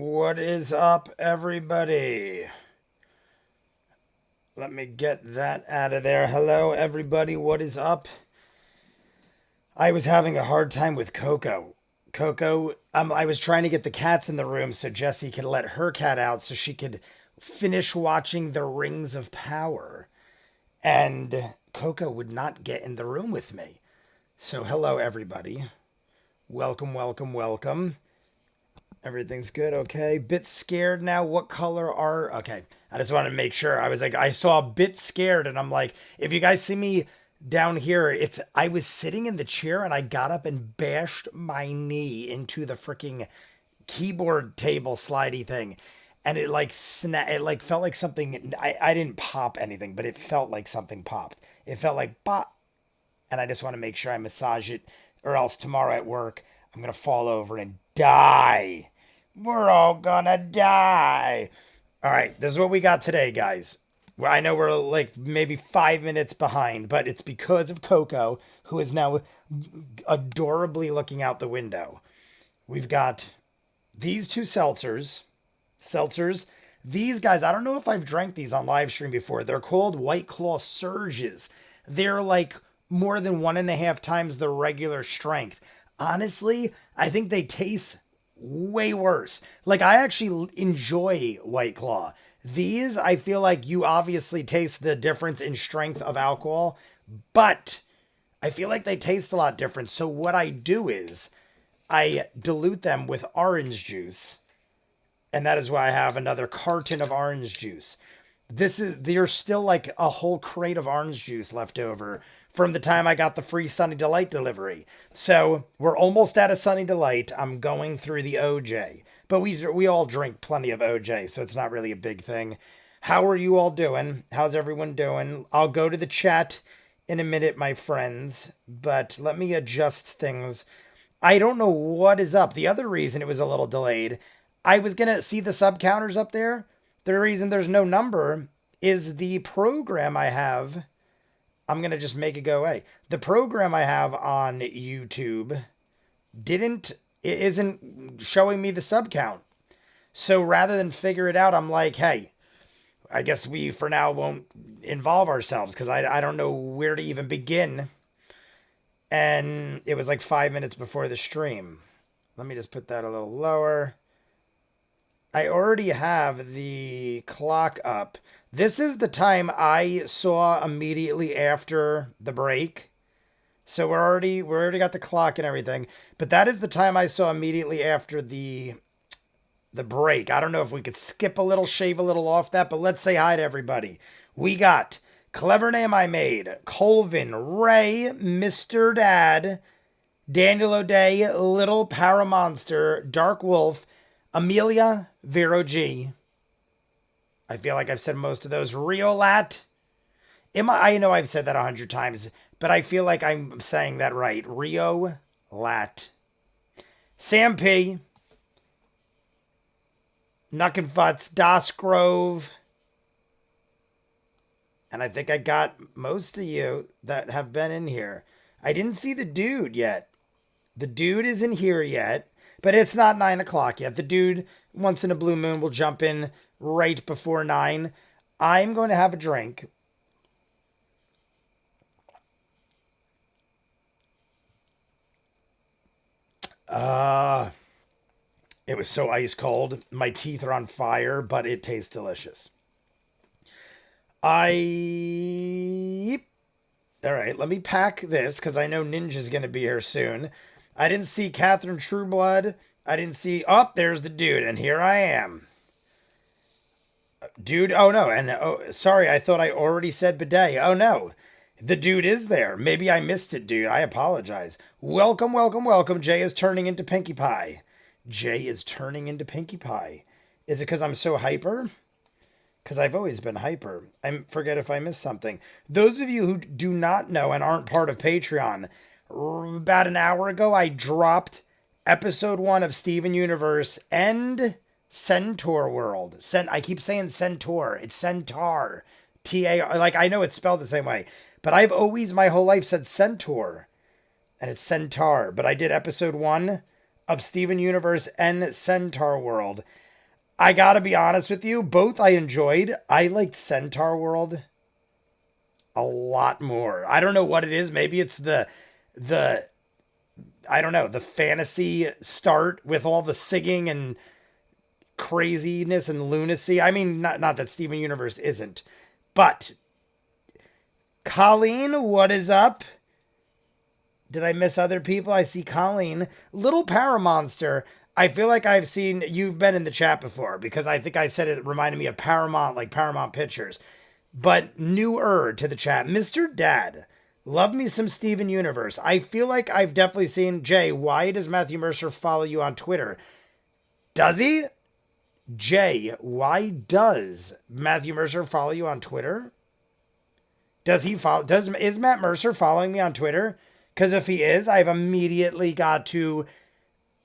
What is up, everybody? Let me get that out of there. Hello, everybody. What is up? I was having a hard time with Coco. I was trying to get the cats in the room so Jessie could let her cat out so she could finish watching The Rings of Power. And Coco would not get in the room with me. So, hello, everybody. Welcome, welcome, welcome. Everything's good, okay. Bit scared now. What color are... Okay, I just want to make sure. I was like, I saw a bit scared, and I'm like, if you guys see me down here, I was sitting in the chair, and I got up and bashed my knee into the freaking keyboard table slidey thing. And it like it like felt like something... I didn't pop anything, but it felt like something popped. It felt like pop. And I just want to make sure I massage it, or else tomorrow at work, I'm going to fall over and die. We're all gonna die. All right, this is what we got today, guys. Well, I know we're like maybe 5 minutes behind, but it's because of Coco, who is now adorably looking out the window. We've got these two seltzers. These guys, I don't know if I've drank these on live stream before. They're called White Claw Surges. They're like more than 1.5 times the regular strength. Honestly, I think they taste way worse. Like, I actually enjoy White Claw. These, I feel like you obviously taste the difference in strength of alcohol, but I feel like they taste a lot different. So what I do is I dilute them with orange juice, and that is why I have another carton of orange juice. There's still like a whole crate of orange juice left over from the time I got the free Sunny Delight delivery. So we're almost out of Sunny Delight. I'm going through the OJ. But we all drink plenty of OJ, so it's not really a big thing. How are you all doing? How's everyone doing? I'll go to the chat in a minute, my friends. But let me adjust things. I don't know what is up. The other reason it was a little delayed, I was going to see the sub counters up there. The reason there's no number is the program I have. I'm going to just make it go away. The program I have on YouTube isn't showing me the sub count. So rather than figure it out, I'm like, hey, I guess we for now won't involve ourselves because I don't know where to even begin. And it was like 5 minutes before the stream. Let me just put that a little lower. I already have the clock up. This is the time I saw immediately after the break. So we already got the clock and everything. But that is the time I saw immediately after the break. I don't know if we could skip a little, shave a little off that, but let's say hi to everybody. We got Clever Name I Made, Colvin, Ray, Mr. Dad, Daniel O'Day, Little Paramonster, Dark Wolf, Amelia, Vero G. I feel like I've said most of those. Riolat. I know I've said that 100 times, but I feel like I'm saying that right. Rio Lat. Sam P. Nuckenfutz. Das Grove. And I think I got most of you that have been in here. I didn't see the dude yet. The dude isn't here yet, but it's not 9 o'clock yet. The dude, once in a blue moon, will jump in right before 9. I'm going to have a drink. It was so ice cold. My teeth are on fire, but it tastes delicious. All right, let me pack this because I know Ninja's going to be here soon. I didn't see Catherine Trueblood. I didn't see... Oh, there's the dude, and here I am. Dude, oh no, and sorry, I thought I already said bidet. Oh no, the dude is there. Maybe I missed it, dude. I apologize. Welcome, welcome, welcome. Jay is turning into Pinkie Pie. Jay is turning into Pinkie Pie. Is it because I'm so hyper? Because I've always been hyper. I forget if I missed something. Those of you who do not know and aren't part of Patreon, about an hour ago, I dropped episode 1 of Steven Universe and Centaur World. I keep saying Centaur. It's Centaur. T-A-R. Like, I know it's spelled the same way. But I've always, my whole life, said Centaur. And it's Centaur. But I did episode 1 of Steven Universe and Centaur World. I gotta be honest with you, both I enjoyed. I liked Centaur World a lot more. I don't know what it is. Maybe it's the I don't know, the fantasy start with all the singing and craziness and lunacy. I mean, not that Steven Universe isn't, but Colleen, what is up? Did I miss other people? I see Colleen. Little Paramonster. I feel like I've seen you've been in the chat before because I think I said it reminded me of Paramount, like Paramount Pictures. But newer to the chat, Mr. Dad. Love me some Steven Universe. I feel like I've definitely seen Jay. Why does Matthew Mercer follow you on Twitter? Does he? Jay, why does Matthew Mercer follow you on Twitter? Does he follow? Is Matt Mercer following me on Twitter? Because if he is, I've immediately got to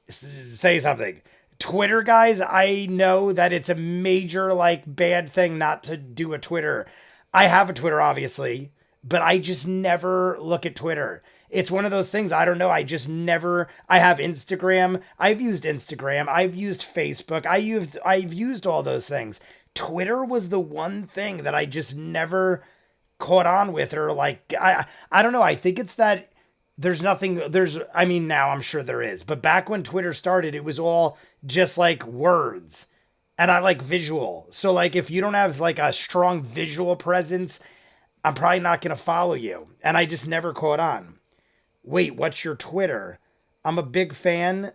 say something. Twitter guys, I know that it's a major like bad thing not to do a Twitter. I have a Twitter obviously, but I just never look at Twitter. It's one of those things, I don't know, I just never I have Instagram. I've used Instagram, I've used Facebook. I've used all those things. Twitter was the one thing that I just never caught on with, or like I don't know, I think it's that I mean, now I'm sure there is, but back when Twitter started, it was all just like words. And I like visual. So like if you don't have like a strong visual presence, I'm probably not going to follow you. And I just never caught on. Wait, what's your Twitter? I'm a big fan.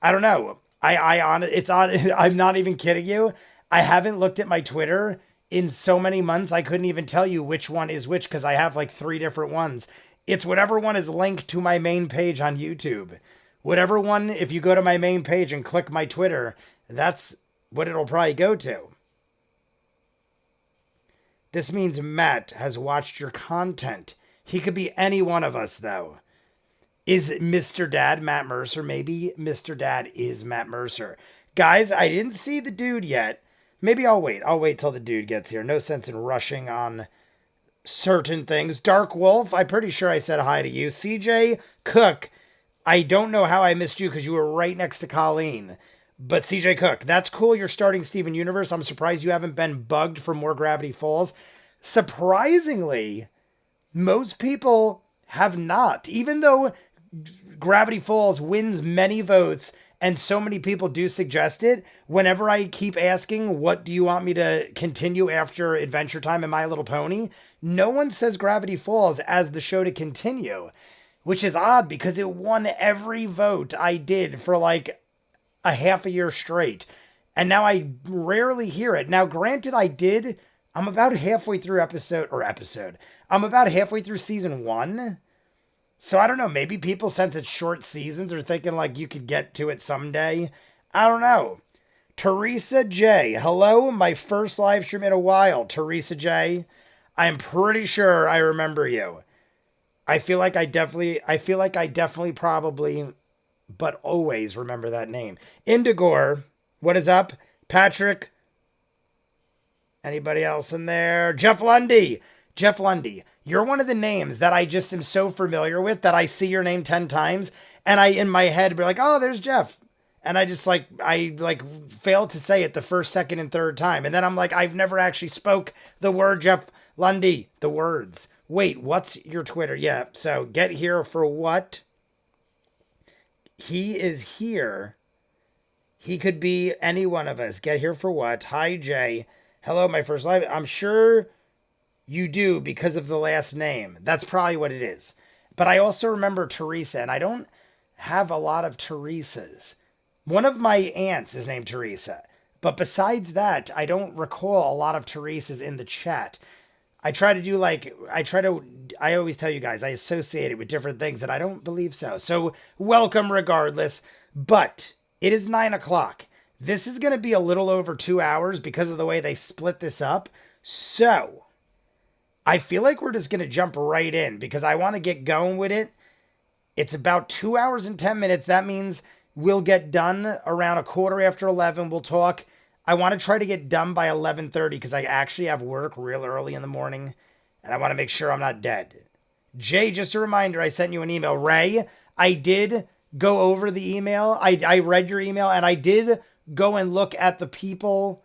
I don't know. It's on, I'm not even kidding you. I haven't looked at my Twitter in so many months. I couldn't even tell you which one is which because I have like 3 different ones. It's whatever one is linked to my main page on YouTube. Whatever one, if you go to my main page and click my Twitter, that's what it'll probably go to. This means Matt has watched your content. He could be any one of us, though. Is Mr. Dad Matt Mercer? Maybe Mr. Dad is Matt Mercer. Guys, I didn't see the dude yet. Maybe I'll wait. I'll wait till the dude gets here. No sense in rushing on certain things. Dark Wolf, I'm pretty sure I said hi to you. CJ Cook, I don't know how I missed you because you were right next to Colleen. But CJ Cook, that's cool. You're starting Steven Universe. I'm surprised you haven't been bugged for more Gravity Falls. Surprisingly, most people have not. Even though Gravity Falls wins many votes and so many people do suggest it, whenever I keep asking, what do you want me to continue after Adventure Time and My Little Pony? No one says Gravity Falls as the show to continue, which is odd because it won every vote I did for like a half a year straight. And now I rarely hear it. Now, granted, I'm about halfway through I'm about halfway through season 1. So I don't know, maybe people, since it's short seasons, are thinking like you could get to it someday. I don't know. Teresa J. Hello, my first live stream in a while. Teresa J. I'm pretty sure I remember you. I feel like I definitely probably, but always remember that name. Indigore, what is up? Patrick. Anybody else in there? Jeff Lundy. Jeff Lundy, you're one of the names that I just am so familiar with that I see your name 10 times and I, in my head, be like, oh, there's Jeff. And I just fail to say it the first, second, and third time. And then I'm like, I've never actually spoke the word Jeff Lundy, the words. Wait, what's your Twitter? Yeah, so get here for what? He is here. He could be any one of us. Get here for what? Hi, Jay. Hello, my first live. I'm sure you do because of the last name. That's probably what it is. But I also remember Teresa, and I don't have a lot of Teresas. One of my aunts is named Teresa. But besides that, I don't recall a lot of Teresas in the chat. I always tell you guys, I associate it with different things, and I don't believe so. So welcome regardless. But it is 9 o'clock. This is going to be a little over 2 hours because of the way they split this up. So I feel like we're just going to jump right in because I want to get going with it. It's about 2 hours and 10 minutes. That means we'll get done around 11:15. We'll talk. I want to try to get done by 11:30 because I actually have work real early in the morning and I want to make sure I'm not dead. Jay, just a reminder, I sent you an email. Ray, I did go over the email. I read your email and I did go and look at the people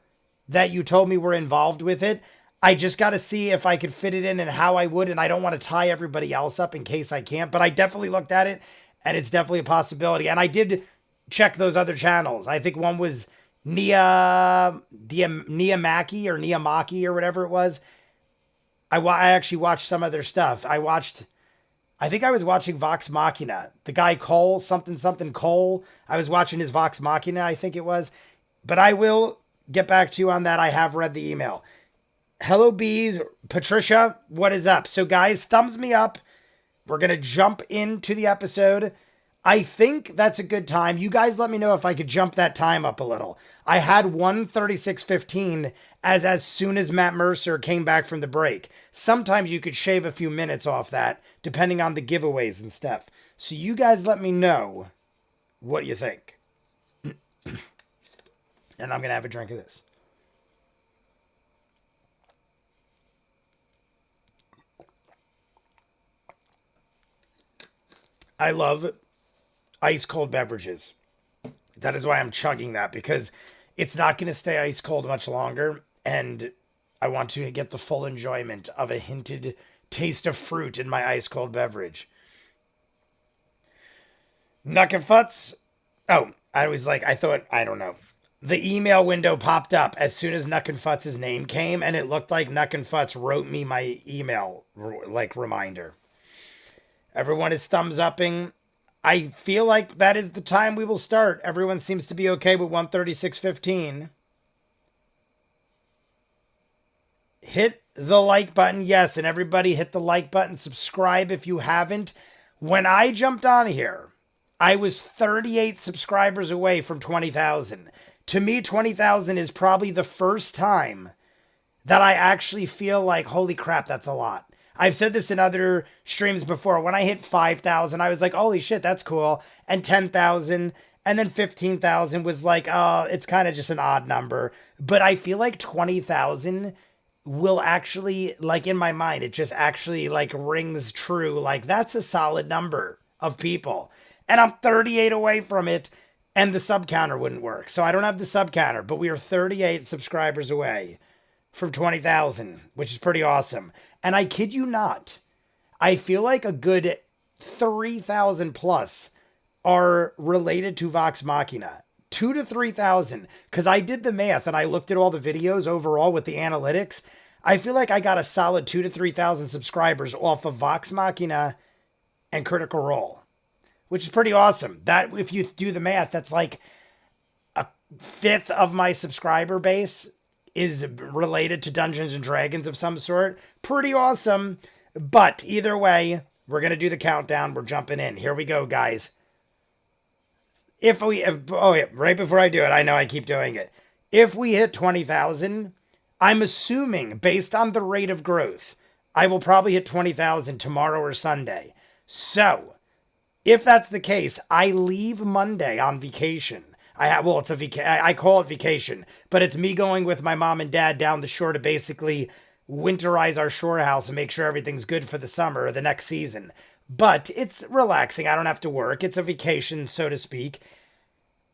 that you told me were involved with it. I just got to see if I could fit it in and how I would. And I don't want to tie everybody else up in case I can't. But I definitely looked at it, and it's definitely a possibility. And I did check those other channels. I think one was Niamaki or Niamaki or whatever it was. I actually watched some of their stuff. I think I was watching Vox Machina. The guy Cole, something Cole. I was watching his Vox Machina, I think it was. But I will get back to you on that. I have read the email. Hello, bees. Patricia, what is up? So, guys, thumbs me up. We're going to jump into the episode. I think that's a good time. You guys let me know if I could jump that time up a little. I had 1:36:15 as soon as Matt Mercer came back from the break. Sometimes you could shave a few minutes off that, depending on the giveaways and stuff. So you guys let me know what you think. And I'm going to have a drink of this. I love ice cold beverages. That is why I'm chugging that, because it's not going to stay ice cold much longer. And I want to get the full enjoyment of a hinted taste of fruit in my ice cold beverage. Nuck and Futz. Oh, I don't know. The email window popped up as soon as Nuck and Futz's name came, and it looked like Nuck and Futz wrote me my email reminder. Everyone is thumbs upping. I feel like that is the time we will start. Everyone seems to be okay with 1:36:15. Hit the like button, yes, and everybody hit the like button. Subscribe if you haven't. When I jumped on here, I was 38 subscribers away from 20,000. To me, 20,000 is probably the first time that I actually feel like, holy crap, that's a lot. I've said this in other streams before. When I hit 5,000, I was like, holy shit, that's cool. And 10,000, and then 15,000 was like, oh, it's kind of just an odd number. But I feel like 20,000 will actually, like in my mind, it just actually like rings true. Like that's a solid number of people. And I'm 38 away from it, and the sub counter wouldn't work. So I don't have the sub counter, but we are 38 subscribers away from 20,000, which is pretty awesome. And I kid you not, I feel like a good 3,000 plus are related to Vox Machina. 2,000 to 3,000. Because I did the math and I looked at all the videos overall with the analytics. I feel like I got a solid 2,000 to 3,000 subscribers off of Vox Machina and Critical Role, which is pretty awesome. That, if you do the math, that's like a fifth of my subscriber base is related to Dungeons and Dragons of some sort. Pretty awesome. But either way, we're going to do the countdown. We're jumping in. Here we go, guys. Right before I do it, I know I keep doing it. If we hit 20,000, I'm assuming based on the rate of growth, I will probably hit 20,000 tomorrow or Sunday. So if that's the case, I leave Monday on vacation. I call it vacation, but it's me going with my mom and dad down the shore to basically winterize our shore house and make sure everything's good for the summer or the next season. But it's relaxing. I don't have to work. It's a vacation, so to speak.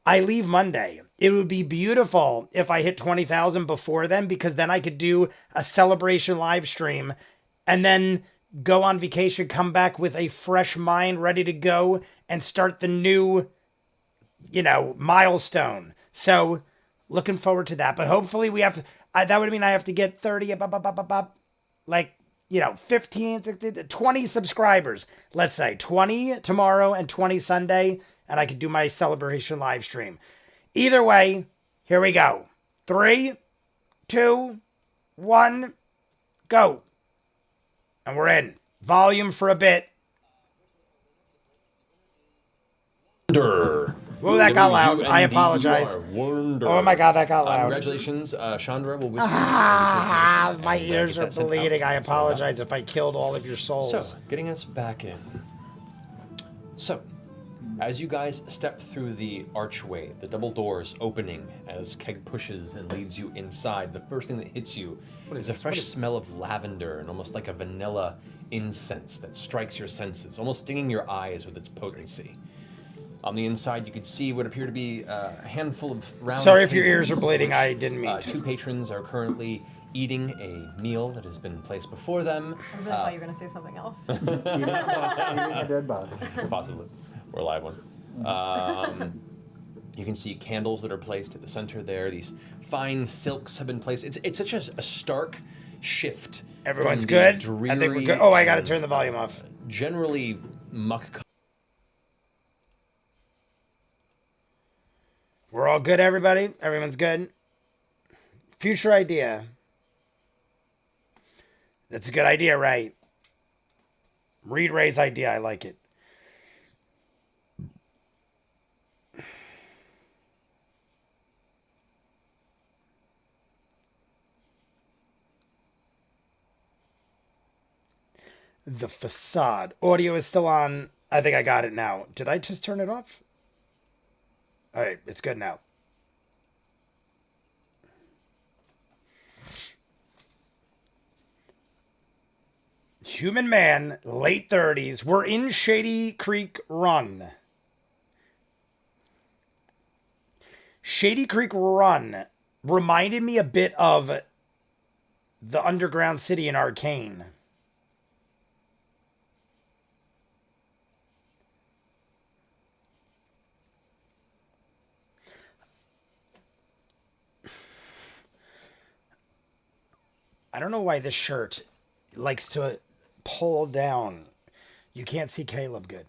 I leave Monday. It would be beautiful if I hit 20,000 before then, because then I could do a celebration live stream and then go on vacation, come back with a fresh mind, ready to go and start the new milestone. So looking forward to that. But hopefully we have to, that would mean I have to get 30, 15, 20 subscribers. Let's say 20 tomorrow and 20 Sunday, and I could do my celebration live stream. Either way, here we go. 3, 2, 1, go. And we're in. Volume for a bit. Whoa, that got loud. I apologize. Oh my god, that got loud. Congratulations, Chandra will whisper. My ears are bleeding. I apologize if I killed all of your souls. So, getting us back in. So, as you guys step through the archway, the double doors opening as Keg pushes and leads you inside, the first thing that hits you is a fresh smell of lavender and almost like a vanilla incense that strikes your senses, almost stinging your eyes with its potency. On the inside, you can see what appear to be a handful of round Sorry if your tables, ears are bleeding. which, I didn't mean to. Two patrons are currently eating a meal that has been placed before them. I really thought you were going to say something else. Eating a dead body. Possibly. Or a live one. You can see candles that are placed at the center there. These fine silks have been placed. It's such a stark shift. Everyone's from good? the I think we're dreary good. Oh, I gotta and, turn the volume off. Generally muck. We're all good, everybody? Everyone's good? Future idea. That's a good idea, right? Read Ray's idea. I like it. The facade. Audio is still on. I think I got it now. Did I just turn it off? All right, it's good now. Human man, late 30s. We're in Shady Creek Run. Shady Creek Run reminded me a bit of the underground city in Arcane. I don't know why this shirt likes to pull down. You can't see Caleb good.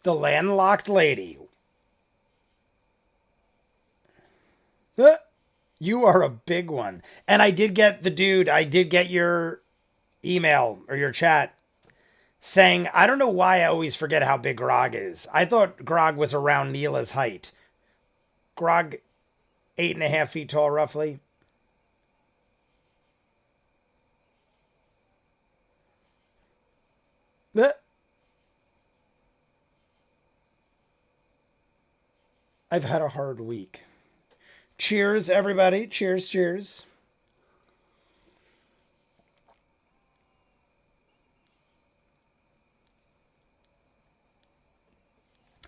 The landlocked lady. You are a big one. And I did get your email or your chat saying, I don't know why I always forget how big Grog is. I thought Grog was around Neela's height. Grog, 8.5 feet tall, roughly. I've had a hard week. Cheers, everybody. Cheers, cheers.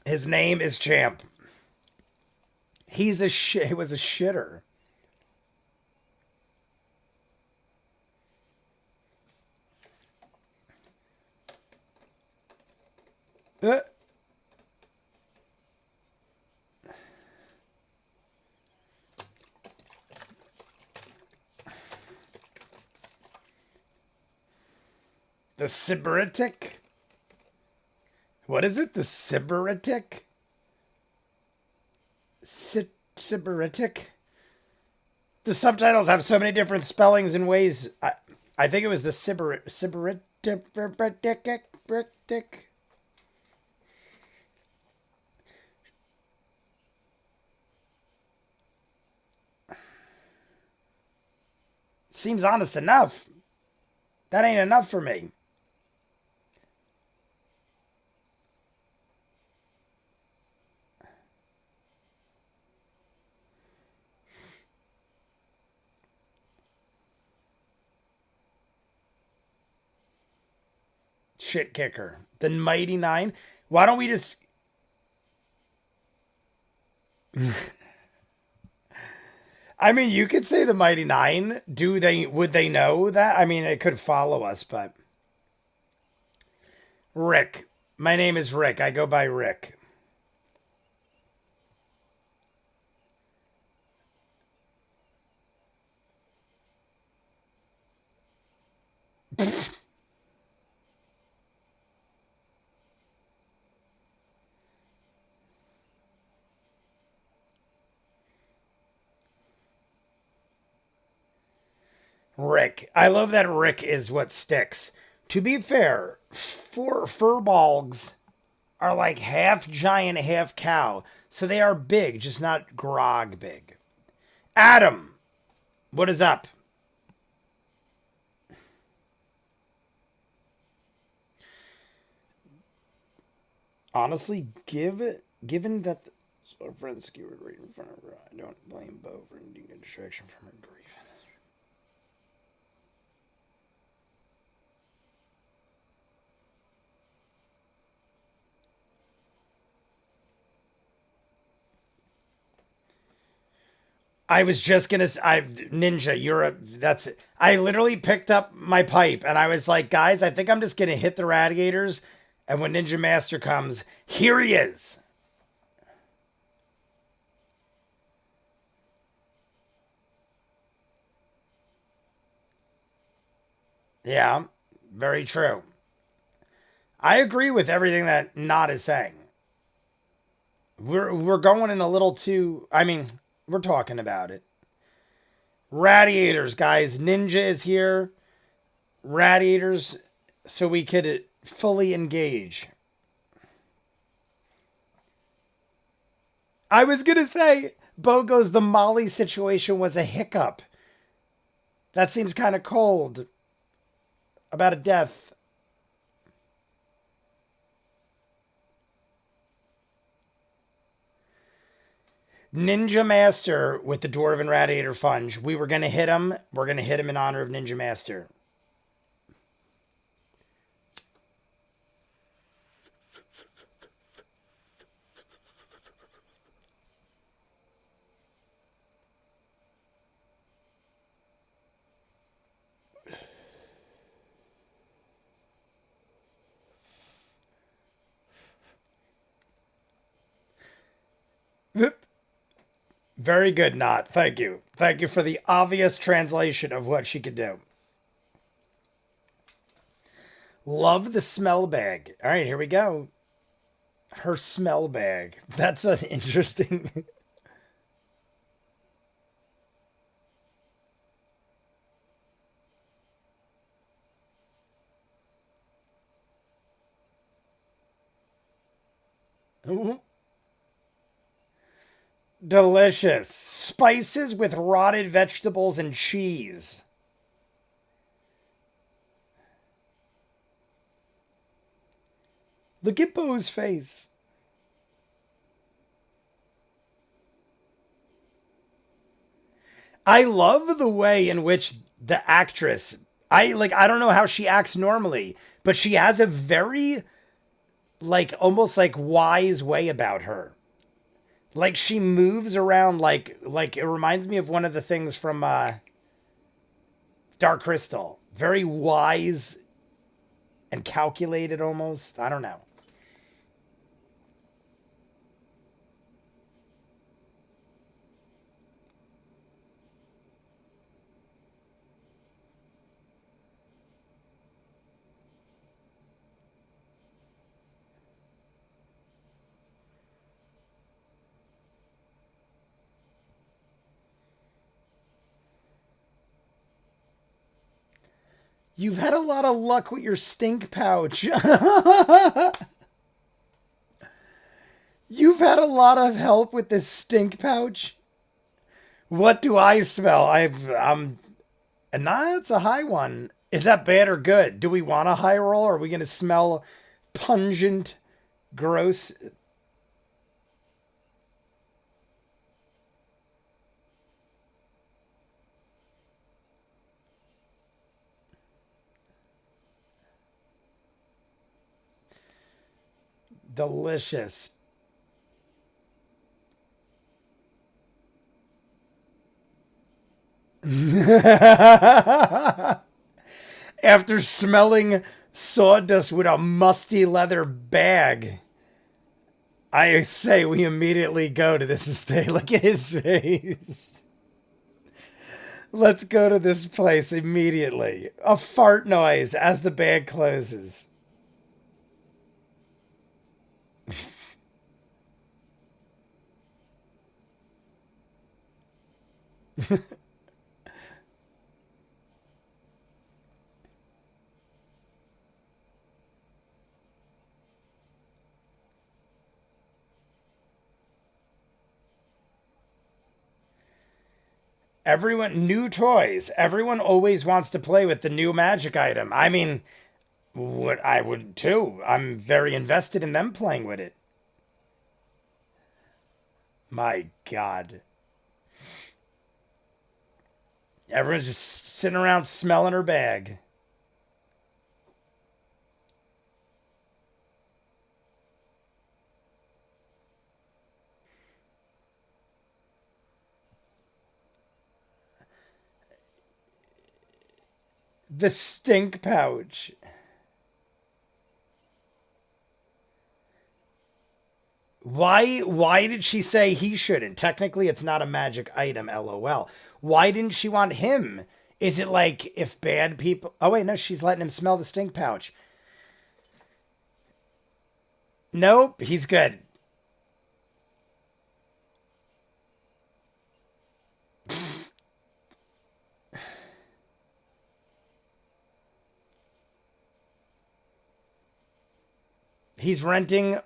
His name is Champ. He was a shitter. The Sybaritic? What is it? The Sybaritic? Sybaritic? The subtitles have so many different spellings and ways. I think it was the Sybaritic. Seems honest enough. That ain't enough for me. Shit kicker. The Mighty Nine. Why don't we just... I mean, you could say the Mighty Nine. Would they know that? I mean, it could follow us, but... Rick. My name is Rick. I go by Rick. Rick. I love that Rick is what sticks. To be fair, furbolgs are like half giant, half cow. So they are big, just not Grog big. Adam, what is up? Honestly, given that our friend skewered right in front of her, I don't blame Bo for needing a distraction from her grief. I was just gonna. Ninja, you're a. That's it. I literally picked up my pipe and I was like, guys, I think I'm just gonna hit the radiators. And when Ninja Master comes, here he is. Yeah, very true. I agree with everything that Not is saying. We're going in a little too. I mean, we're talking about it. Radiators, guys. Ninja is here. Radiators, so we could fully engage. I was gonna say, Bogo's the Molly situation was a hiccup. That seems kind of cold. About a death. Ninja Master with the Dwarven Radiator Funge. We were gonna hit him. We're gonna hit him in honor of Ninja Master. Very good, Not. Thank you. Thank you for the obvious translation of what she could do. Love the smell bag. All right, here we go. Her smell bag. That's an interesting. Ooh. Delicious. Spices with rotted vegetables and cheese. Look at Bo's face. I love the way in which the actress, I don't know how she acts normally, but she has a very almost wise way about her. Like she moves around like it reminds me of one of the things from Dark Crystal. Very wise and calculated almost. I don't know. You've had a lot of luck with your stink pouch. You've had a lot of help with this stink pouch. What do I smell? I'm nah, it's a high one. Is that bad or good? Do we want a high roll? Or are we gonna smell pungent, gross? Delicious. After smelling sawdust with a musty leather bag, I say we immediately go to this estate. Look at his face. Let's go to this place immediately. A fart noise as the bag closes. Everyone, new toys. Everyone always wants to play with the new magic item. I mean, what I would too. I'm very invested in them playing with it. My God. Everyone's just sitting around smelling her bag. The stink pouch. Why did she say he shouldn't? Technically, it's not a magic item, LOL. Why didn't she want him? Is it like if bad people... Oh, wait, no, she's letting him smell the stink pouch. Nope, he's good. He's renting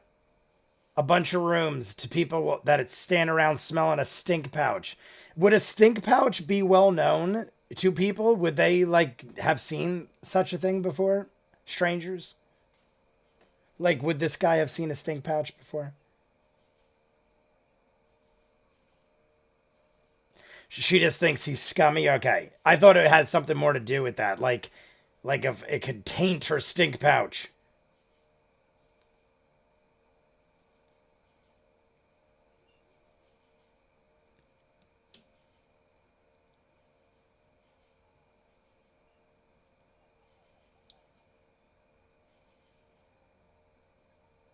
a bunch of rooms to people that stand around smelling a stink pouch. Would a stink pouch be well known to people? Would they like have seen such a thing before? Strangers? Like, would this guy have seen a stink pouch before? She just thinks he's scummy. Okay, I thought it had something more to do with that. Like if it could taint her stink pouch.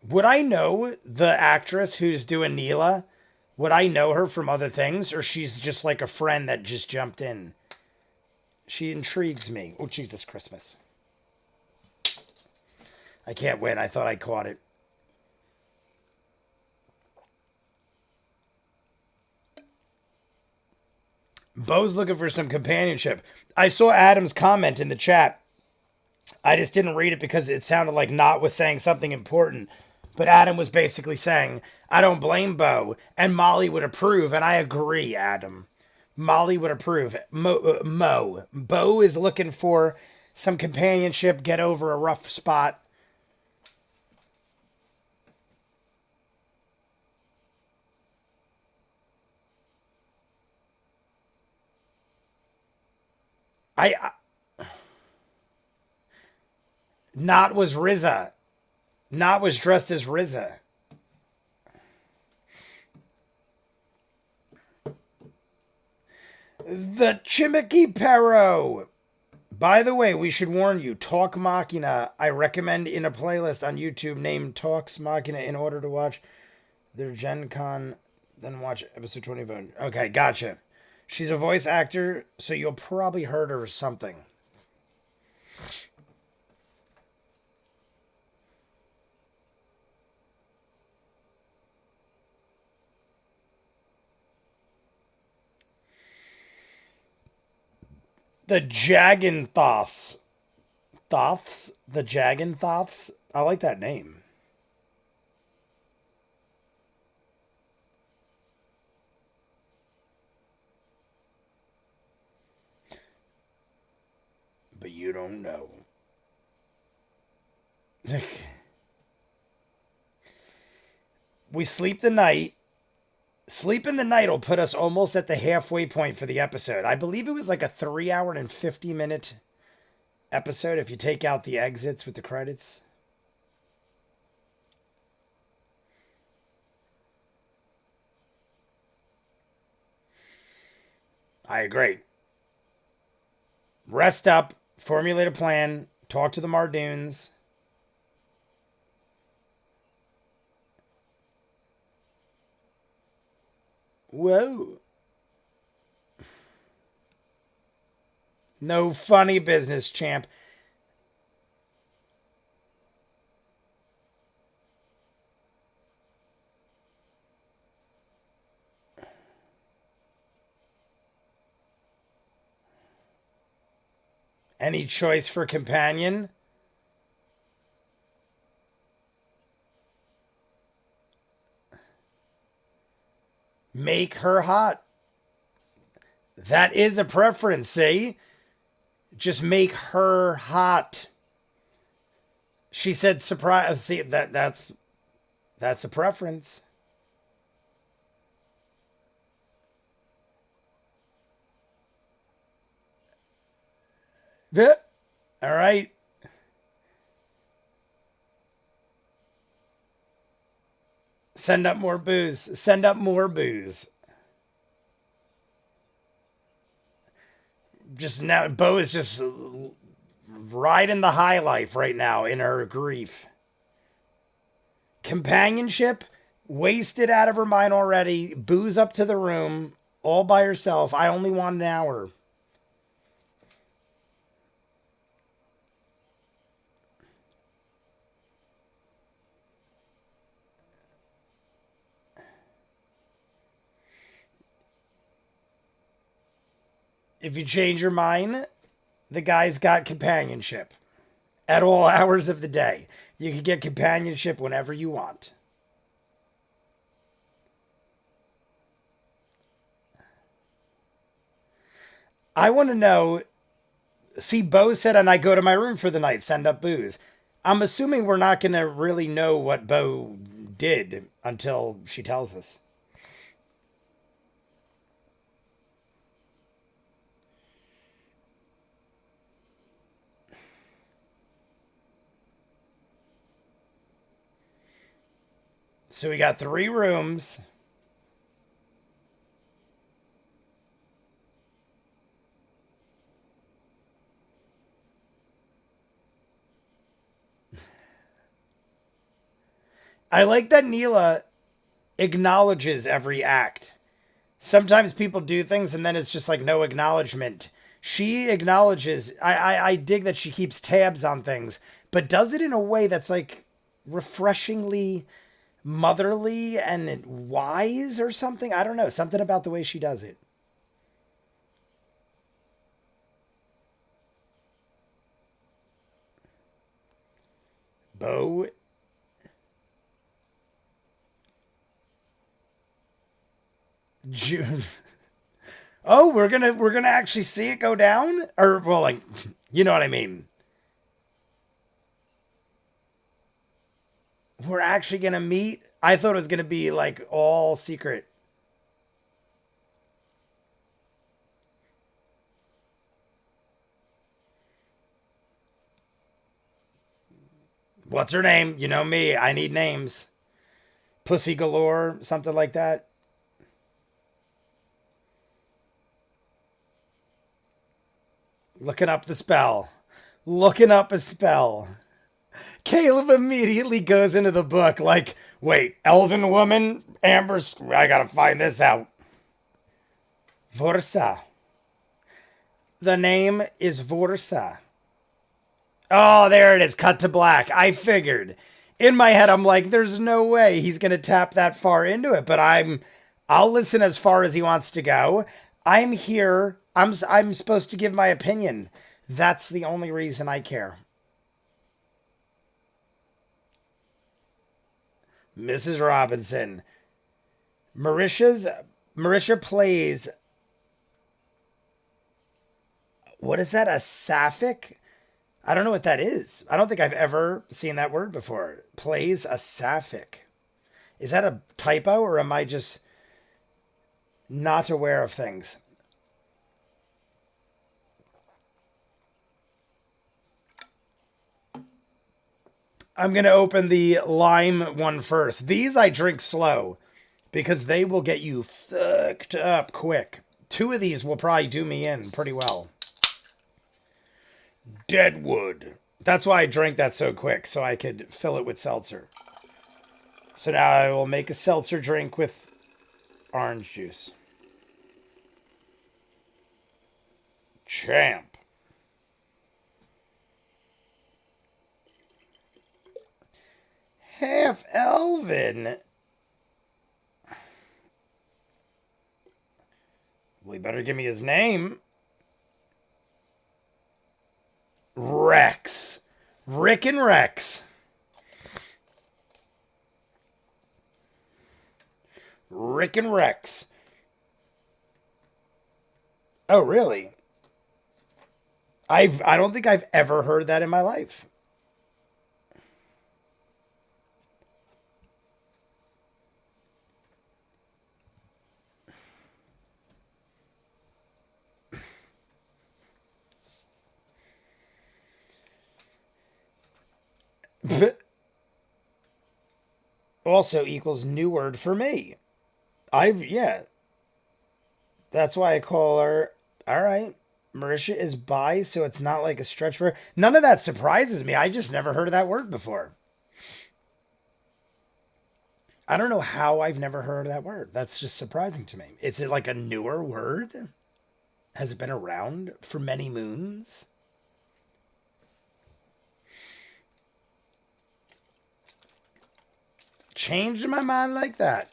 Would I know the actress who's doing Neela? Would I know her from other things? Or she's just like a friend that just jumped in? She intrigues me. Oh, Jesus Christmas. I can't win. I thought I caught it. Bo's looking for some companionship. I saw Adam's comment in the chat. I just didn't read it because it sounded like Not was saying something important. But Adam was basically saying, I don't blame Bo, and Molly would approve, and I agree, Adam. Molly would approve. Bo is looking for some companionship, get over a rough spot. Not was RZA. Not was dressed as RZA. The Chimiki Pero. By the way, we should warn you, Talk Machina, I recommend in a playlist on YouTube named Talks Machina in order to watch their Gen Con, then watch episode 25. Okay, gotcha. She's a voice actor, so you'll probably heard her or something. The Jaganthos. Thoths? The Jaganthos? I like that name. But you don't know. We sleep the night. Sleep in the night will put us almost at the halfway point for the episode. I believe it was like a 3 hour and 50-minute episode if you take out the exits with the credits. I agree. Rest up, formulate a plan, talk to the Mardoons. Whoa. No funny business, champ. Any choice for companion? Make her hot. That is a preference, see? Just make her hot. She said surprise. See, that's a preference. All right. Send up more booze. Send up more booze. Just now, Bo is just riding the high life right now in her grief. Companionship, wasted out of her mind already. Booze up to the room, all by herself. I only want an hour. If you change your mind, the guy's got companionship at all hours of the day. You can get companionship whenever you want. I want to know. See, Bo said, and I go to my room for the night, send up booze. I'm assuming we're not going to really know what Bo did until she tells us. So we got 3 rooms. I like that Neela acknowledges every act. Sometimes people do things and then it's just like no acknowledgement. She acknowledges. I dig that she keeps tabs on things, but does it in a way that's like refreshingly motherly and wise or something. I don't know. Something about the way she does it. Bo. June. Oh, we're gonna actually see it go down? Or well, like, you know what I mean. We're actually gonna meet. I thought it was gonna be like all secret. What's her name? You know me. I need names. Pussy galore, something like that. Looking up the spell. Looking up a spell. Caleb immediately goes into the book like, wait, elven woman? Amber, I gotta find this out. Vorsa. The name is Vorsa. Oh, there it is. Cut to black. I figured. In my head, I'm like, there's no way he's gonna tap that far into it. But I'll listen as far as he wants to go. I'm here. I'm supposed to give my opinion. That's the only reason I care. Mrs. Robinson. Marisha plays. What is that? A sapphic? I don't know what that is. I don't think I've ever seen that word before. Plays a sapphic. Is that a typo or am I just not aware of things? I'm going to open the lime one first. These I drink slow because they will get you fucked up quick. 2 of these will probably do me in pretty well. Deadwood. That's why I drank that so quick, so I could fill it with seltzer. So now I will make a seltzer drink with orange juice. Champ. Half elven. Well, he better give me his name. Rex. Rick and Rex. Rick and Rex. Oh, really? I don't think I've ever heard that in my life. Also equals new word for me. Yeah. That's why I call her. All right. Marisha is bi, so it's not like a stretch for her. None of that surprises me. I just never heard of that word before. I don't know how I've never heard of that word. That's just surprising to me. Is it like a newer word? Has it been around for many moons? Changed my mind like that.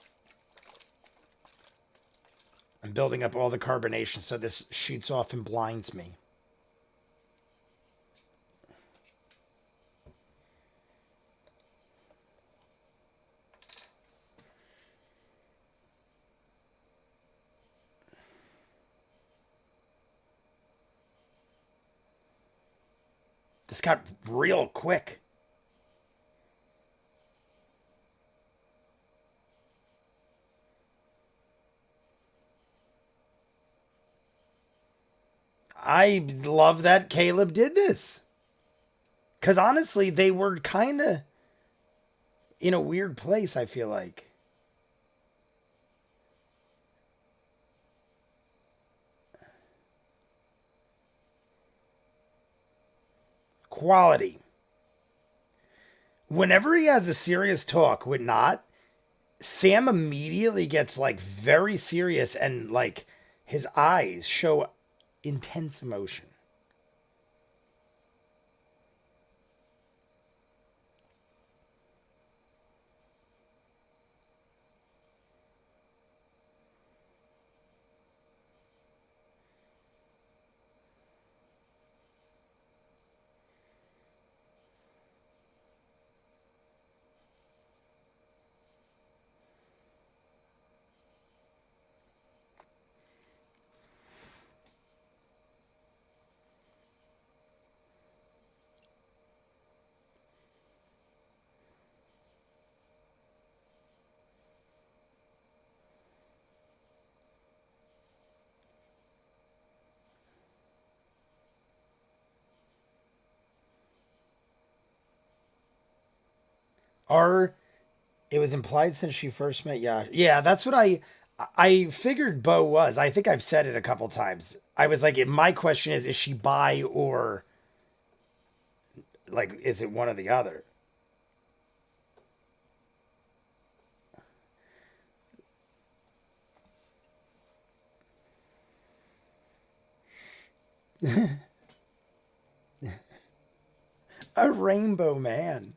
I'm building up all the carbonation so this shoots off and blinds me. This got real quick. I love that Caleb did this. Because honestly, they were kind of in a weird place, I feel like. Quality. Whenever he has a serious talk with Not, Sam immediately gets like very serious and like his eyes show intense emotion. Or it was implied since she first met Yash. Yeah, that's what I figured Bo was. I think I've said it a couple times. I was like, my question is she bi or like is it one or the other? A rainbow man.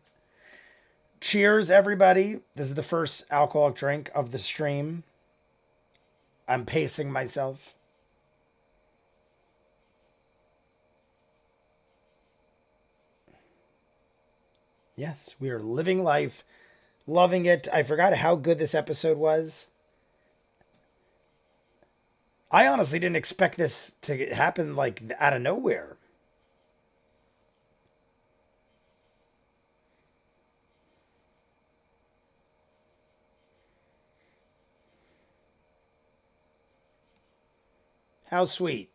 Cheers, everybody. This is the first alcoholic drink of the stream. I'm pacing myself. Yes, we are living life, loving it. I forgot how good this episode was. I honestly didn't expect this to happen like out of nowhere. How sweet.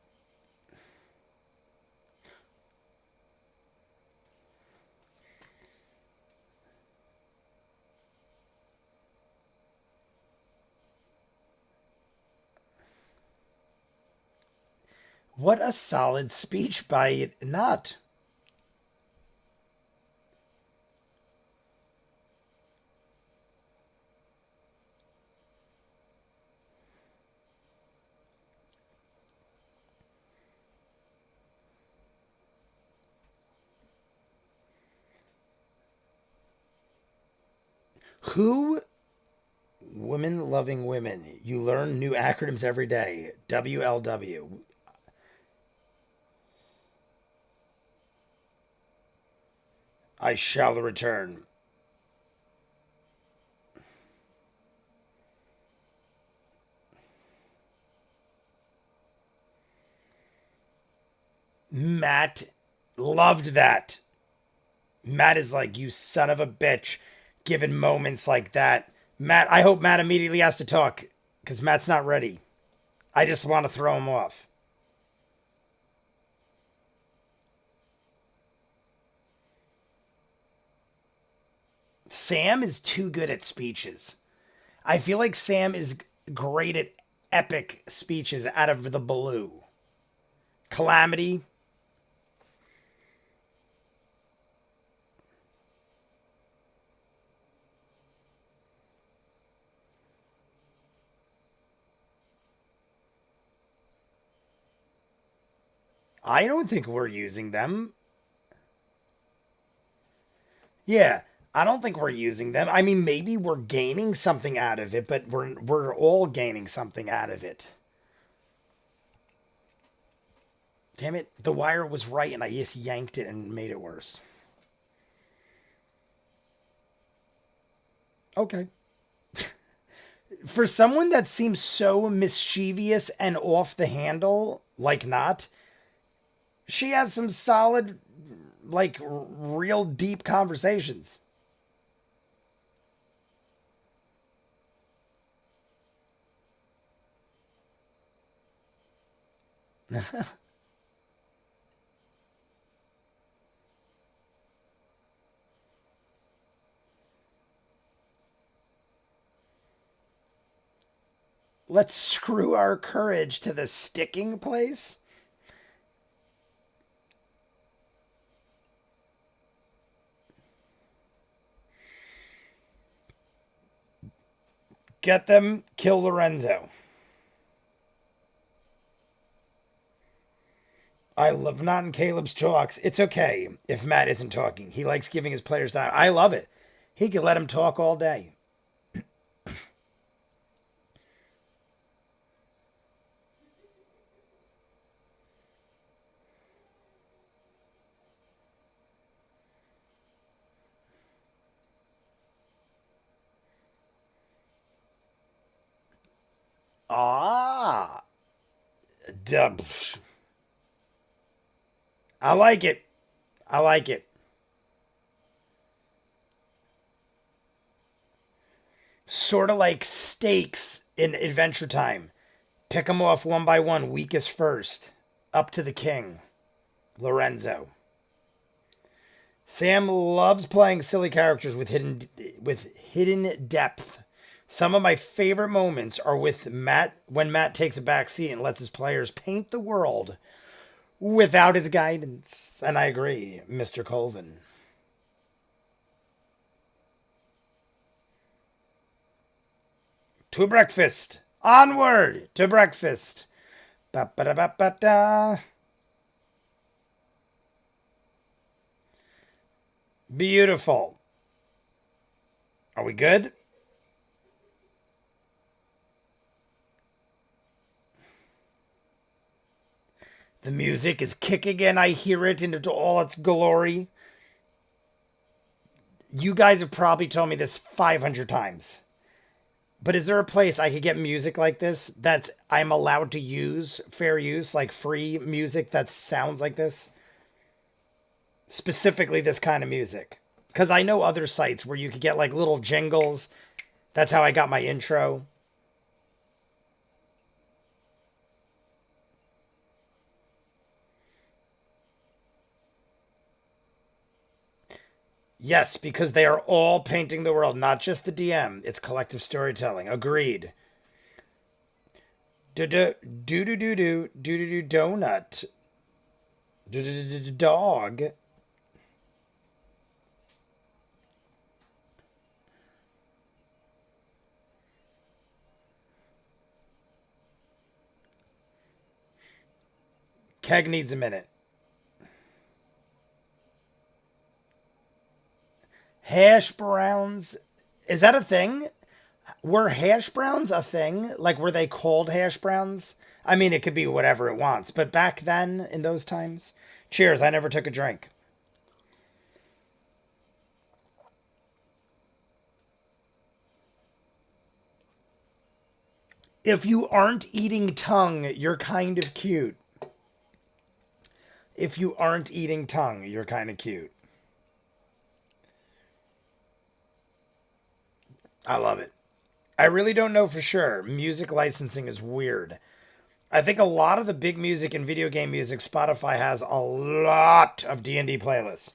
What a solid speech by Not. Who? Women loving women. You learn new acronyms every day. WLW. I shall return. Matt loved that. Matt is like, you son of a bitch, given moments like that. Matt, I hope Matt immediately has to talk, because Matt's not ready. I just want to throw him off. Sam is too good at speeches. I feel like Sam is great at epic speeches out of the blue. Calamity. I don't think we're using them. Yeah, I don't think we're using them. I mean, maybe we're gaining something out of it, but we're all gaining something out of it. Damn it, the wire was right and I just yanked it and made it worse. Okay. For someone that seems so mischievous and off the handle, like not, she has some solid, like, real deep conversations. Let's screw our courage to the sticking place. Get them, kill Lorenzo. I love not in Caleb's talks. It's okay if Matt isn't talking. He likes giving his players time. I love it. He can let him talk all day. Ah, dub. I like it. I like it. Sort of like stakes in Adventure Time. Pick them off one by one, weakest first. Up to the king, Lorenzo. Sam loves playing silly characters with hidden depth. Some of my favorite moments are with Matt when Matt takes a back seat and lets his players paint the world without his guidance. And I agree, Mr. Colvin. To breakfast. Onward to breakfast. Ba-ba-da-ba-ba-da. Beautiful. Are we good? The music is kicking in. I hear it into all its glory. You guys have probably told me this 500 times. But is there a place I could get music like this that I'm allowed to use, fair use, like free music that sounds like this? Specifically this kind of music. Because I know other sites where you could get like little jingles. That's how I got my intro. Yes, because they are all painting the world, not just the DM. It's collective storytelling. Agreed. Do do do do do do do do donut. Do do do dog. Keg needs a minute. Hash browns. Is that a thing? Were hash browns a thing? Like, were they called hash browns? I mean, it could be whatever it wants, but back then, in those times. Cheers, I never took a drink. If you aren't eating tongue, you're kind of cute. If you aren't eating tongue, you're kind of cute. I love it. I really don't know for sure. Music licensing is weird. I think a lot of the big music and video game music, Spotify has a lot of D&D playlists.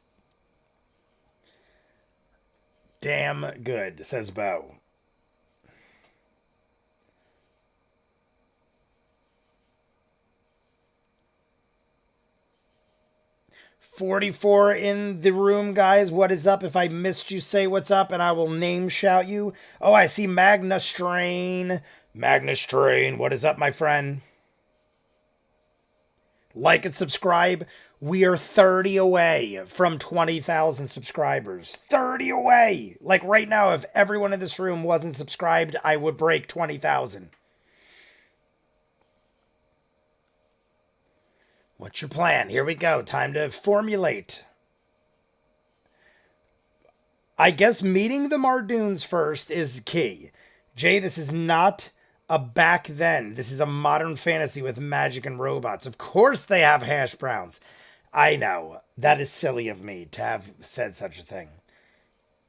Damn good, says Bo. 44 in the room, guys. What is up? If I missed you, say what's up, and I will name shout you. Oh, I see Magna Strain. Magna Strain, what is up, my friend? Like and subscribe. We are 30 away from 20,000 subscribers. 30 away! Like right now, if everyone in this room wasn't subscribed, I would break 20,000. What's your plan? Here we go. Time to formulate. I guess meeting the Mardoons first is key. Jay, this is not a back then. This is a modern fantasy with magic and robots. Of course they have hash browns. I know. That is silly of me to have said such a thing.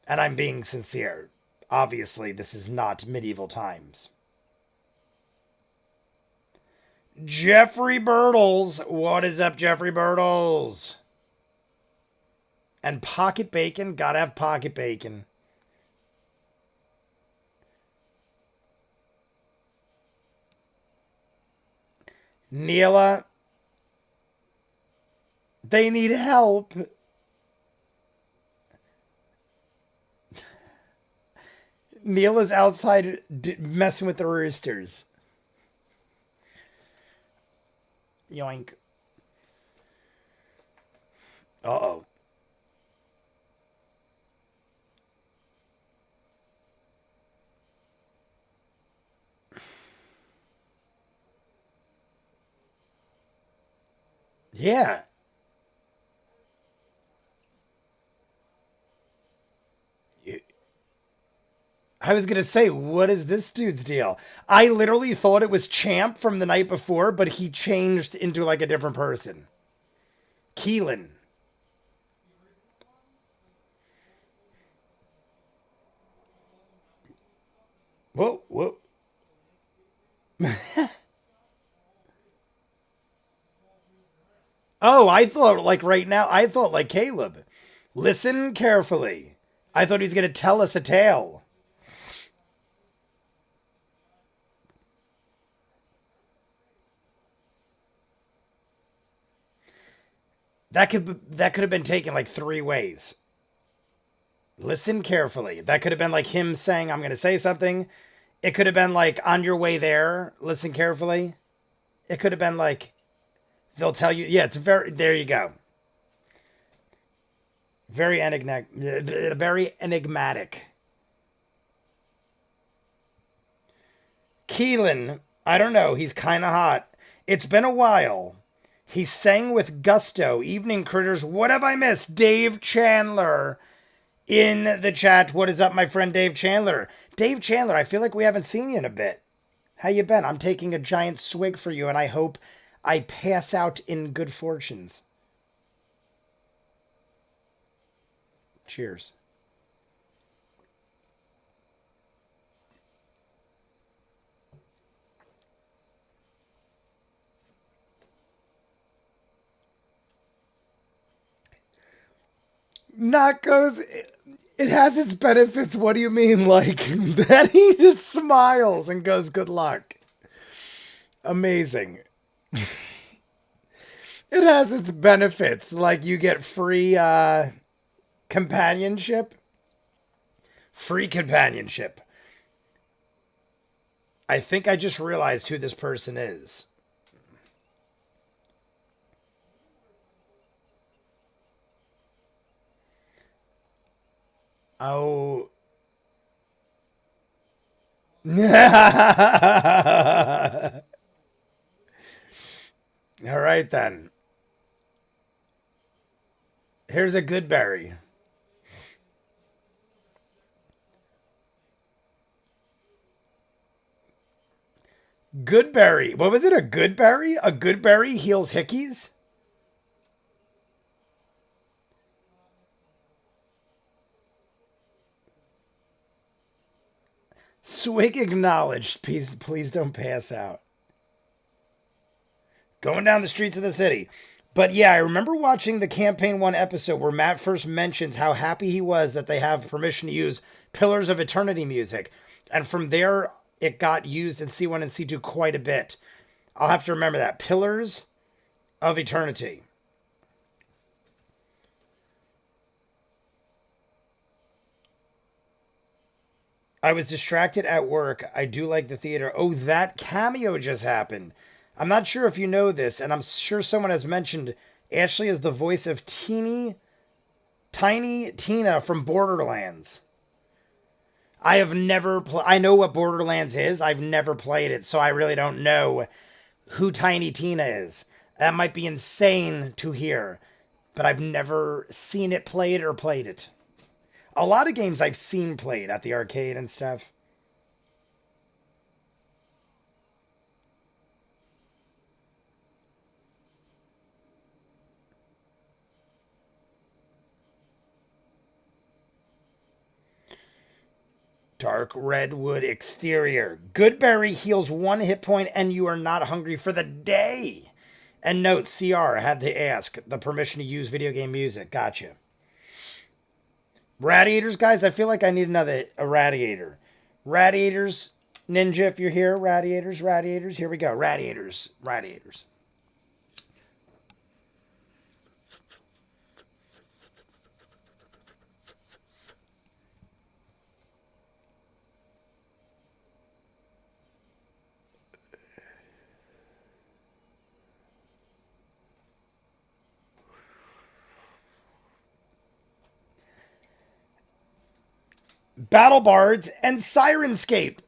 And I'm being sincere. Obviously, this is not medieval times. Jeffrey Birtles. What is up, Jeffrey Birtles? And pocket bacon. Gotta have pocket bacon. Neela. They need help. Neela's outside messing with the roosters. Yoink. Uh-oh. Yeah. I was going to say, what is this dude's deal? I literally thought it was Champ from the night before, but he changed into like a different person. Keelan. Whoa, whoa. Oh, I thought like right now, I thought like Caleb. Listen carefully. I thought he was going to tell us a tale. That could have been taken like 3 ways. Listen carefully. That could have been like him saying, I'm going to say something. It could have been like, on your way there, listen carefully. It could have been like, they'll tell you. Yeah, it's very, there you go. Very enigmatic. Keelan, I don't know. He's kind of hot. It's been a while. He sang with gusto. Evening critters. What have I missed? Dave Chandler in the chat. What is up, my friend Dave Chandler? Dave Chandler, I feel like we haven't seen you in a bit. How you been? I'm taking a giant swig for you, and I hope I pass out in good fortunes. Cheers. Not goes. It has its benefits. What do you mean? Like, then he just smiles and goes, good luck. Amazing. It has its benefits. Like, you get free companionship. Free companionship. I think I just realized who this person is. Oh. All right, then. Here's a good berry. Good berry. What was it? A good berry? A good berry heals hickeys? Swig acknowledged. Please don't pass out. Going down the streets of the city. But yeah, I remember watching the Campaign 1 episode where Matt first mentions how happy he was that they have permission to use Pillars of Eternity music. And from there, it got used in C1 and C2 quite a bit. I'll have to remember that. Pillars of Eternity. I was distracted at work. I do like the theater. Oh, that cameo just happened. I'm not sure if you know this, and I'm sure someone has mentioned Ashley is the voice of Tiny Tina from Borderlands. I have never I know what Borderlands is. I've never played it, so I really don't know who Tiny Tina is. That might be insane to hear, but I've never seen it played or played it. A lot of games I've seen played at the arcade and stuff. Dark redwood exterior. Goodberry heals 1 hit point and you are not hungry for the day. And note, CR had to ask the permission to use video game music. Gotcha. Radiators, guys, I feel like I need a radiator. Radiators, Ninja, if you're here. Radiators. Here we go. Radiators. Battle Bards and Sirenscape.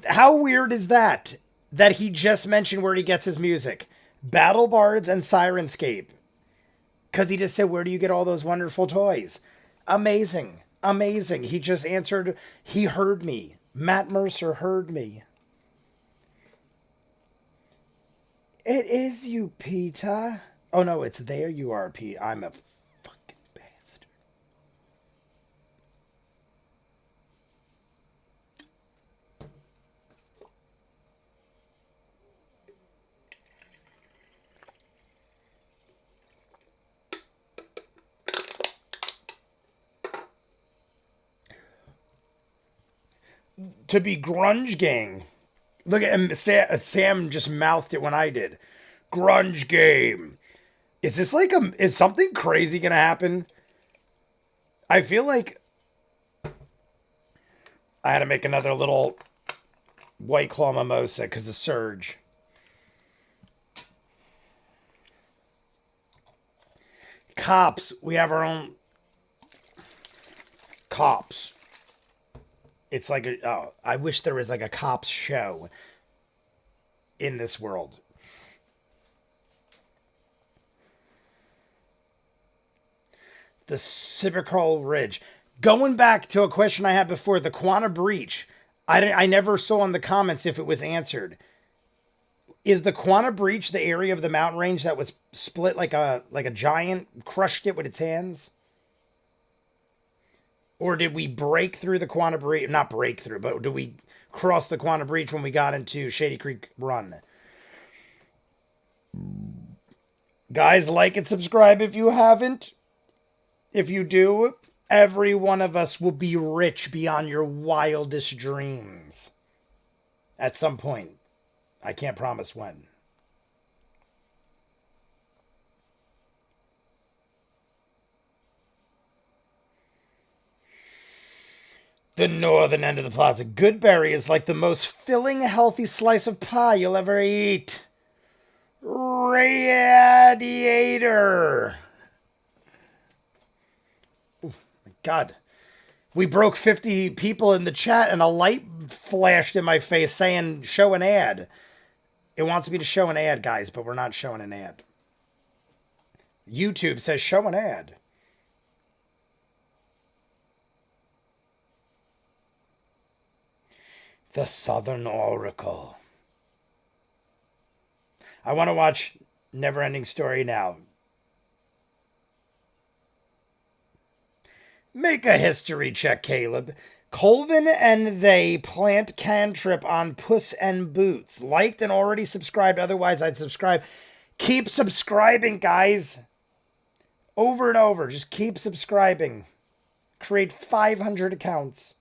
How weird is that? That he just mentioned where he gets his music. Battle Bards and Sirenscape. Because he just said, where do you get all those wonderful toys? Amazing. He just answered, he heard me. Matt Mercer heard me. It is you, Peter. Oh, no, it's there you are, Pete. I'm a fucking bastard. To be grunge gang. Look at him. Sam just mouthed it when I did. Grunge game. Is this like is something crazy gonna happen? I feel like I had to make another little White Claw mimosa because of Surge. Cops. We have our own cops. It's like I wish there was like a cops show in this world. The Cybercrawl Ridge. Going back to a question I had before, the Quantum Breach. I never saw in the comments if it was answered. Is the Quantum Breach the area of the mountain range that was split like a giant crushed it with its hands? Or did we break through the Quantum Breach? Not break through, but did we cross the Quantum Breach when we got into Shady Creek Run? Guys, like and subscribe if you haven't. If you do, every one of us will be rich beyond your wildest dreams. At some point. I can't promise when. The northern end of the plaza. Goodberry is like the most filling, healthy slice of pie you'll ever eat. Radiator. Oh my God. We broke 50 people in the chat and a light flashed in my face saying show an ad. It wants me to show an ad, guys, but we're not showing an ad. YouTube says show an ad. The Southern Oracle. I want to watch Neverending Story now. Make a history check, Caleb. Colvin and they plant cantrip on Puss and Boots. Liked and already subscribed. Otherwise, I'd subscribe. Keep subscribing, guys. Over and over. Just keep subscribing. Create 500 accounts.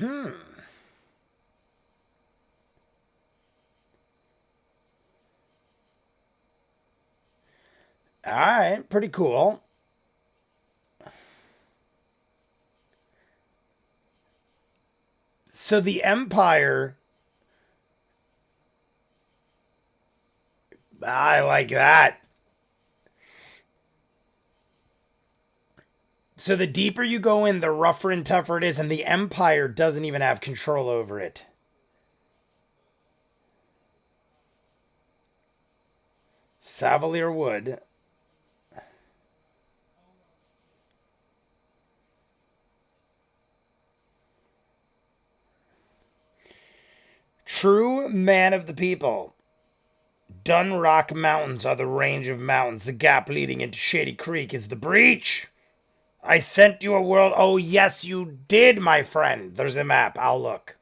All right, pretty cool. So the Empire, I like that. So the deeper you go in, the rougher and tougher it is, and the Empire doesn't even have control over it. Savalier Wood. True man of the people. Dun Rock Mountains are the range of mountains. The gap leading into Shady Creek is the breach. I sent you a world. Oh, yes, you did, my friend. There's a map. I'll look.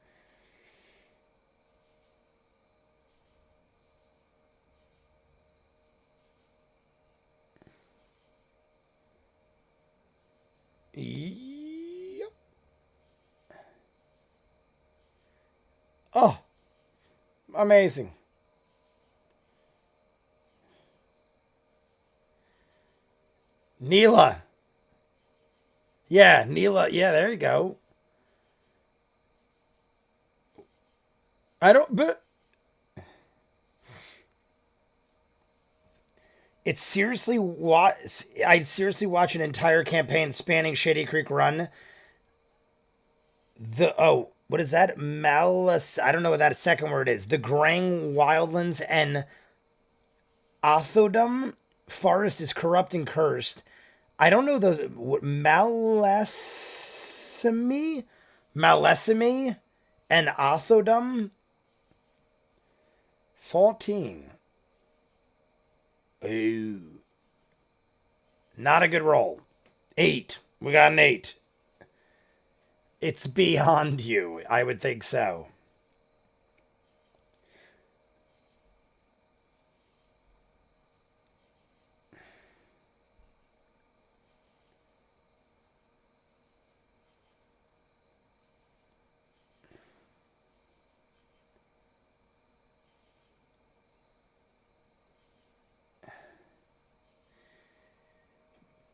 Yep. Oh, amazing. Neela. Yeah, Neela. Yeah, there you go. I don't, but it's seriously what I'd seriously watch an entire campaign spanning Shady Creek Run. What is that? Malus. I don't know what that second word is. The Grang Wildlands and Athodum Forest is corrupt and cursed. I don't know those. Malesimi and Athodum. 14. Ooh. Not a good roll. 8. We got an 8. It's beyond you. I would think so.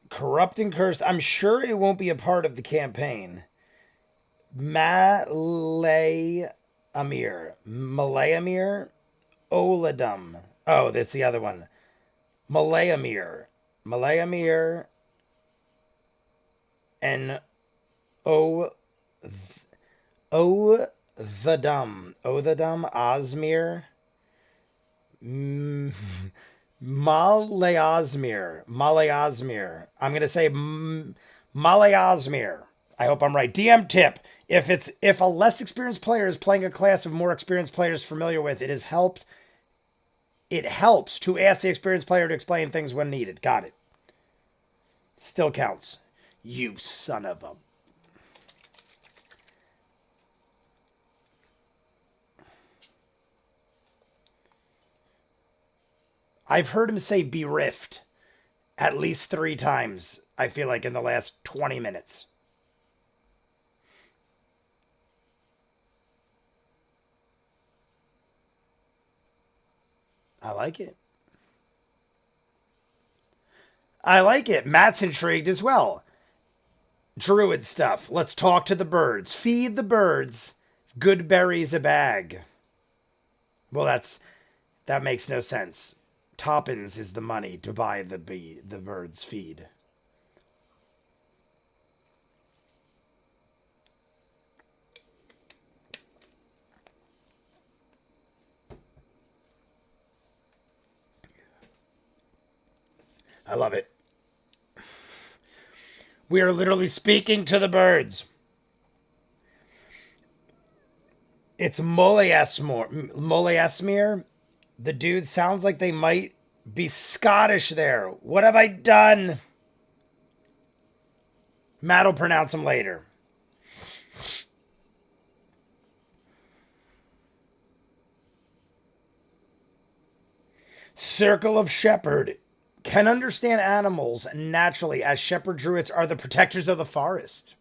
Corrupt and cursed. I'm sure it won't be a part of the campaign. Malay Amir. Oladum. Oh, that's the other one. Malayamir. And Othadum. Osmir. Malayazmir. I'm going to say Malayazmir. I hope I'm right. DM tip. If a less experienced player is playing a class of more experienced players familiar with, it helps to ask the experienced player to explain things when needed. Got it. Still counts. You son of a... I've heard him say bereft at least 3 times, I feel like, in the last 20 minutes. I like it. I like it. Matt's intrigued as well. Druid stuff. Let's talk to the birds. Feed the birds. Good berries a bag. Well, that makes no sense. Toppins is the money to buy the bird's feed. I love it. We are literally speaking to the birds. It's Moleasmir. The dude sounds like they might be Scottish there. What have I done? Matt will pronounce them later. Circle of Shepherd. Can understand animals naturally, as shepherd druids are the protectors of the forest.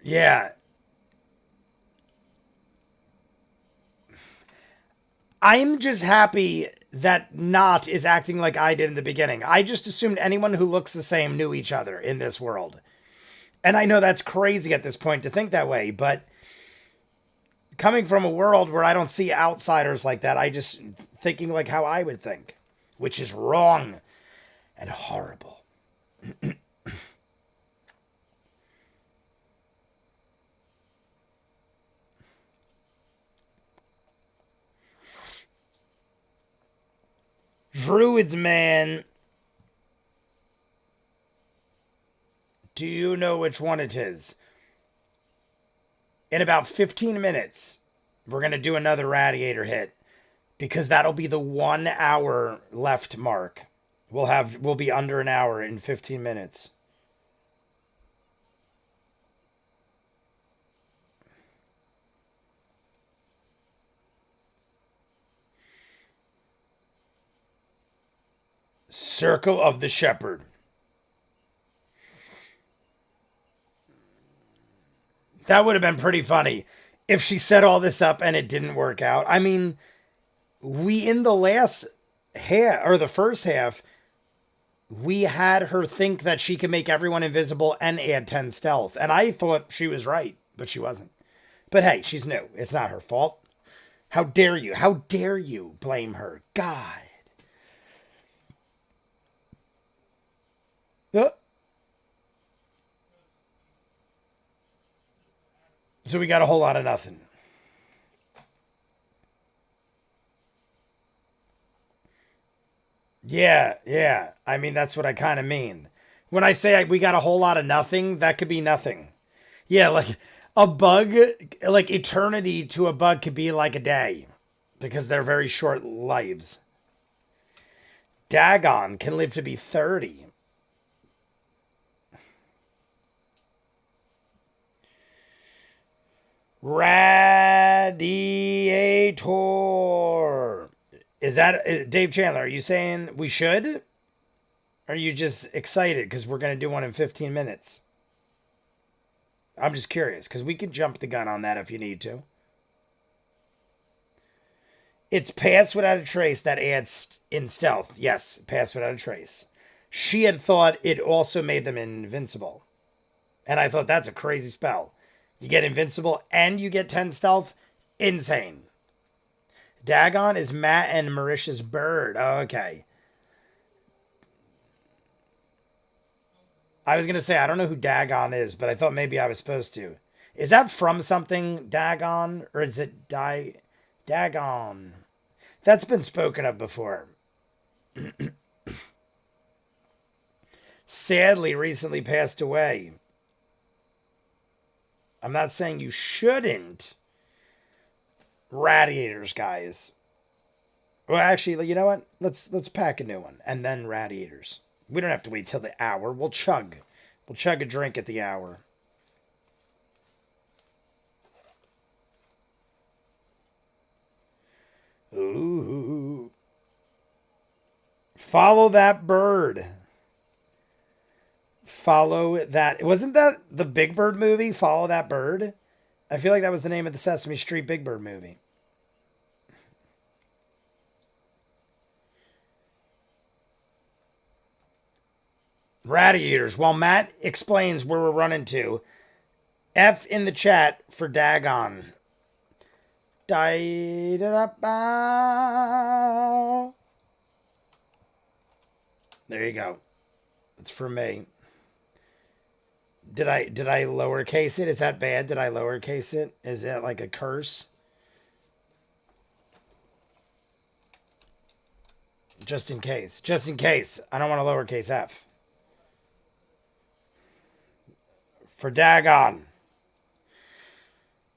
Yeah. I'm just happy that Not is acting like I did in the beginning. I just assumed anyone who looks the same knew each other in this world. And I know that's crazy at this point to think that way, but coming from a world where I don't see outsiders like that, I just thinking like how I would think, which is wrong and horrible. Druids, man. Do you know which one it is? In about 15 minutes, we're going to do another radiator hit because that'll be the 1 hour left mark. We'll be under an hour in 15 minutes. Circle of the Shepherd. That would have been pretty funny if she set all this up and it didn't work out. I mean, we in the last half or the first half, we had her think that she could make everyone invisible and add 10 stealth. And I thought she was right, but she wasn't. But hey, she's new. It's not her fault. How dare you? How dare you blame her? God. So we got a whole lot of nothing. Yeah. I mean, that's what I kind of mean. When I say we got a whole lot of nothing, that could be nothing. Yeah, like a bug, like eternity to a bug could be like a day because they're very short lives. Dagon can live to be 30. Radiator. Is that Dave Chandler? Are you saying we should? Or are you just excited because we're going to do one in 15 minutes? I'm just curious because we can jump the gun on that if you need to. It's Pass Without a Trace that adds in stealth. Yes, Pass Without a Trace. She had thought it also made them invincible. And I thought that's a crazy spell. You get invincible and you get 10 stealth. Insane. Dagon is Matt and Marisha's bird. Oh, okay. I was going to say, I don't know who Dagon is, but I thought maybe I was supposed to. Is that from something, Dagon? Or is it Dagon? That's been spoken of before. Sadly, recently passed away. I'm not saying you shouldn't. Radiators, guys. Well, actually, you know what? Let's pack a new one and then radiators. We don't have to wait till the hour. We'll chug a drink at the hour. Ooh. Follow that bird. Follow that. Wasn't that the Big Bird movie? Follow that bird? I feel like that was the name of the Sesame Street Big Bird movie. Radiators. While Matt explains where we're running to, F in the chat for Dagon. There you go. It's for me. Did I lowercase it? Is that bad? Did I lowercase it? Is that like a curse? Just in case. Just in case. I don't want a lowercase f. For Dagon.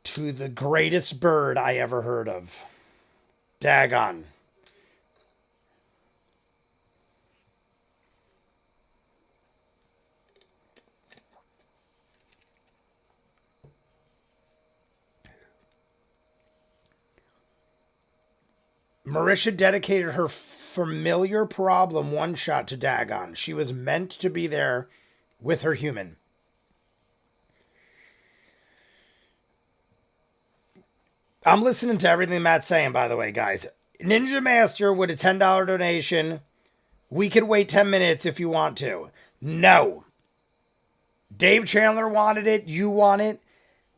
To the greatest bird I ever heard of. Dagon. Marisha dedicated her familiar problem one-shot to Dagon. She was meant to be there with her human. I'm listening to everything Matt's saying, by the way, guys. Ninja Master with a $10 donation. We could wait 10 minutes if you want to. No. Dave Chandler wanted it. You want it.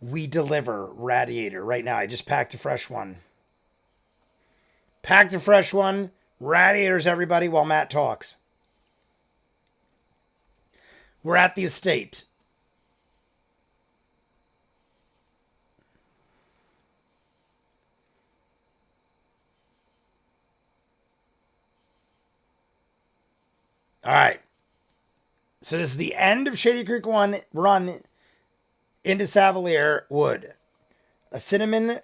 We deliver Radiator right now. I just packed a fresh one. Packed a fresh one. Radiators, everybody, while Matt talks. We're at the estate. All right. So this is the end of Shady Creek 1 run into Savalier Wood. A cinnamon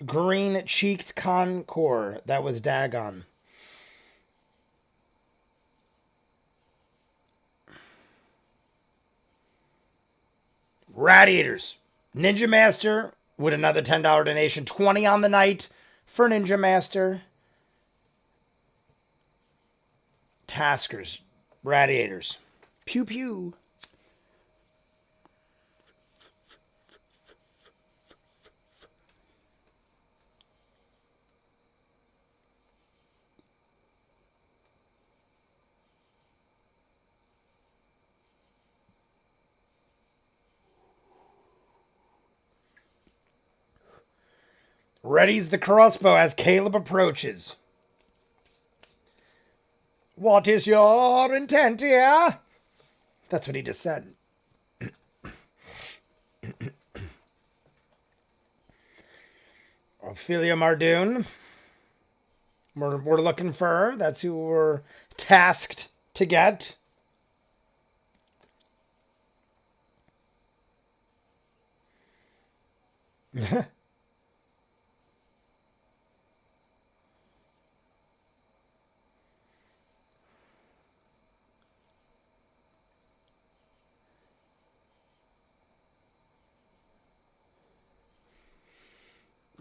green cheeked Concord that was Dagon. Radiators. Ninja Master with another $10 donation. 20 on the night for Ninja Master. Taskers. Radiators. Pew pew. Readies the crossbow as Caleb approaches. What is your intent here? That's what he just said. Ophelia Mardoon. We're looking for her. That's who we're tasked to get.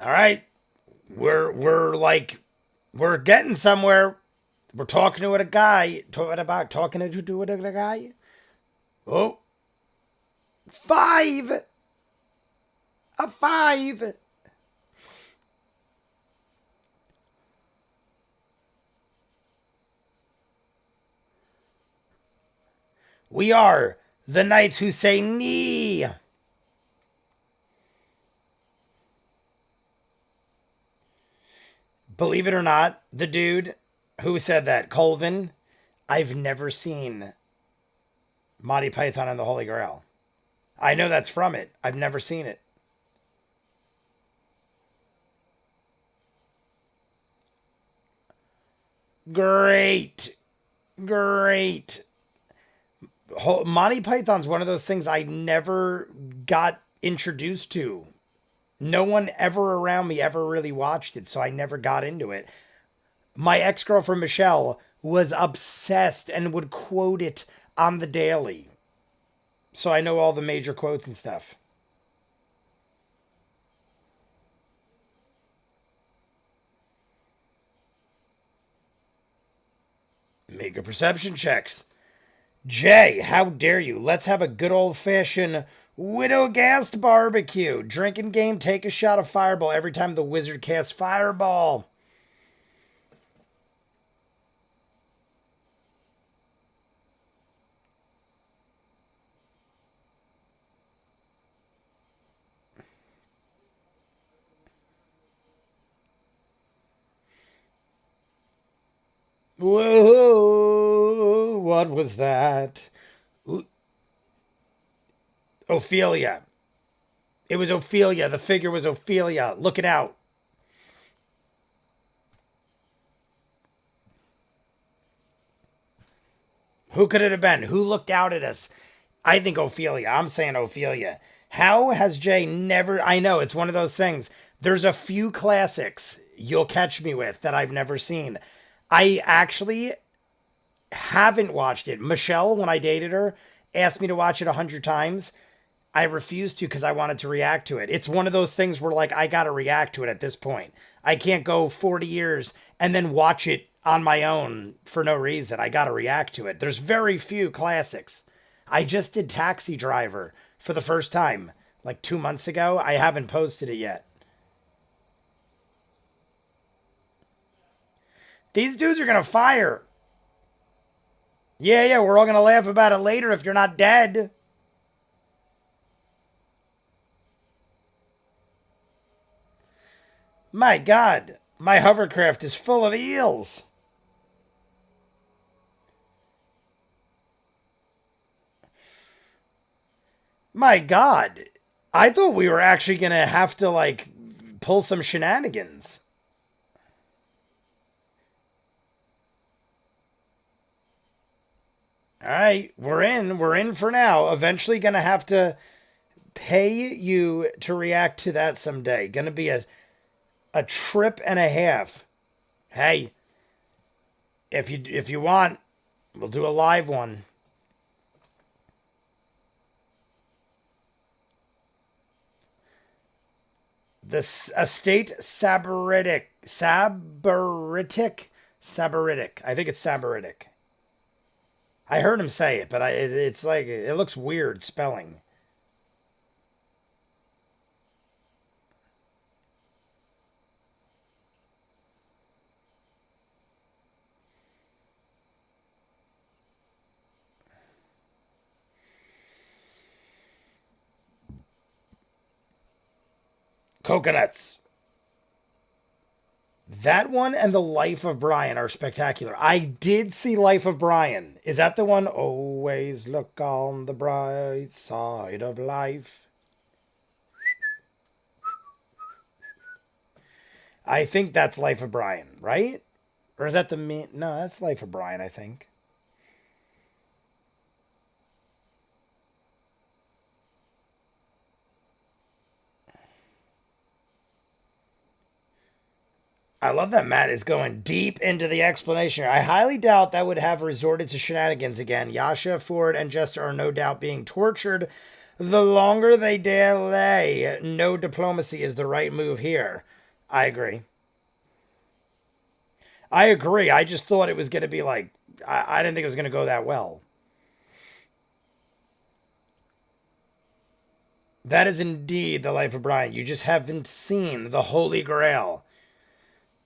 All right. We're getting somewhere. We're talking to a guy. Talking to a guy. Oh. 5. A 5. We are the knights who say knee. Believe it or not, the dude who said that, Colvin, I've never seen Monty Python and the Holy Grail. I know that's from it. I've never seen it. Great. Monty Python's one of those things I never got introduced to. No one ever around me ever really watched it, so I never got into it. My ex-girlfriend Michelle was obsessed and would quote it on the daily. So I know all the major quotes and stuff. Make a perception checks. Jay, how dare you? Let's have a good old-fashioned Widowgast barbecue. Drinking game, take a shot of Fireball every time the wizard casts Fireball. Whoa, what was that? Ooh. Ophelia. It was Ophelia. The figure was Ophelia. Look it out. Who could it have been? Who looked out at us? I think Ophelia. I'm saying Ophelia. How has Jay never... I know, it's one of those things. There's a few classics you'll catch me with that I've never seen. I actually haven't watched it. Michelle, when I dated her, asked me to watch it 100 times. I refused to because I wanted to react to it. It's one of those things where, like, I got to react to it at this point. I can't go 40 years and then watch it on my own for no reason. I got to react to it. There's very few classics. I just did Taxi Driver for the first time, like 2 months ago. I haven't posted it yet. These dudes are gonna fire. Yeah, we're all gonna laugh about it later if you're not dead. My God, my hovercraft is full of eels. My God, I thought we were actually gonna have to, like, pull some shenanigans. All right, we're in. We're in for now. Eventually gonna have to pay you to react to that someday. Gonna be a trip and a half. Hey, if you want, we'll do a live one. The estate sabiritic. I think it's sabiritic. I heard him say it, but it's like, it looks weird spelling. Coconuts. That one and The Life of Brian are spectacular. I did see Life of Brian. Is that the one? Always look on the bright side of life. I think that's Life of Brian, right? Or is that the me? No, that's Life of Brian, I think. I love that Matt is going deep into the explanation here. I highly doubt that would have resorted to shenanigans again. Yasha, Ford, and Jester are no doubt being tortured. The longer they delay, no diplomacy is the right move here. I agree. I just thought it was going to be like, I didn't think it was going to go that well. That is indeed the life of Brian. You just haven't seen the Holy Grail.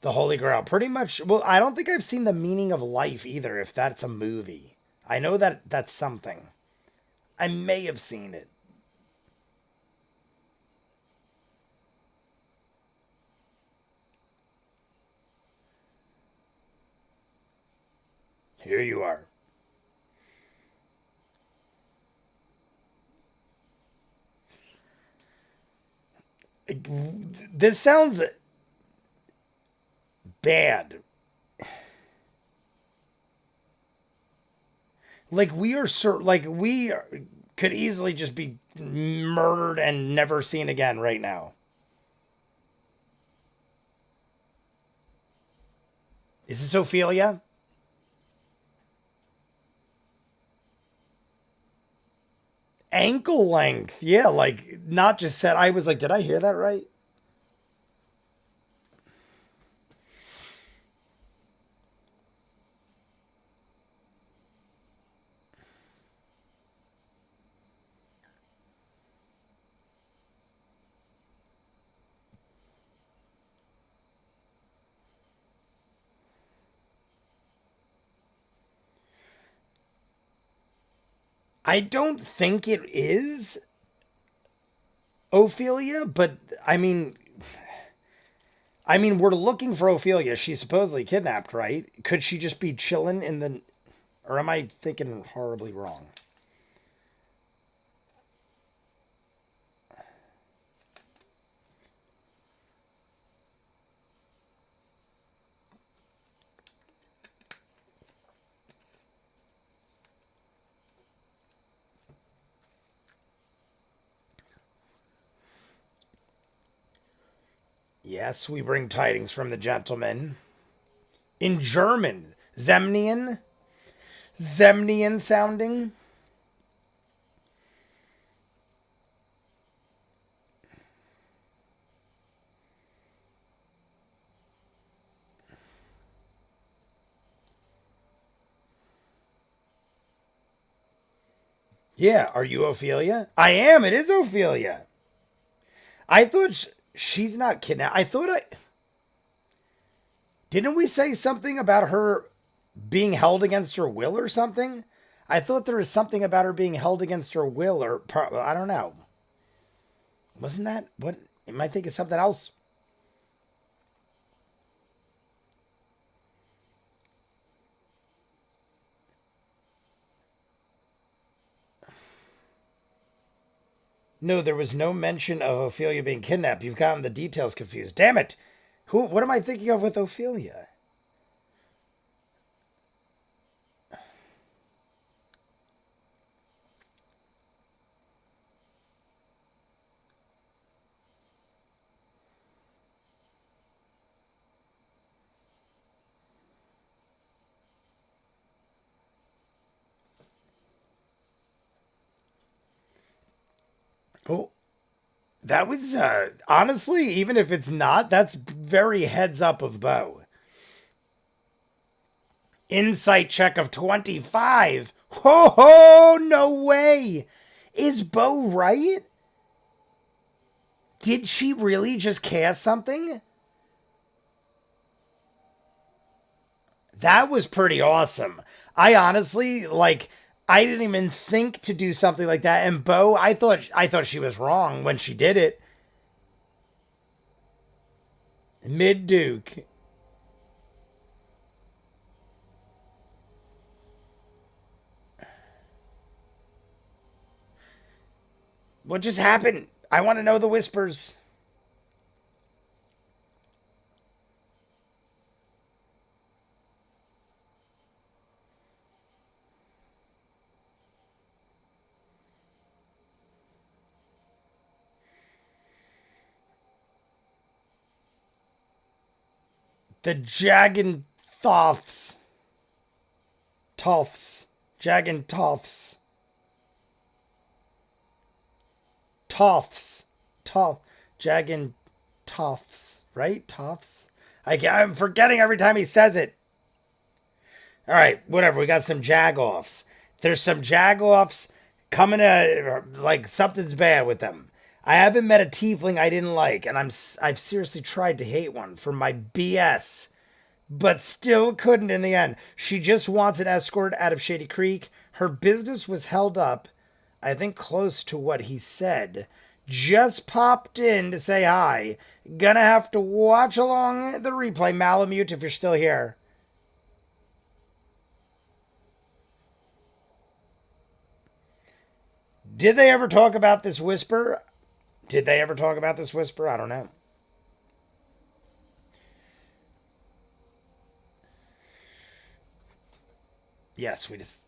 The Holy Grail. Pretty much, well, I don't think I've seen The Meaning of Life either, if that's a movie. I know that that's something. I may have seen it. Here you are. This sounds bad. Like we could easily just be murdered and never seen again right now. Is this Ophelia? Ankle length. Yeah, like not just said. I was like, did I hear that right? I don't think it is Ophelia, but I mean, we're looking for Ophelia. She's supposedly kidnapped, right? Could she just be chilling in the, or am I thinking horribly wrong? Yes, we bring tidings from the gentleman. In German. Zemnian? Zemnian sounding? Yeah, are you Ophelia? I am, it is Ophelia. I thought she's not kidnapped. Didn't we say something about her being held against her will or something? I thought there was something about her being held against her will, or I don't know. Wasn't that what? Am I thinking something else? No, there was no mention of Ophelia being kidnapped. You've gotten the details confused. Damn it! Who? What am I thinking of with Ophelia? Oh, that was honestly, even if it's not, that's very heads up of Bo. Insight check of 25. Ho ho! No way. Is Bo right? Did she really just cast something? That was pretty awesome. I honestly I didn't even think to do something like that. And Bo, I thought she was wrong when she did it. Mid Duke. What just happened? I want to know the whispers. The Jagantoths. Toths. Jagantoths. Toths. Toth. Jagantoths. Right? Toths? I'm forgetting every time he says it. All right, whatever. We got some jagoffs. There's some jagoffs coming at like something's bad with them. I haven't met a tiefling I didn't like, and I've seriously tried to hate one for my BS, but still couldn't in the end. She just wants an escort out of Shady Creek. Her business was held up, I think close to what he said. Just popped in to say hi. Gonna have to watch along the replay, Malamute, if you're still here. Did they ever talk about this whisper? Did they ever talk about this whisper? I don't know. Yes, we just.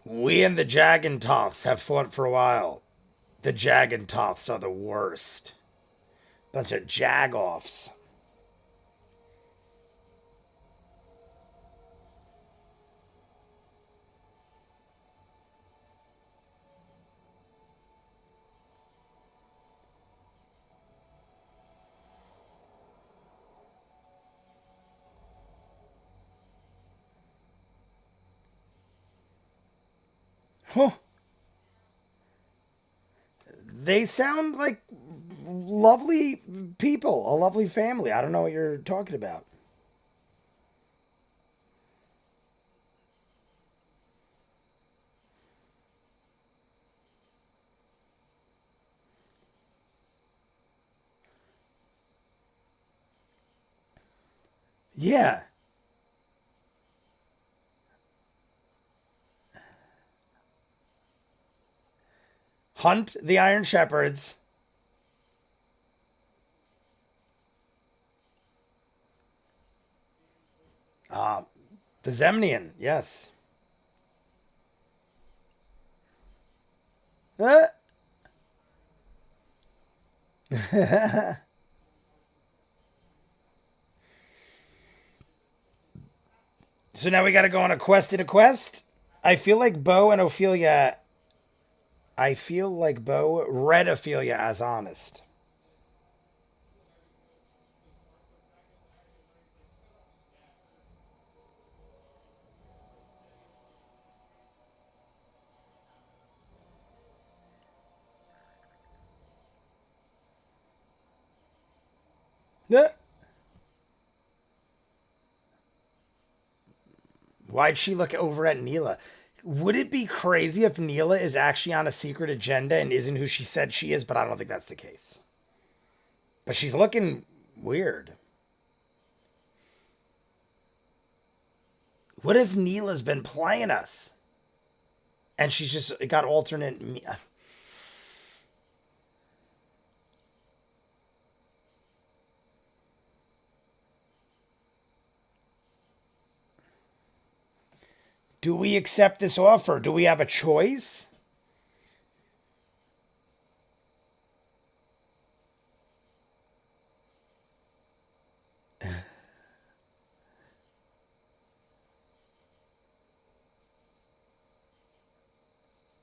We and the Jagantoths have fought for a while. The Jagantoths are the worst. Bunch of jagoffs. Huh. They sound like lovely people, a lovely family. I don't know what you're talking about. Yeah. Hunt the Iron Shepherds. The Zemnian, yes. Uh. So now we got to go on a quest to quest. I feel like Bo and Ophelia. I feel like Bo read Ophelia as honest. Yeah. Why'd she look over at Neela? Would it be crazy if Neela is actually on a secret agenda and isn't who she said she is? But I don't think that's the case. But she's looking weird. What if Neela's been playing us? And she's just got alternate. Do we accept this offer? Do we have a choice?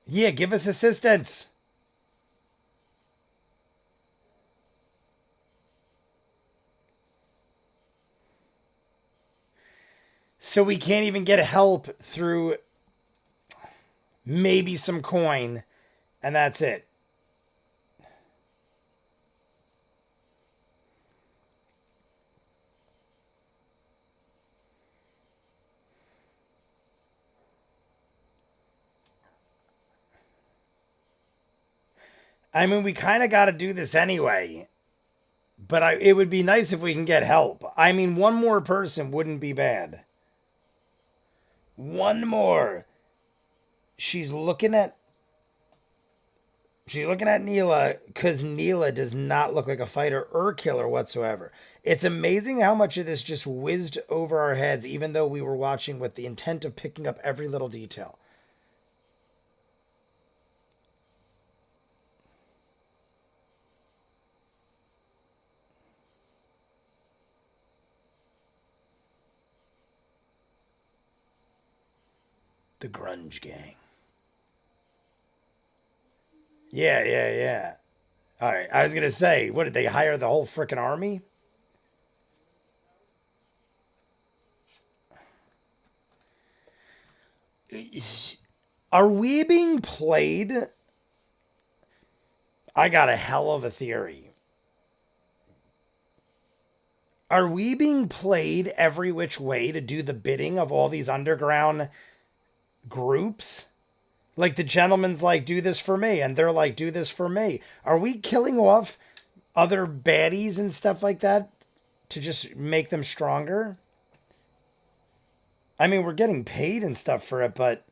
Yeah, give us assistance. So we can't even get help through maybe some coin, and that's it. I mean, we kind of got to do this anyway. But it would be nice if we can get help. I mean, one more person wouldn't be bad. One more. She's looking at Neela because Neela does not look like a fighter or killer whatsoever. It's amazing how much of this just whizzed over our heads, even though we were watching with the intent of picking up every little detail. The grunge gang. Yeah. All right, I was going to say, what, did they hire the whole frickin' army? Are we being played? I got a hell of a theory. Are we being played every which way to do the bidding of all these underground groups? Like the gentleman's like, do this for me, and they're like, do this for me. Are we killing off other baddies and stuff like that to just make them stronger? I mean, we're getting paid and stuff for it, but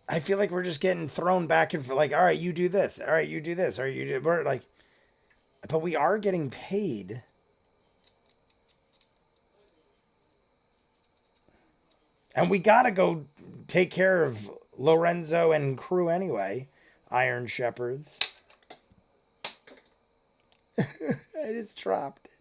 I feel like we're just getting thrown back and forth. Like, all right, you do this. All right, you do this. All right, you do. We're like, but we are getting paid. And we gotta go take care of Lorenzo and crew anyway. Iron Shepherds. I just dropped it.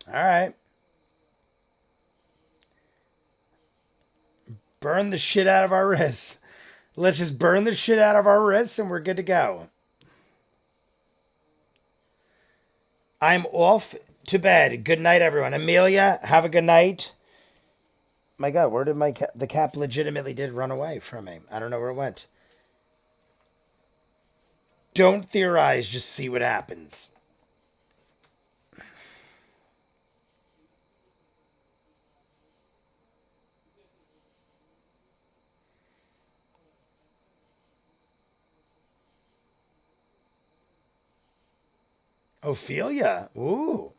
All right. Burn the shit out of our wrists. Let's just burn the shit out of our wrists and we're good to go. I'm off to bed. Good night, everyone. Amelia, have a good night. My God, where did the cap legitimately did run away from me? I don't know where it went. Don't theorize, just see what happens. Ophelia. Ooh.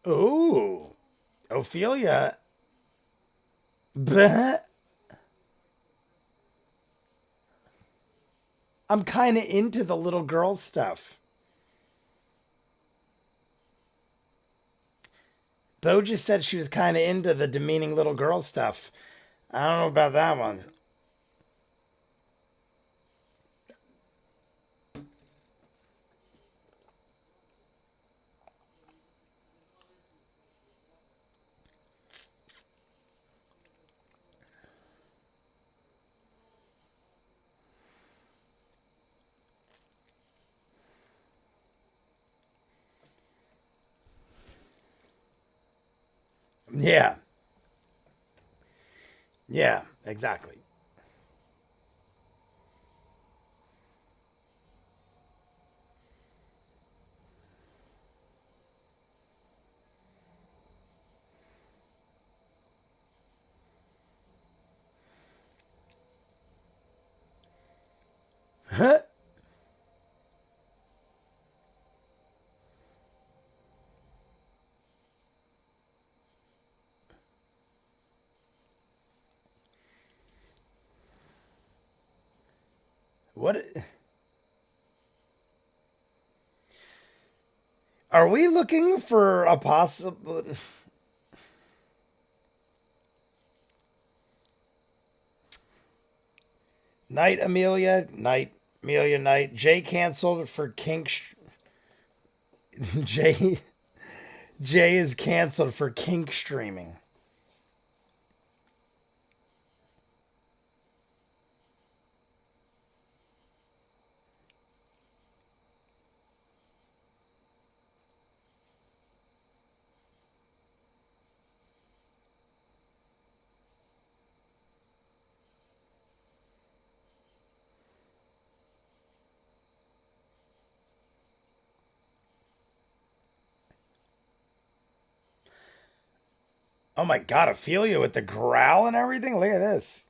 Ooh. Ophelia. Bleh. I'm kind of into the little girl stuff. Bo just said she was kind of into the demeaning little girl stuff. I don't know about that one. Yeah. Yeah, exactly. Huh? What? Are we looking for a possible... Night Amelia, night Amelia, night. Jay canceled for kink. Jay Jay is canceled for kink streaming. Oh my god, Ophelia with the growl and everything. Look at this.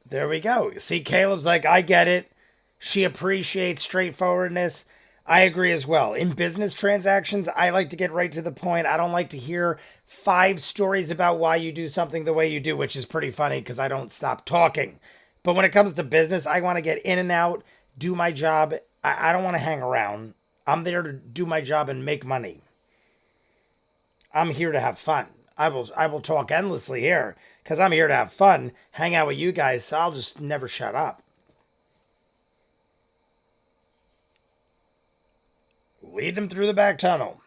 There we go. See, Caleb's like, I get it. She appreciates straightforwardness. I agree as well. In business transactions, I like to get right to the point. I don't like to hear 5 stories about why you do something the way you do, which is pretty funny because I don't stop talking. But when it comes to business, I want to get in and out, do my job. I don't want to hang around. I'm there to do my job and make money. I'm here to have fun. I will talk endlessly here because I'm here to have fun, hang out with you guys, so I'll just never shut up. Lead them through the back tunnel.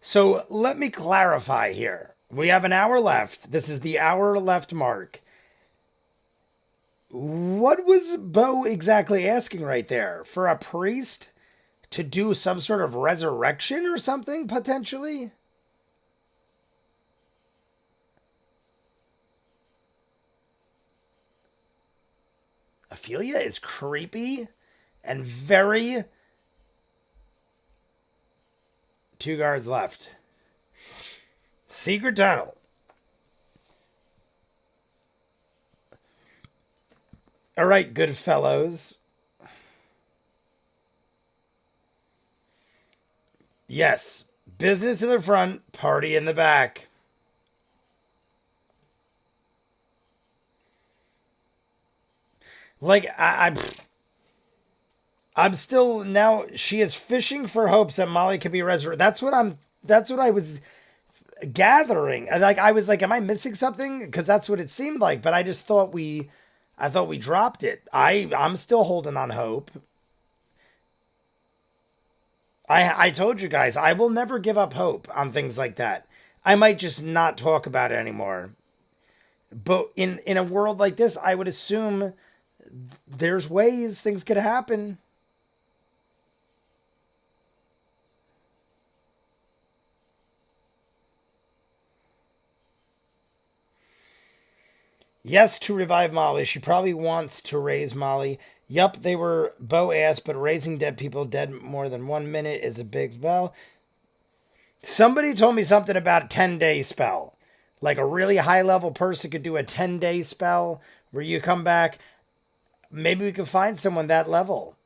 So let me clarify here. We have an hour left. This is the hour left mark. What was Bo exactly asking right there? For a priest to do some sort of resurrection or something, potentially? Ophelia is creepy and very... 2 guards left. Secret tunnel. All right, good fellows. Yes, business in the front, party in the back. Like I'm still now. She is fishing for hopes that Molly could be resurrected. That's what I was gathering. And like I was like, am I missing something? Because that's what it seemed like. But I just thought I thought we dropped it. I'm still holding on hope. I told you guys I will never give up hope on things like that. I might just not talk about it anymore. But in a world like this, I would assume there's ways things could happen. Yes, to revive Molly. She probably wants to raise Molly. Yup, they were Bo ass, but raising dead people dead more than 1 minute is a big spell. Somebody told me something about a 10-day spell. Like a really high level person could do a 10-day spell where you come back. Maybe we could find someone that level.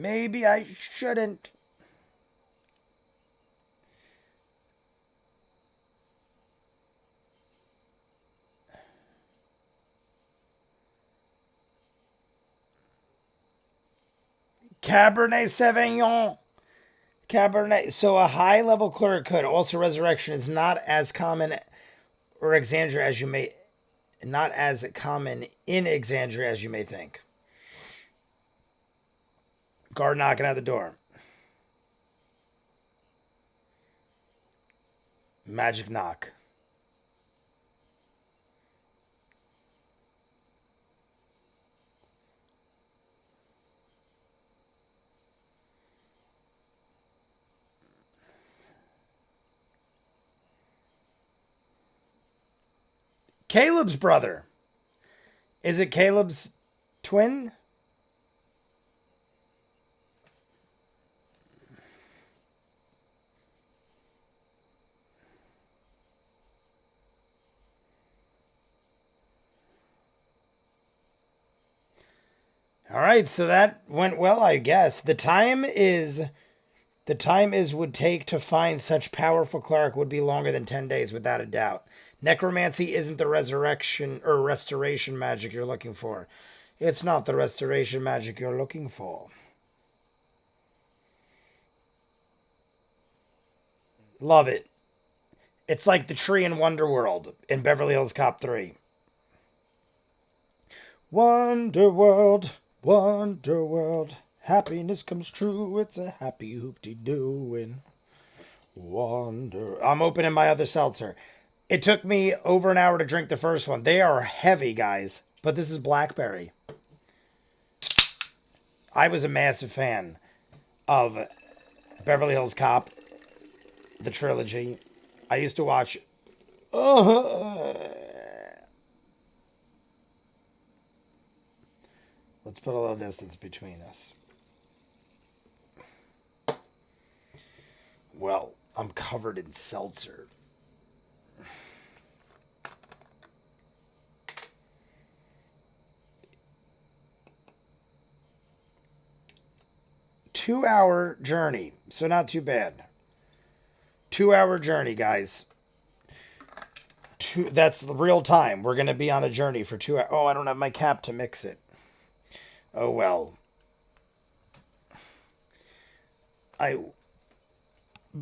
Maybe I shouldn't. Cabernet Sauvignon. Cabernet. So a high level cleric could. Also, resurrection is not as common or Exandria as you may, not as common in Exandria as you may think. Guard knocking at the door. Magic knock. Caleb's brother. Is it Caleb's twin? All right, so that went well, I guess. The time is would take to find such powerful cleric would be longer than 10 days without a doubt. Necromancy isn't the resurrection or restoration magic you're looking for. It's not the restoration magic you're looking for. Love it. It's like the tree in Wonderworld in Beverly Hills Cop 3. Wonderworld, Wonderworld, happiness comes true. It's a happy hoop-de-doing. Wonder. I'm opening my other seltzer. It took me over an hour to drink the first one. They are heavy, guys, but this is blackberry. I was a massive fan of Beverly Hills Cop, the trilogy. I used to watch. Let's put a little distance between us. Well, I'm covered in seltzer. Two-hour journey, so not too bad. 2-hour journey, guys. That's the real time. We're going to be on a journey for 2 hours. Oh, I don't have my cap to mix it. Oh, well.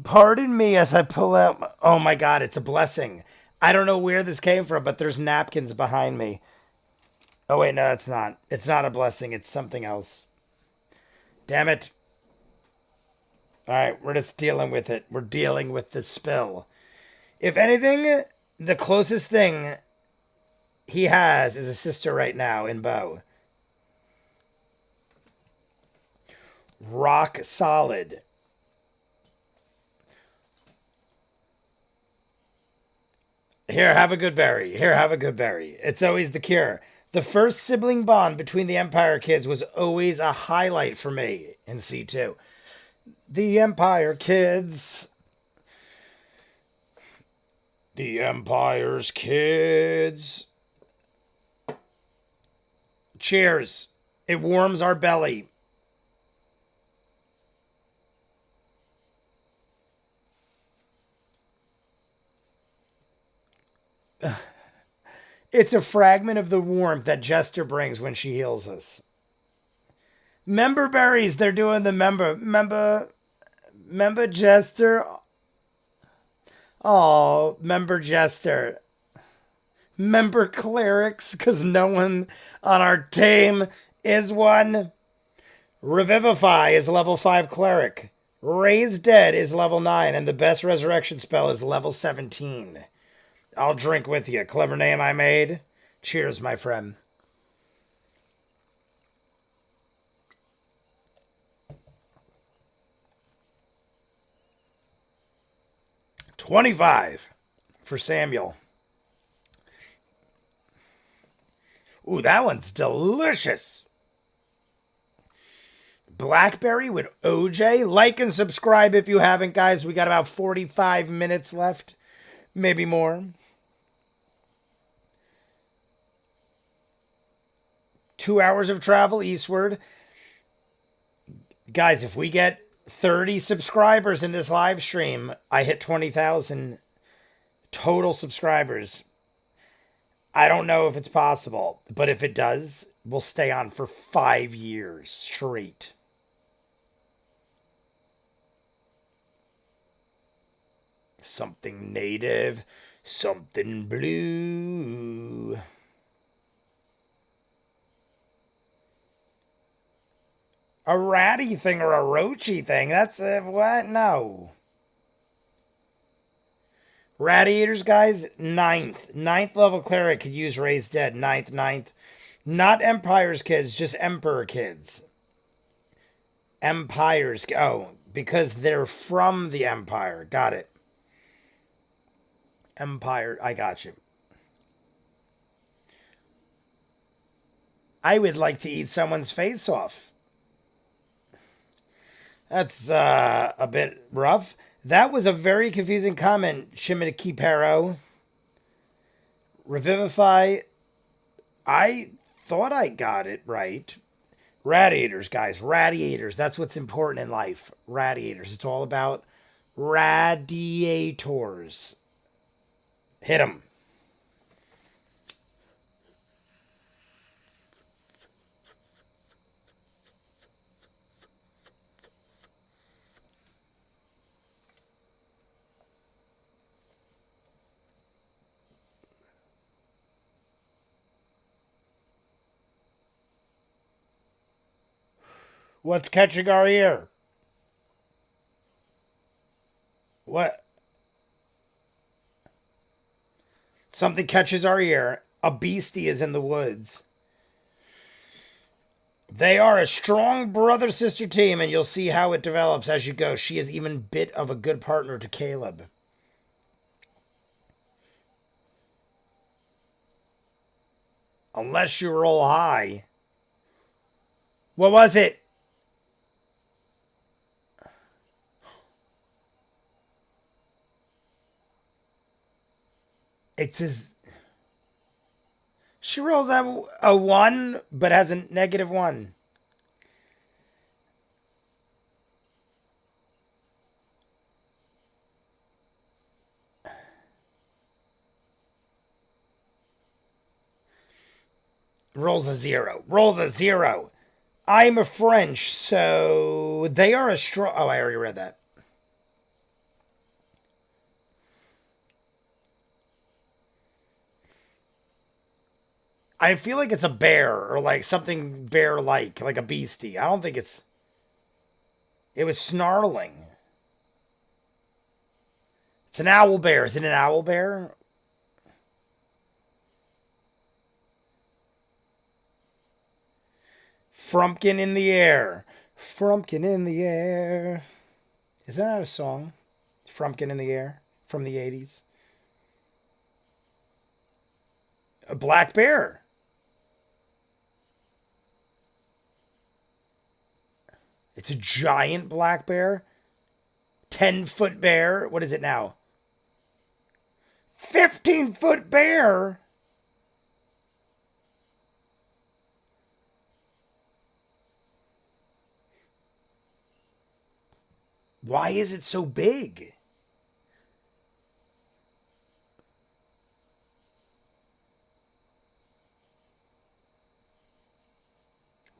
Pardon me as I pull out. Oh, my God, it's a blessing. I don't know where this came from, but there's napkins behind me. Oh, wait, no, it's not. It's not a blessing. It's something else. Damn it. All right, we're just dealing with it. We're dealing with the spill. If anything, the closest thing he has is a sister right now in Bo. Rock solid. Here, have a good berry. Here, have a good berry. It's always the cure. The first sibling bond between the Empire kids was always a highlight for me in C2. The Empire kids. The Empire's kids. Cheers. It warms our belly. It's a fragment of the warmth that Jester brings when she heals us. Member berries, they're doing the member Jester. Oh, member Jester. Member clerics, because no one on our team is one. Revivify is level 5 cleric. Raise Dead is level 9, and the best resurrection spell is level 17. I'll drink with you. Clever name I made. Cheers, my friend. $25 for Samuel. Ooh, that one's delicious. Blackberry with OJ. Like and subscribe if you haven't, guys. We got about 45 minutes left. Maybe more. 2 hours of travel eastward. Guys, if we get 30 subscribers in this live stream, I hit 20,000 total subscribers. I don't know if it's possible, but if it does, we'll stay on for 5 years straight. Something native, something blue. A ratty thing or a roachy thing? That's what? No. Radiators, guys, ninth level cleric could use raise dead. Ninth. Not Empire's kids, just Emperor kids. Empires. Oh, because they're from the Empire. Got it. Empire. I got you. I would like to eat someone's face off. That's a bit rough. That was a very confusing comment, Shimitaki Pero. Revivify. I thought I got it right. Radiators, guys. Radiators. That's what's important in life. Radiators. It's all about radiators. Hit them. What's catching our ear? What? Something catches our ear. A beastie is in the woods. They are a strong brother-sister team, and you'll see how it develops as you go. She is even bit of a good partner to Caleb. Unless you roll high. What was it? It says she rolls out a 1, but has a -1. Rolls a 0. Rolls a 0. I'm a French, so they are a strong... Oh, I already read that. I feel like it's a bear or like something bear-like a beastie. I don't think it's... It was snarling. It's an owl bear. Is it an owl bear? Frumpkin in the air. Frumpkin in the air. Isn't that a song? Frumpkin in the air from the 80s. A black bear. It's a giant black bear. 10-foot bear. What is it now? 15-foot bear. Why is it so big?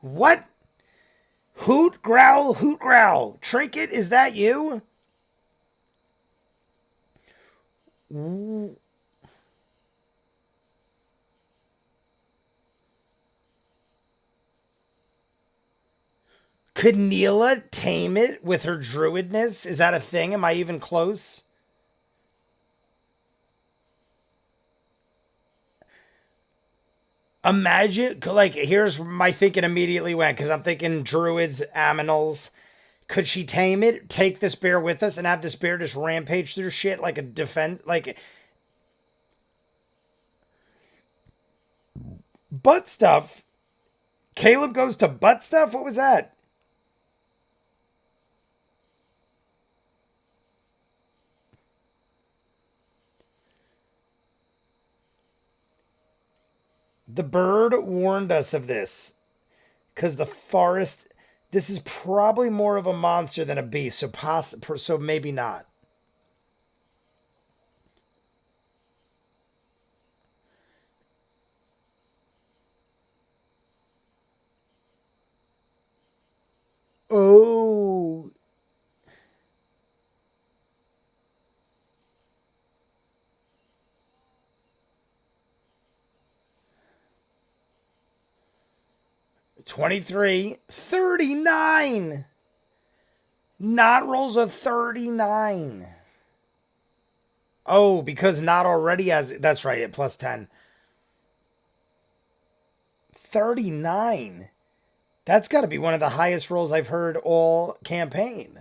What? Hoot, growl, hoot, growl. Trinket, is that you? Could Neela tame it with her druidness? Is that a thing? Am I even close? Imagine, like, here's my thinking immediately went, because I'm thinking druids, aminals. Could she tame it, take this bear with us, and have this bear just rampage through shit like a defense, like... Butt stuff? Caleb goes to butt stuff? What was that? The bird warned us of this. Because the forest... This is probably more of a monster than a beast, so maybe not. Oh. $23, $39. Not rolls a 39. Oh, because not already has, that's right, at plus 10. 39. That's got to be one of the highest rolls I've heard all campaign.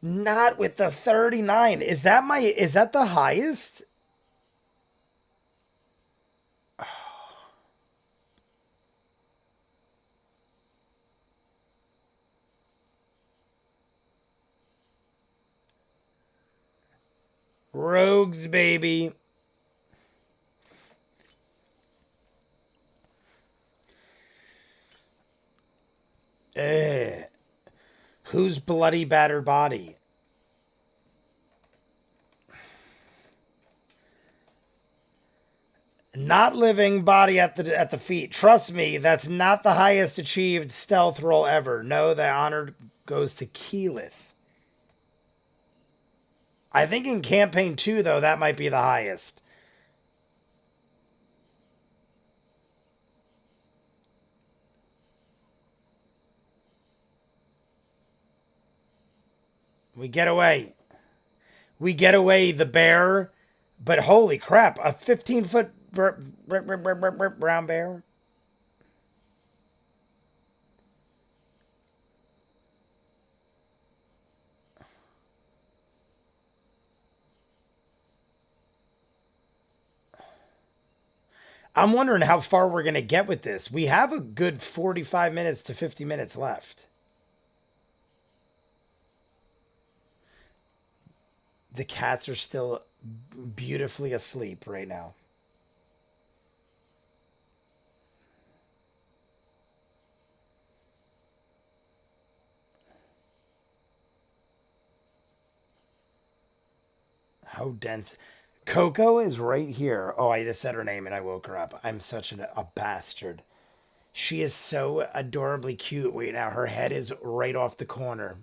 Not with the 39. Is that the highest? Rogues, baby. Eh. Whose bloody battered body? Not living body at the feet. Trust me, that's not the highest achieved stealth roll ever. No, the honor goes to Keyleth. I think in campaign 2 though, that might be the highest. We get away. We get away the bear, but holy crap, a 15-foot brown bear. I'm wondering how far we're going to get with this. We have a good 45 minutes to 50 minutes left. The cats are still beautifully asleep right now. How dense. Coco is right here. Oh, I just said her name and I woke her up. I'm such a bastard. She is so adorably cute. Wait, now her head is right off the corner.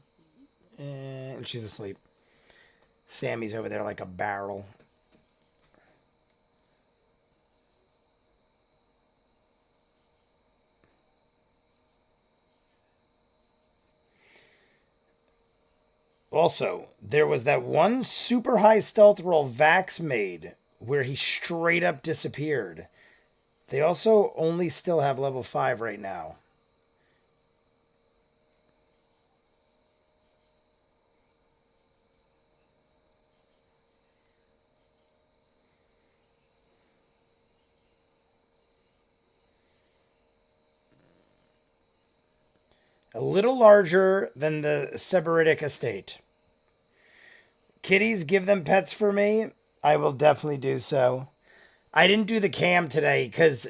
And she's asleep. Sammy's over there like a barrel. Also, there was that one super high stealth roll Vax made where he straight up disappeared. They also only still have level 5 right now. A little larger than the Seberitic estate. Kitties, give them pets for me. I will definitely do so. I didn't do the cam today because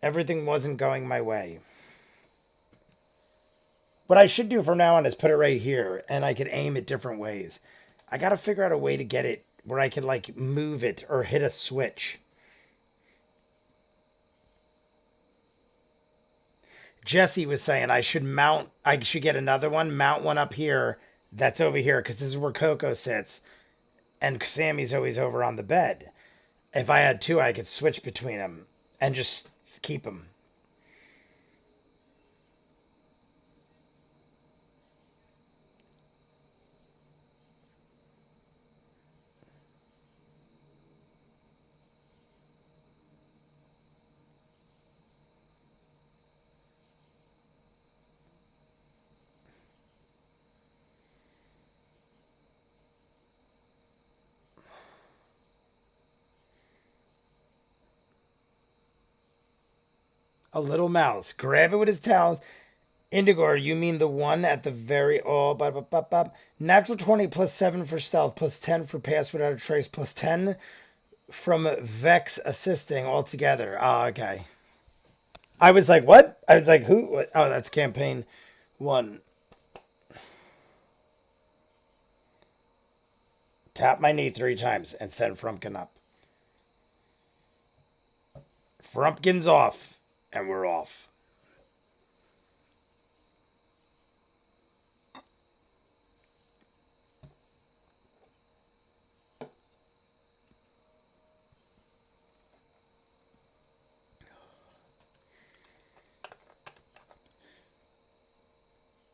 everything wasn't going my way. What I should do from now on is put it right here and I could aim it different ways. I got to figure out a way to get it where I could like move it or hit a switch. Jesse was saying I should get another one, mount one up here that's over here because this is where Coco sits and Sammy's always over on the bed. If I had two, I could switch between them and just keep them. A little mouse. Grab it with his talons. Indigo, you mean the one at the very natural 20 plus 7 for stealth plus 10 for pass without a trace plus 10 from Vex assisting altogether. Oh, okay. I was like, what? I was like, who? What? Oh, that's campaign 1. Tap my knee 3 times and send Frumpkin up. Frumpkin's off, and we're off.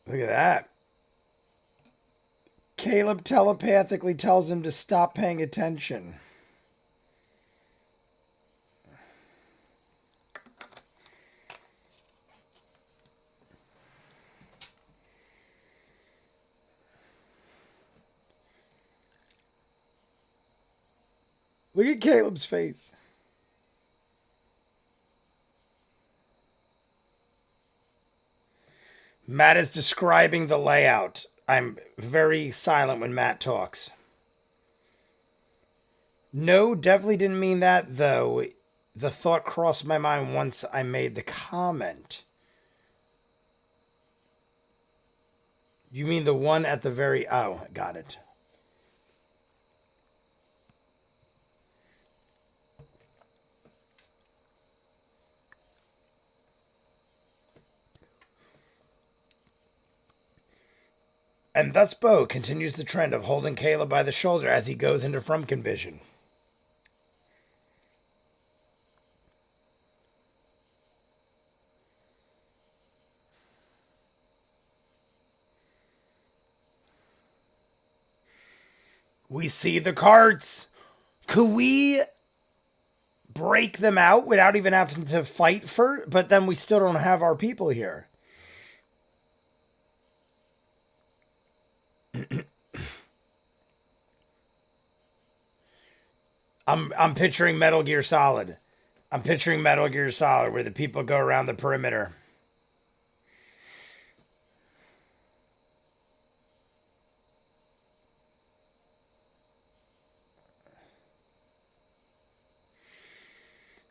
Look at that. Caleb telepathically tells him to stop paying attention. Look at Caleb's face. Matt is describing the layout. I'm very silent when Matt talks. No, definitely didn't mean that, though. The thought crossed my mind once I made the comment. You mean the one at the very... Oh, got it. And thus Bo continues the trend of holding Caleb by the shoulder as he goes into Frumpkin vision. We see the carts. Could we break them out without even having to fight for? But then we still don't have our people here. I'm picturing Metal Gear Solid. I'm picturing Metal Gear Solid where the people go around the perimeter.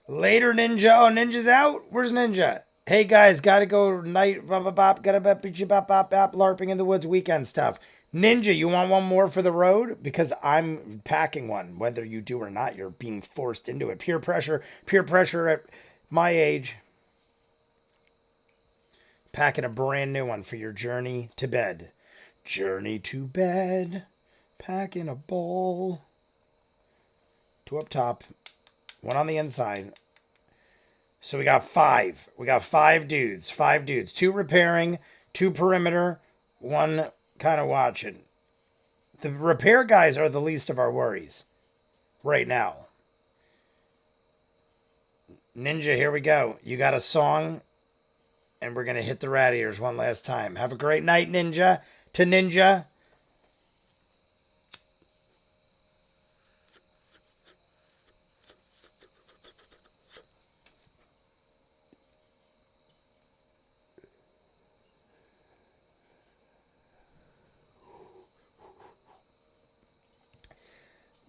Later, Ninja. Oh, Ninja's out? Where's Ninja? Hey, guys, gotta go night, bop, bop, bop, gotta bop, bop, bop, bop, LARPing in the woods weekend stuff. Ninja, you want one more for the road? Because I'm packing one. Whether you do or not, you're being forced into it. Peer pressure at my age. Packing a brand new one for your journey to bed. Journey to bed. Packing a bowl. 2 up top. 1 on the inside. So we got 5. We got 5 dudes. 5 dudes. 2 repairing. 2 perimeter. 1 kind of watching. The repair guys are the least of our worries. Right now. Ninja, here we go. You got a song. And we're going to hit the rat ears one last time. Have a great night, Ninja. To Ninja.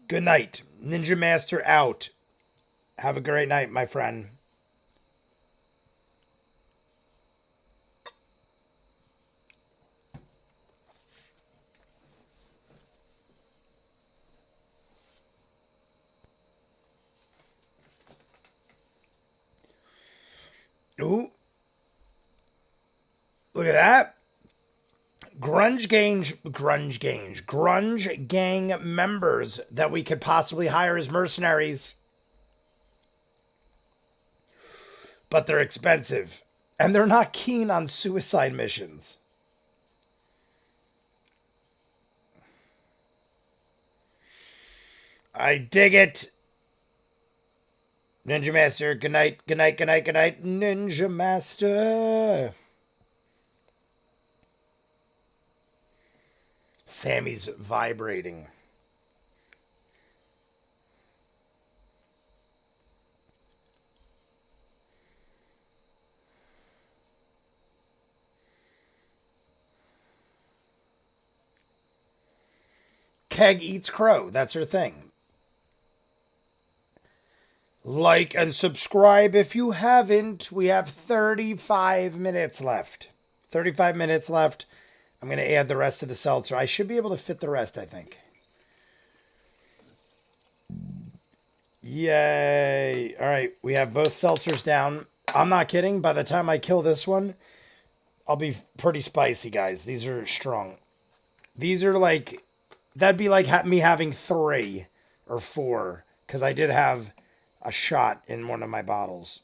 Good night. Ninja Master out. Have a great night, my friend. Ooh. Look at that. Grunge gang members that we could possibly hire as mercenaries. But they're expensive. And they're not keen on suicide missions. I dig it. Ninja Master, good night, good night, good night, good night. Ninja Master. Sammy's vibrating. Keg eats crow. That's her thing. Like and subscribe if you haven't. We have 35 minutes left. 35 minutes left. I'm going to add the rest of the seltzer. I should be able to fit the rest, I think. Yay. All right. We have both seltzers down. I'm not kidding. By the time I kill this one, I'll be pretty spicy, guys. These are strong. These are like, that'd be like me having 3 or 4. Because I did have a shot in one of my bottles.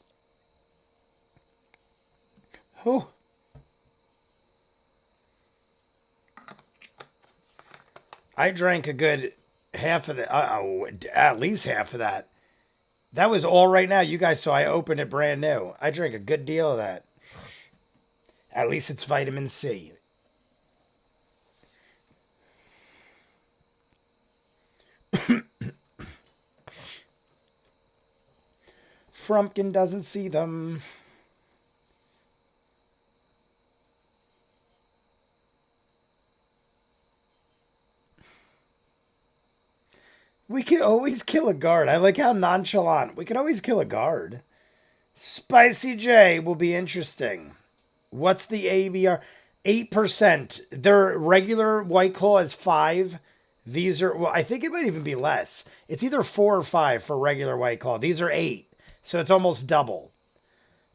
Oh. I drank a good half of the, at least half of that. That was all right now. You guys saw I opened it brand new. I drank a good deal of that. At least it's vitamin C. Frumpkin doesn't see them. We can always kill a guard. I like how nonchalant. We can always kill a guard. Spicy J will be interesting. What's the ABR? 8%. Their regular White Claw is 5. These are, well, I think it might even be less. It's either 4 or 5 for regular White Claw. These are 8. So it's almost double.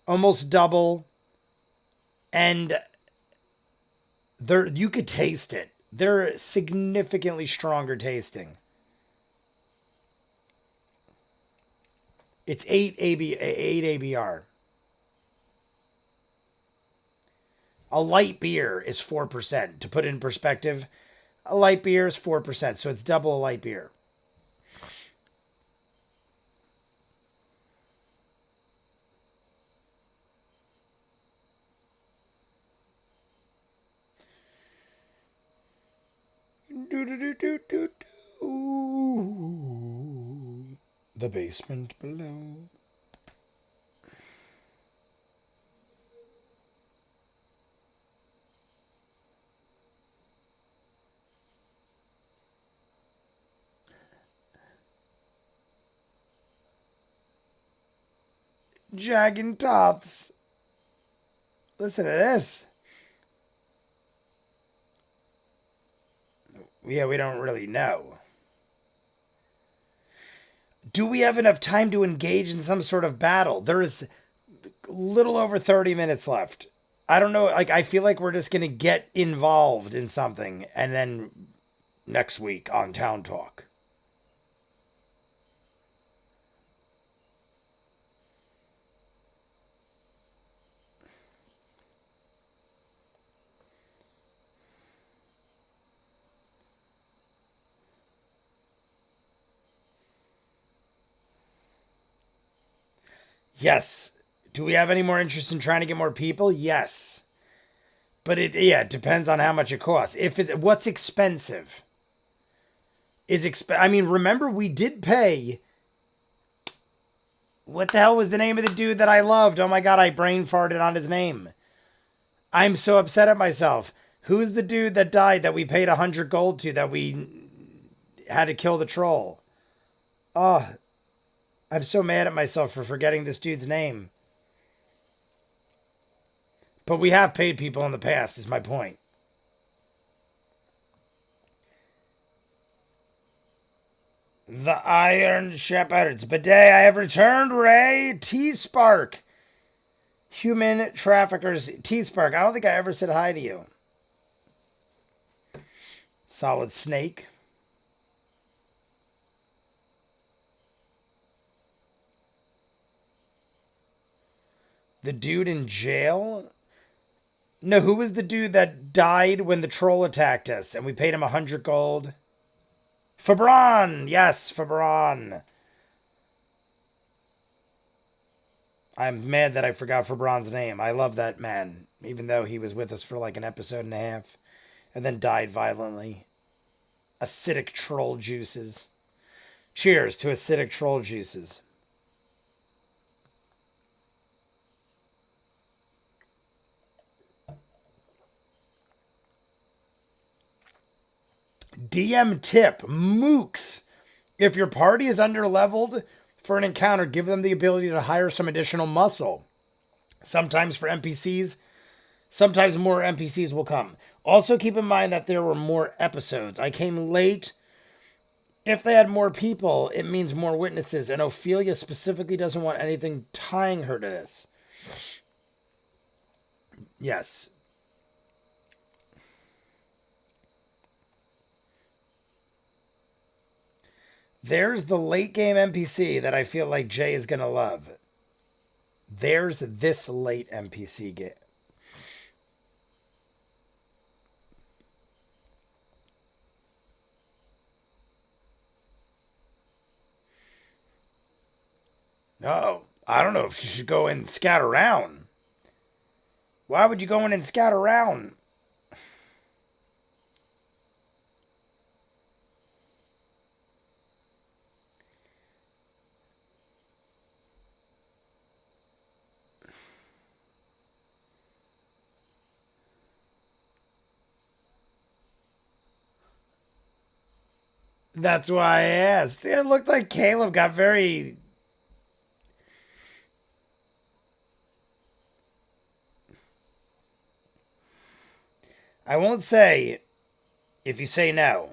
Almost double. And you could taste it. They're significantly stronger tasting. It's 8 ABR. A light beer is 4%. To put it in perspective, a light beer is 4%, so it's double a light beer. The basement below. Jagging Toths. Listen to this. Yeah, we don't really know. Do we have enough time to engage in some sort of battle? There is a little over 30 minutes left. I don't know. Like, I feel like we're just going to get involved in something and then next week on Town Talk. Yes. Do we have any more interest in trying to get more people? Yes. But it depends on how much it costs. What's expensive? I mean, remember we did pay. What the hell was the name of the dude that I loved? Oh my god, I brain farted on his name. I'm so upset at myself. Who's the dude that died that we paid 100 gold to that we had to kill the troll? Oh, I'm so mad at myself for forgetting this dude's name. But we have paid people in the past, is my point. The Iron Shepherds. Bidet, I have returned, Ray. T-Spark. Human traffickers. T-Spark, I don't think I ever said hi to you. Solid Snake. The dude in jail? No, who was the dude that died when the troll attacked us and we paid him 100 gold? Fabron! Yes, Fabron. I'm mad that I forgot Fabron's name. I love that man, even though he was with us for like an episode and a half and then died violently. Acidic troll juices. Cheers to acidic troll juices. DM tip, mooks. If your party is under-leveled for an encounter, give them the ability to hire some additional muscle. Sometimes for NPCs, sometimes more NPCs will come. Also keep in mind that there were more episodes. I came late. If they had more people, it means more witnesses, and Ophelia specifically doesn't want anything tying her to this. Yes. There's the late game NPC that I feel like Jay is going to love. There's this late NPC game. Oh, I don't know if she should go in and scout around. Why would you go in and scout around? That's why I asked. It looked like Caleb got very... I won't say if you say no,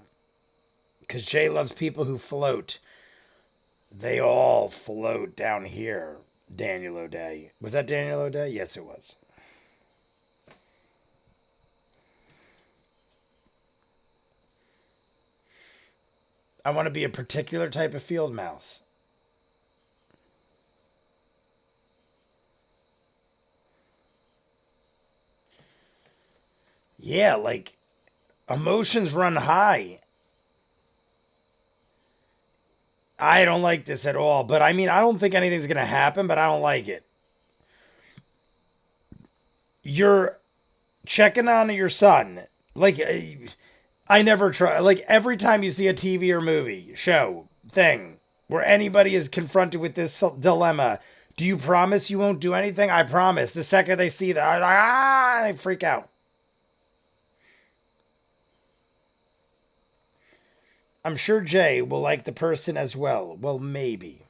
because Jay loves people who float. They all float down here, Daniel O'Day. Was that Daniel O'Day? Yes, it was. I want to be a particular type of field mouse. Yeah, like, emotions run high. I don't like this at all. But, I mean, I don't think anything's going to happen, but I don't like it. You're checking on your son. Like, I never try. Like, every time you see a TV or movie, show, thing, where anybody is confronted with this dilemma, do you promise you won't do anything? I promise. The second they see that, they freak out. I'm sure Jay will like the person as well. Well, maybe.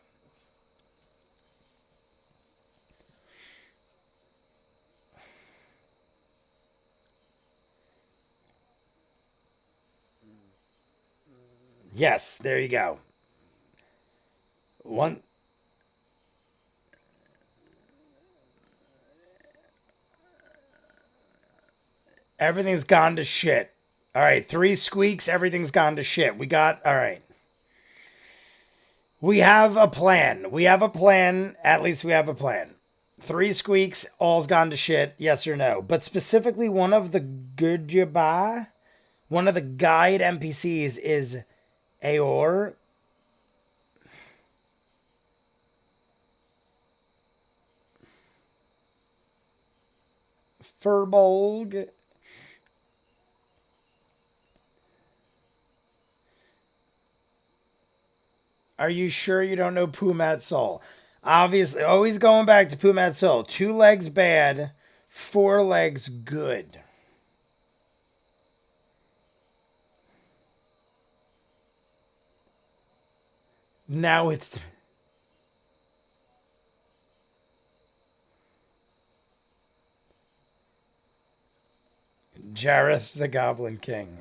Yes, there you go. One. Everything's gone to shit. All right, 3 squeaks, everything's gone to shit. All right. We have a plan. At least we have a plan. 3 squeaks, all's gone to shit, yes or no. But specifically, one of the guide NPCs is Aor. Furbolg. Are you sure you don't know Pumat Sol? Obviously, always going back to Pumat Sol. 2 legs bad, 4 legs good. Now it's... Jareth the Goblin King.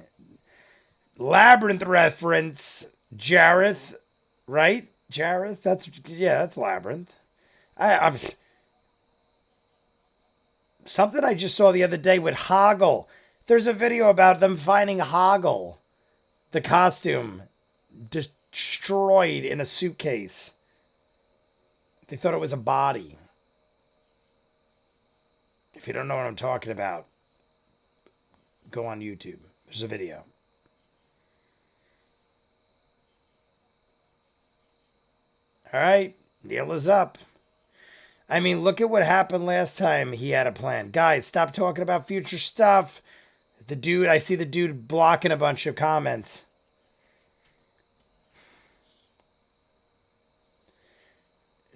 Labyrinth reference. Jareth... Right? Jareth? That's Labyrinth. I'm something I just saw the other day with Hoggle. There's a video about them finding Hoggle, the costume, destroyed in a suitcase. They thought it was a body. If you don't know what I'm talking about, go on YouTube. There's a video. All right, Neil is up. I mean, look at what happened last time he had a plan. Guys, stop talking about future stuff. I see the dude blocking a bunch of comments.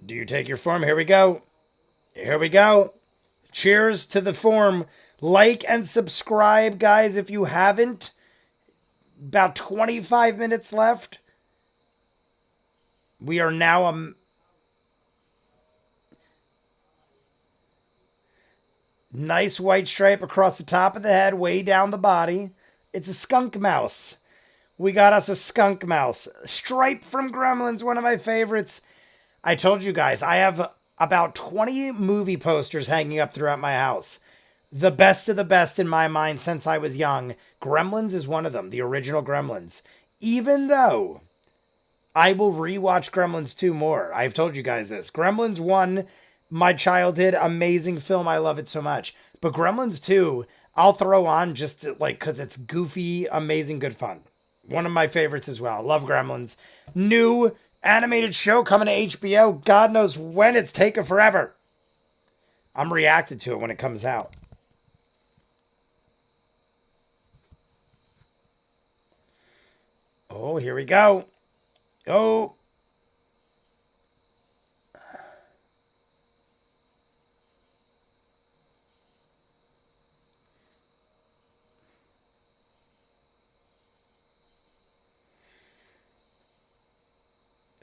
Do you take your form? Here we go. Cheers to the form. Like and subscribe, guys, if you haven't. about 25 minutes left. We are now nice white stripe across the top of the head, way down the body. It's a skunk mouse. We got us a skunk mouse. Stripe from Gremlins, one of my favorites. I told you guys, I have about 20 movie posters hanging up throughout my house. The best of the best in my mind since I was young. Gremlins is one of them, the original Gremlins. Even though I will rewatch Gremlins 2 more. I've told you guys this. Gremlins 1, my childhood, amazing film. I love it so much. But Gremlins 2, I'll throw on just to, like, because it's goofy, amazing, good fun. One of my favorites as well. Love Gremlins. New animated show coming to HBO. God knows when. It's taken forever. I'm reacted to it when it comes out. Oh, here we go. Oh.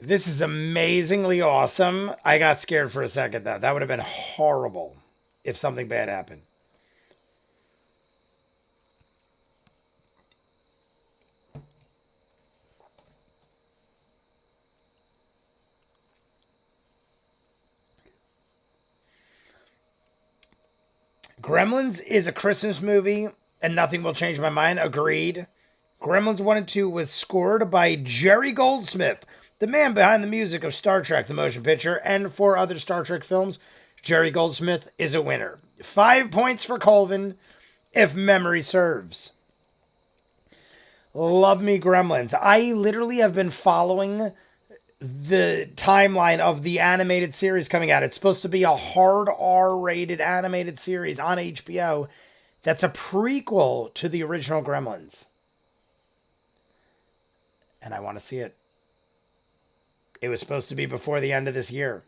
This is amazingly awesome. I got scared for a second, though. That would have been horrible if something bad happened. Gremlins is a Christmas movie, and nothing will change my mind. Agreed. Gremlins 1 and 2 was scored by Jerry Goldsmith, the man behind the music of Star Trek, the motion picture, and 4 other Star Trek films. Jerry Goldsmith is a winner. 5 points for Colvin, if memory serves. Love me Gremlins. I literally have been following the timeline of the animated series coming out. It's supposed to be a hard R-rated animated series on HBO that's a prequel to the original Gremlins. And I want to see it. It was supposed to be before the end of this year.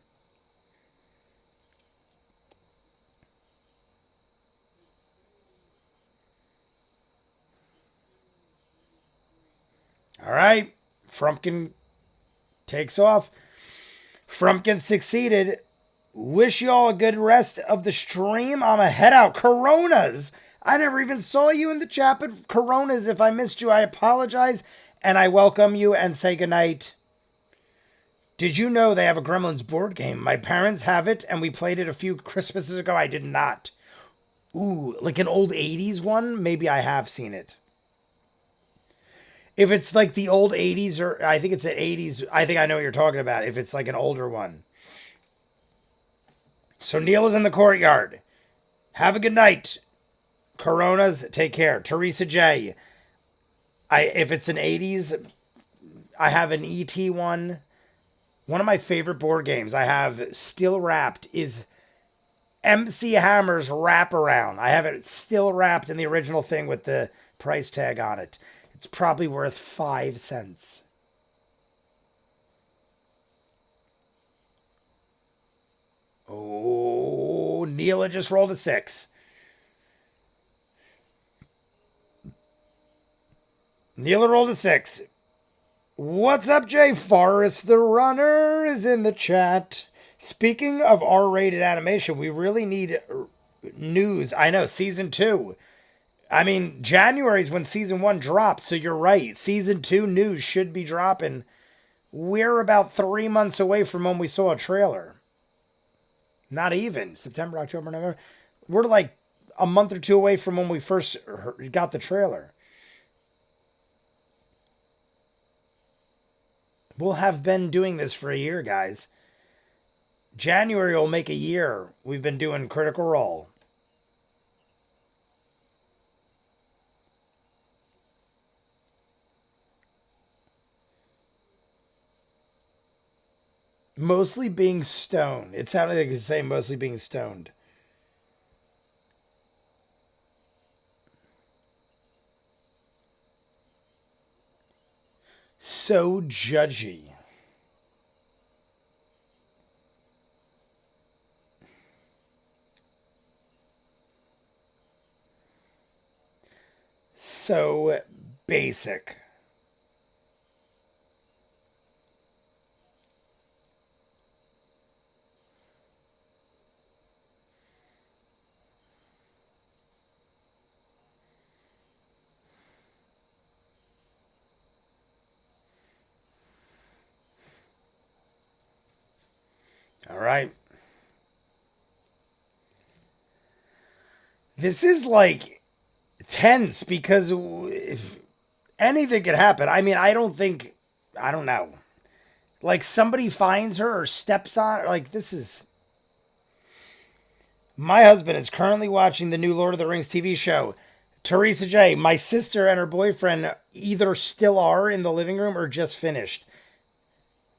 All right. Frumpkin takes off. Frumpkin succeeded. Wish you all a good rest of the stream. I'm a head out. Coronas. I never even saw you in the chat, but Coronas, if I missed you, I apologize. And I welcome you and say goodnight. Did you know they have a Gremlins board game? My parents have it, and we played it a few Christmases ago. I did not. Ooh, like an old 80s one? Maybe I have seen it. If it's like the old 80s, or I think it's an 80s, I think I know what you're talking about. If it's like an older one. So Neil is in the courtyard. Have a good night. Coronas, take care. Teresa J. If it's an 80s, I have an ET one. One of my favorite board games I have still wrapped is MC Hammer's Wraparound. I have it still wrapped in the original thing with the price tag on it. It's probably worth 5 cents. Oh, Neela just rolled a 6. Neela rolled a 6. What's up, Jay? Forrest the Runner is in the chat. Speaking of R-rated animation, we really need news. I know, season 2. I mean, January is when season 1 dropped, so you're right. Season 2 news should be dropping. We're about 3 months away from when we saw a trailer. Not even. September, October, November. We're like a month or 2 away from when we first got the trailer. We'll have been doing this for a year, guys. January will make a year we've been doing Critical Role. Mostly being stoned. It sounded like you say mostly being stoned. So judgy. So basic. All right. This is like tense because if anything could happen. I mean, I don't know. Like somebody finds her or steps on her. Like this is. My husband is currently watching the new Lord of the Rings TV show. Teresa J, my sister and her boyfriend either still are in the living room or just finished.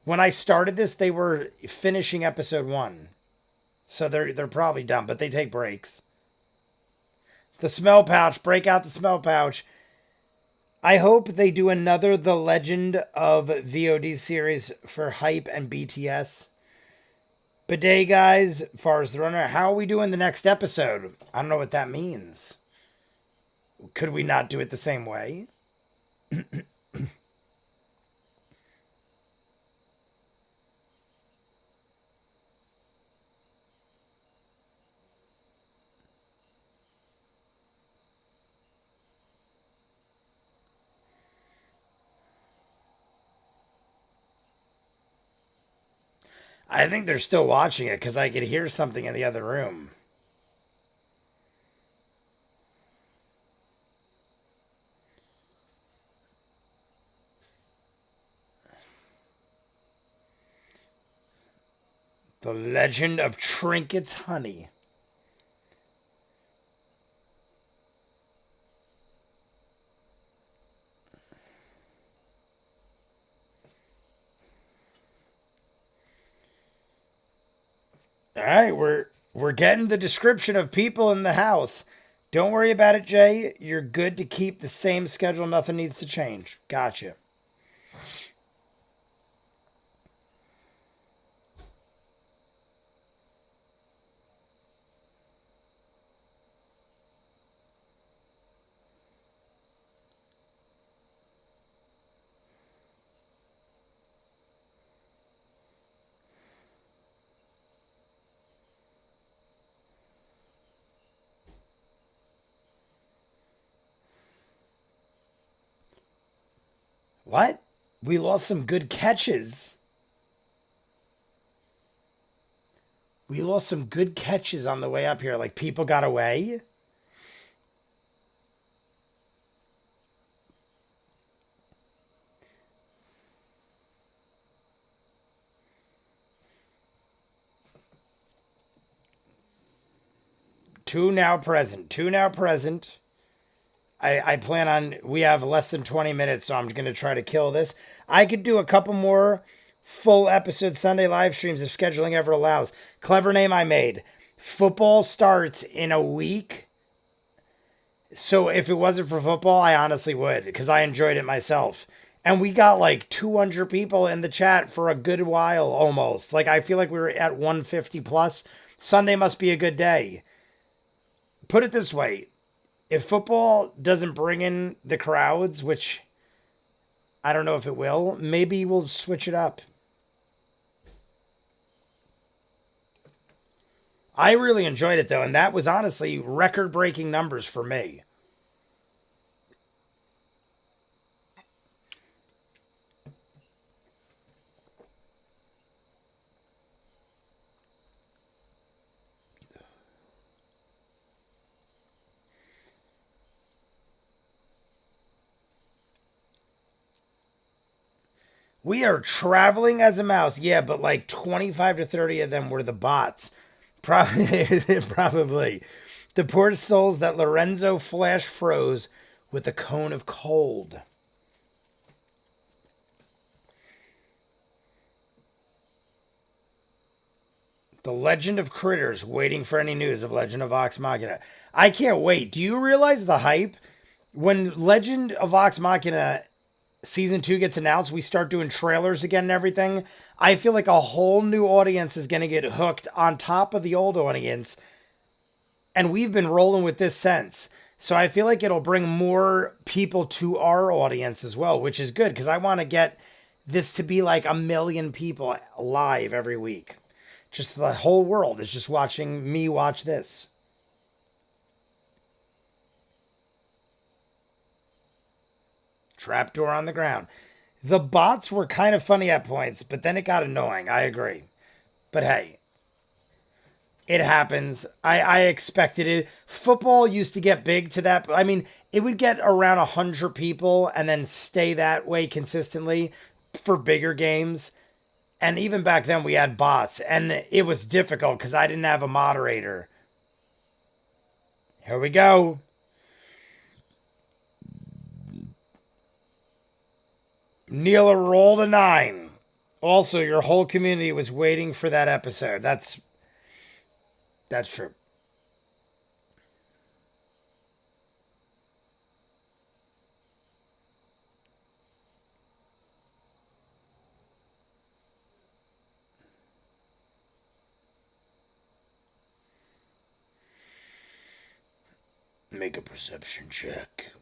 When I started this, they were finishing episode 1. So they're probably done, but they take breaks. The smell pouch, break out the smell pouch. I hope they do another The Legend of VOD series for Hype and BTS. Bidet guys, far as the runner, how are we doing the next episode? I don't know what that means. Could we not do it the same way? I think they're still watching it because I could hear something in the other room. The Legend of Trinkets Honey. All right, we're getting the description of people in the house. Don't worry about it, Jay. You're good to keep the same schedule. Nothing needs to change. Gotcha. What? We lost some good catches. We lost some good catches on the way up here. Like people got away. Two now present. Two now present. I plan on, we have less than 20 minutes, so I'm going to try to kill this. I could do a couple more full episode Sunday live streams if scheduling ever allows. Clever name I made. Football starts in a week. So if it wasn't for football, I honestly would, because I enjoyed it myself. And we got like 200 people in the chat for a good while almost. Like I feel like we were at 150 plus. Sunday must be a good day. Put it this way. If football doesn't bring in the crowds, which I don't know if it will, maybe we'll switch it up. I really enjoyed it though, and that was honestly record-breaking numbers for me. We are traveling as a mouse. Yeah, but like 25 to 30 of them were the bots. Probably. Probably. The poor souls that Lorenzo flash froze with a cone of cold. The Legend of Critters, waiting for any news of Legend of Vox Machina. I can't wait. Do you realize the hype? When Legend of Vox Machina Season 2 gets announced, we start doing trailers again and everything. I feel like a whole new audience is going to get hooked on top of the old audience. And we've been rolling with this since. So I feel like it'll bring more people to our audience as well, which is good because I want to get this to be like 1 million people live every week. Just the whole world is just watching me watch this. Trapdoor on the ground. The bots were kind of funny at points, but then it got annoying. I agree. But hey, it happens. I expected it. Football used to get big to that. I mean, it would get around 100 people and then stay that way consistently for bigger games. And even back then, we had bots, and it was difficult because I didn't have a moderator. Here we go. Neela rolled a 9. Also, your whole community was waiting for that episode. That's true. Make a perception check.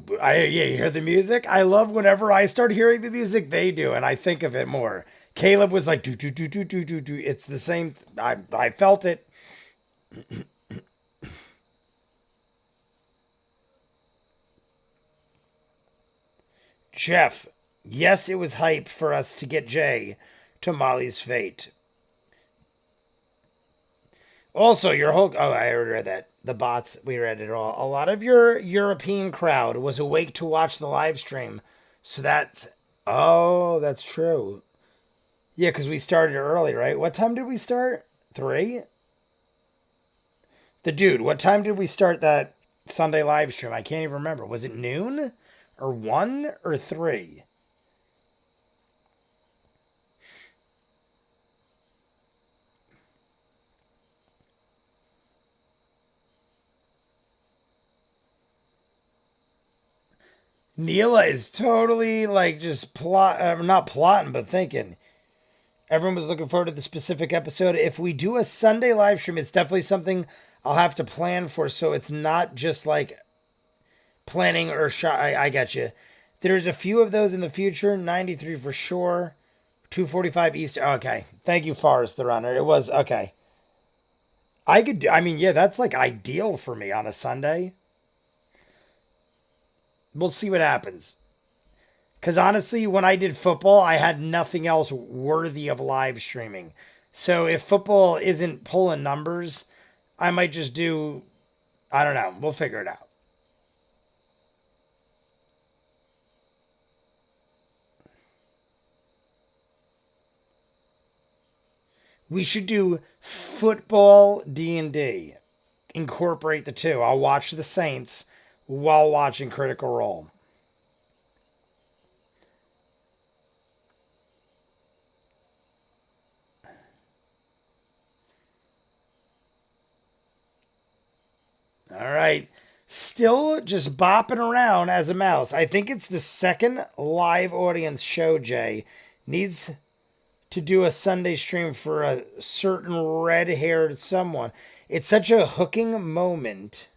Yeah, you hear the music? I love whenever I start hearing the music, they do, and I think of it more. Caleb was like, do, do, do, do, do, do, do. It's the same. I felt it. Jeff, yes, it was hype for us to get Jay to Molly's fate. Also, your whole... Oh, I already read that. The bots, we read it all. A lot of your European crowd was awake to watch the live stream. So that's... Oh, that's true. Yeah, because we started early, right? What time did we start? 3? The dude, what time did we start that Sunday live stream? I can't even remember. Was it noon? Or 1? Or 3? Neela is totally like just not plotting, but thinking. Everyone was looking forward to the specific episode. If we do a Sunday live stream, it's definitely something I'll have to plan for. So it's not just like planning or shot. I get you. There's a few of those in the future. 93 for sure. 2:45 Eastern. Okay. Thank you, Forrest the Runner. It was okay. I mean, yeah, that's like ideal for me on a Sunday. We'll see what happens. Because honestly, when I did football, I had nothing else worthy of live streaming. So if football isn't pulling numbers, I might just do, I don't know. We'll figure it out. We should do football D&D. Incorporate the two. I'll watch the Saints while watching Critical Role. All right. Still just bopping around as a mouse. I think it's the second live audience show, Jay. Needs to do a Sunday stream for a certain red-haired someone. It's such a hooking moment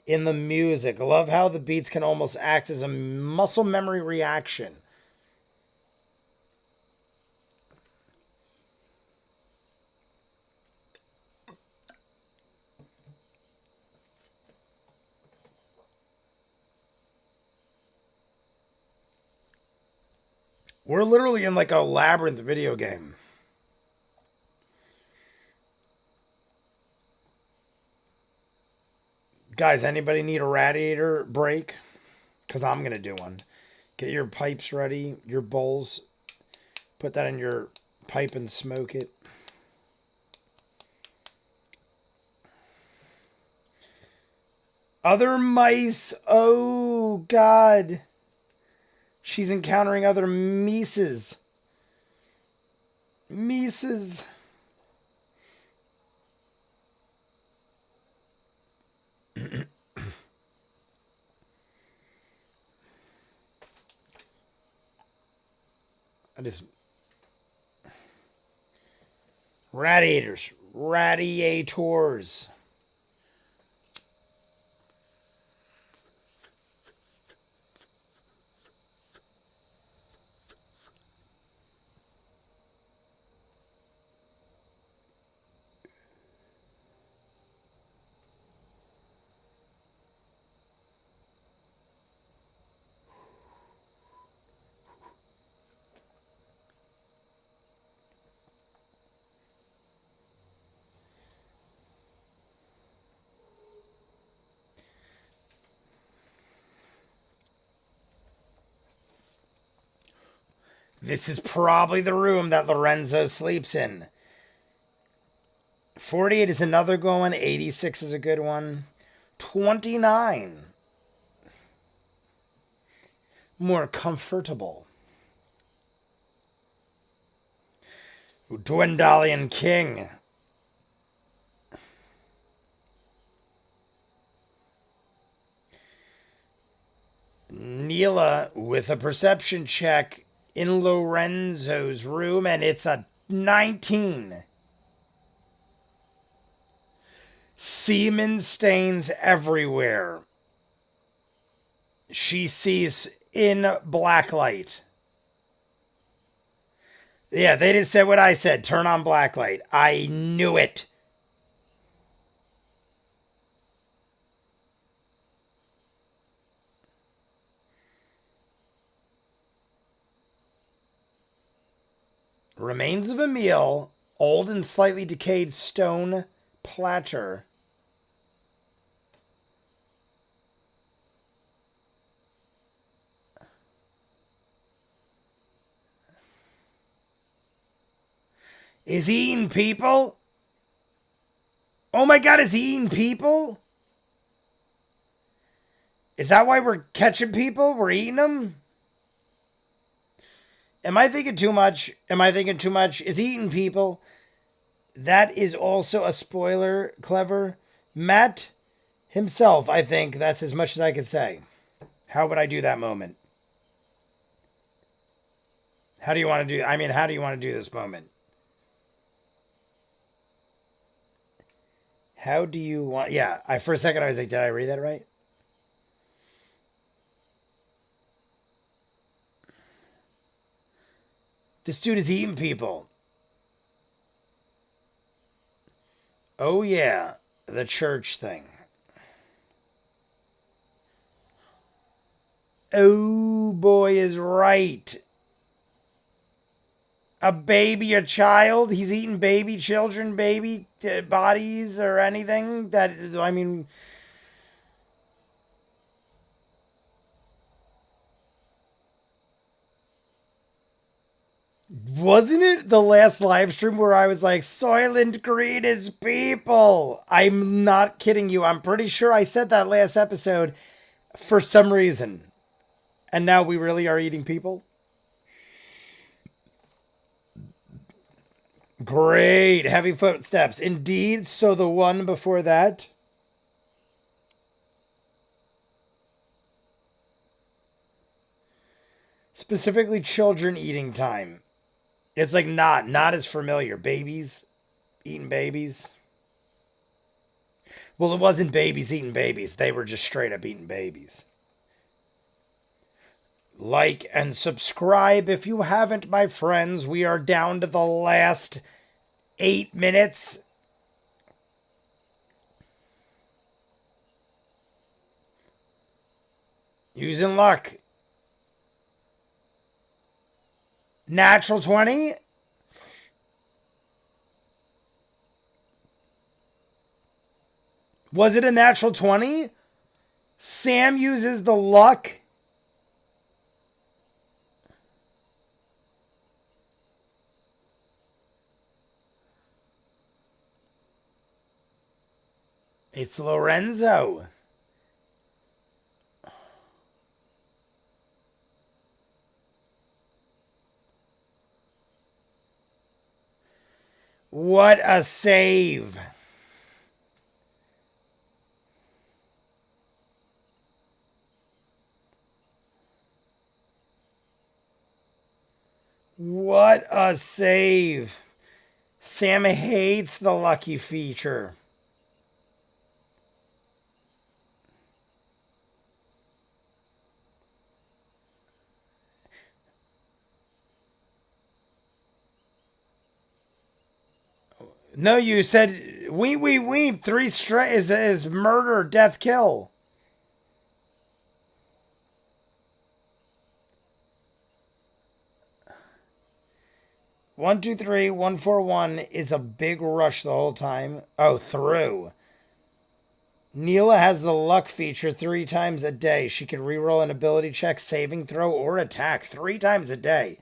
in the music. I love how the beats can almost act as a muscle memory reaction. We're literally in like a labyrinth video game. Guys, anybody need a radiator break? Because I'm going to do one. Get your pipes ready, your bowls. Put that in your pipe and smoke it. Other mice. Oh, God. She's encountering other Mises. Mises. I just... Radiators. Radiators. This is probably the room that Lorenzo sleeps in. 48 is another good one. 86 is a good one. 29. More comfortable. Dwendalian King. Neela with a perception check in Lorenzo's room, and it's a 19. Semen stains everywhere. She sees in blacklight. Yeah, they didn't say what I said. Turn on blacklight. I knew it. Remains of a meal. Old and slightly decayed stone platter. Is he eating people? Oh my god, is he eating people? Is that why we're catching people? We're eating them? Am I thinking too much? Is he eating people? That is also a spoiler, Clever. Matt himself, I think that's as much as I could say. How would I do that moment? How do you want to do this moment? How do you want... Yeah, for a second I was like, did I read that right? This dude is eating people. Oh yeah, the church thing. Oh boy is right. A baby, a child. He's eating baby children, baby bodies or anything. That, I mean... Wasn't it the last live stream where I was like, Soylent Green is people? I'm not kidding you. I'm pretty sure I said that last episode for some reason. And now we really are eating people? Great. Heavy footsteps. Indeed. So the one before that. Specifically children eating time. It's like not as familiar. Babies eating babies. Well, it wasn't babies eating babies. They were just straight up eating babies. Like and subscribe if you haven't, my friends. We are down to the last 8 minutes. Using luck. Natural 20. Was it a natural 20? Sam uses the luck. It's Lorenzo. What a save. What a save. Sam hates the lucky feature. No, you said we 3 straight is murder, death, kill. One, two, three, 141 is a big rush the whole time. Oh, through. Neela has the luck feature 3 times a day. She can reroll an ability check, saving throw, or attack 3 times a day.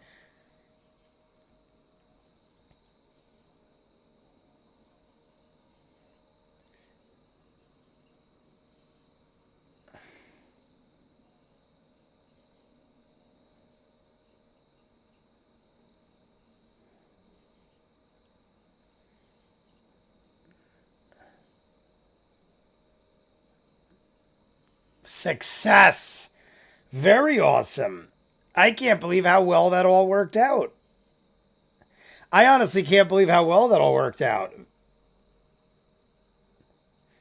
Success! Very awesome. I can't believe how well that all worked out. I honestly can't believe how well that all worked out.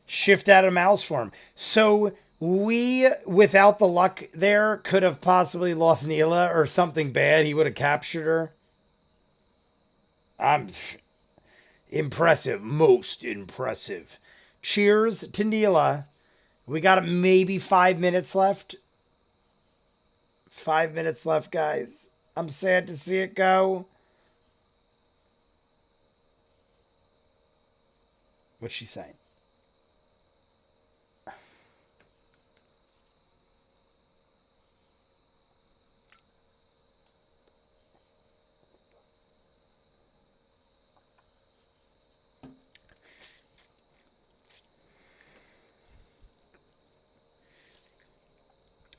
Shift out of mouse form. So we, without the luck there, could have possibly lost Neela or something bad. He would have captured her. I'm impressive. Most impressive. Cheers to Neela. We got maybe 5 minutes left. 5 minutes left, guys. I'm sad to see it go. What's she saying?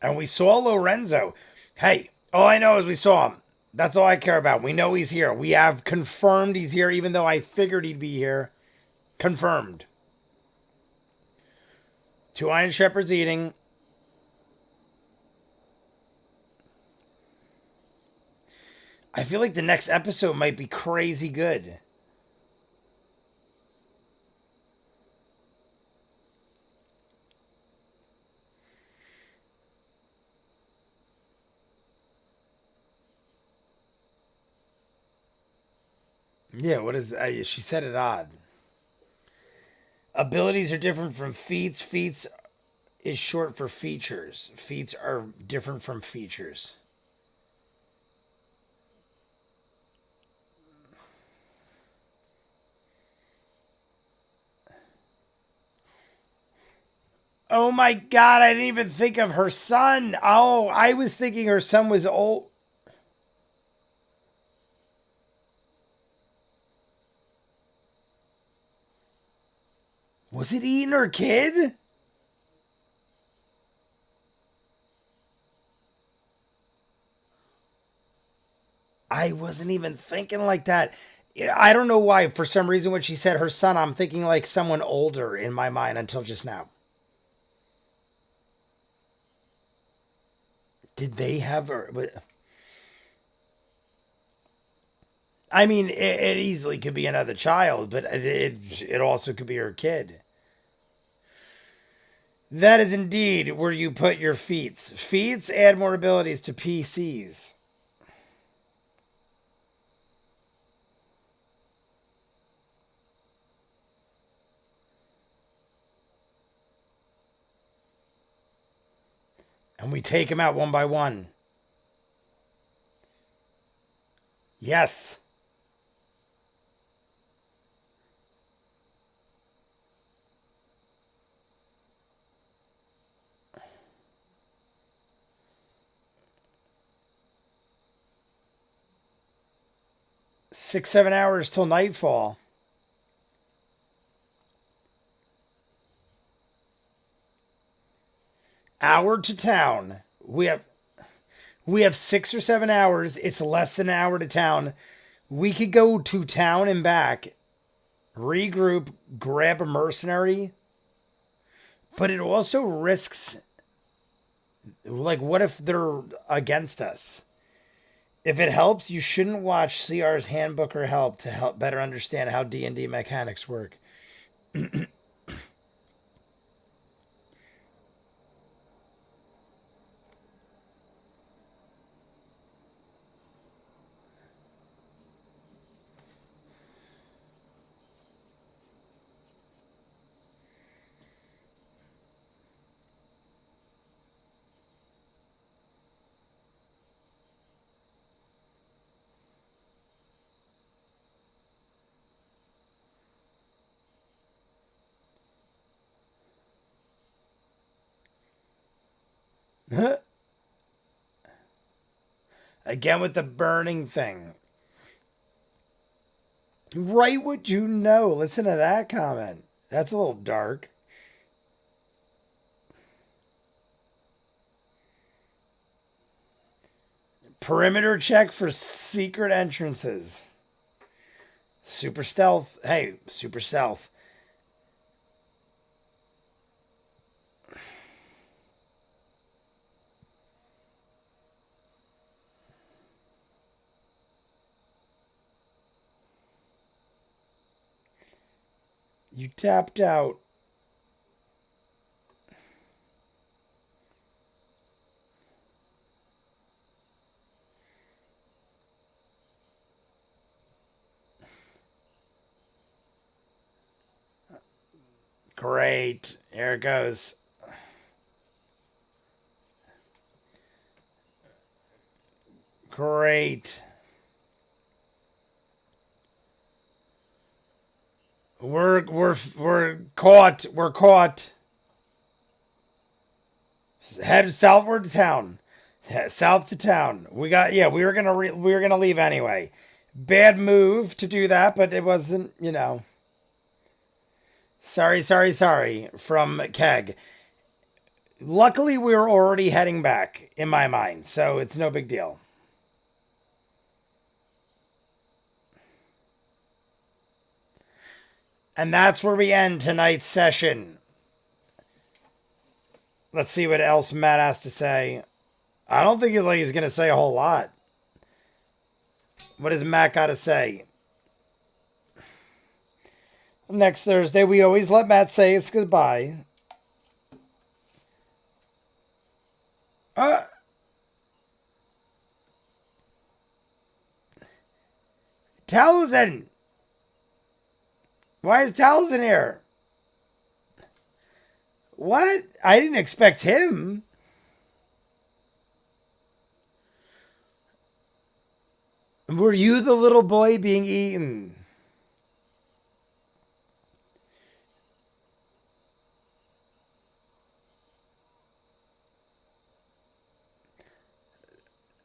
And we saw Lorenzo. Hey, all I know is we saw him. That's all I care about. We know he's here. We have confirmed he's here, even though I figured he'd be here. Confirmed. 2 Iron Shepherds eating. I feel like the next episode might be crazy good. Yeah, what is... she said it odd. Abilities are different from feats. Feats is short for features. Feats are different from features. Oh my god, I didn't even think of her son. Oh, I was thinking her son was old. Was it eating her kid? I wasn't even thinking like that. I don't know why. For some reason, when she said her son, I'm thinking like someone older in my mind until just now. Did they have her? I mean, it easily could be another child, but it also could be her kid. That is indeed where you put your feats. Feats add more abilities to PCs. And we take them out one by one. Yes. Six, 7 hours till nightfall. Hour to town. We have 6 or 7 hours. It's less than an hour to town. We could go to town and back, regroup, grab a mercenary, but it also risks, like, what if they're against us? If it helps, you shouldn't watch CR's Handbook or Help to help better understand how D&D mechanics work. Again with the burning thing. Write what you know. Listen to that comment. That's a little dark. Perimeter check for secret entrances. Super stealth. Hey, super stealth. You tapped out. Great. Here it goes. Great. We're caught. We're caught. Head southward to town. South to town. We were gonna leave anyway. Bad move to do that, but it wasn't, Sorry from Keg. Luckily, we were already heading back in my mind, so it's no big deal. And that's where we end tonight's session. Let's see what else Matt has to say. I don't think he's going to say a whole lot. What does Matt got to say? Next Thursday, we always let Matt say his goodbye. Tal'dorei. Why is Tal'dorei here? What? I didn't expect him. Were you the little boy being eaten?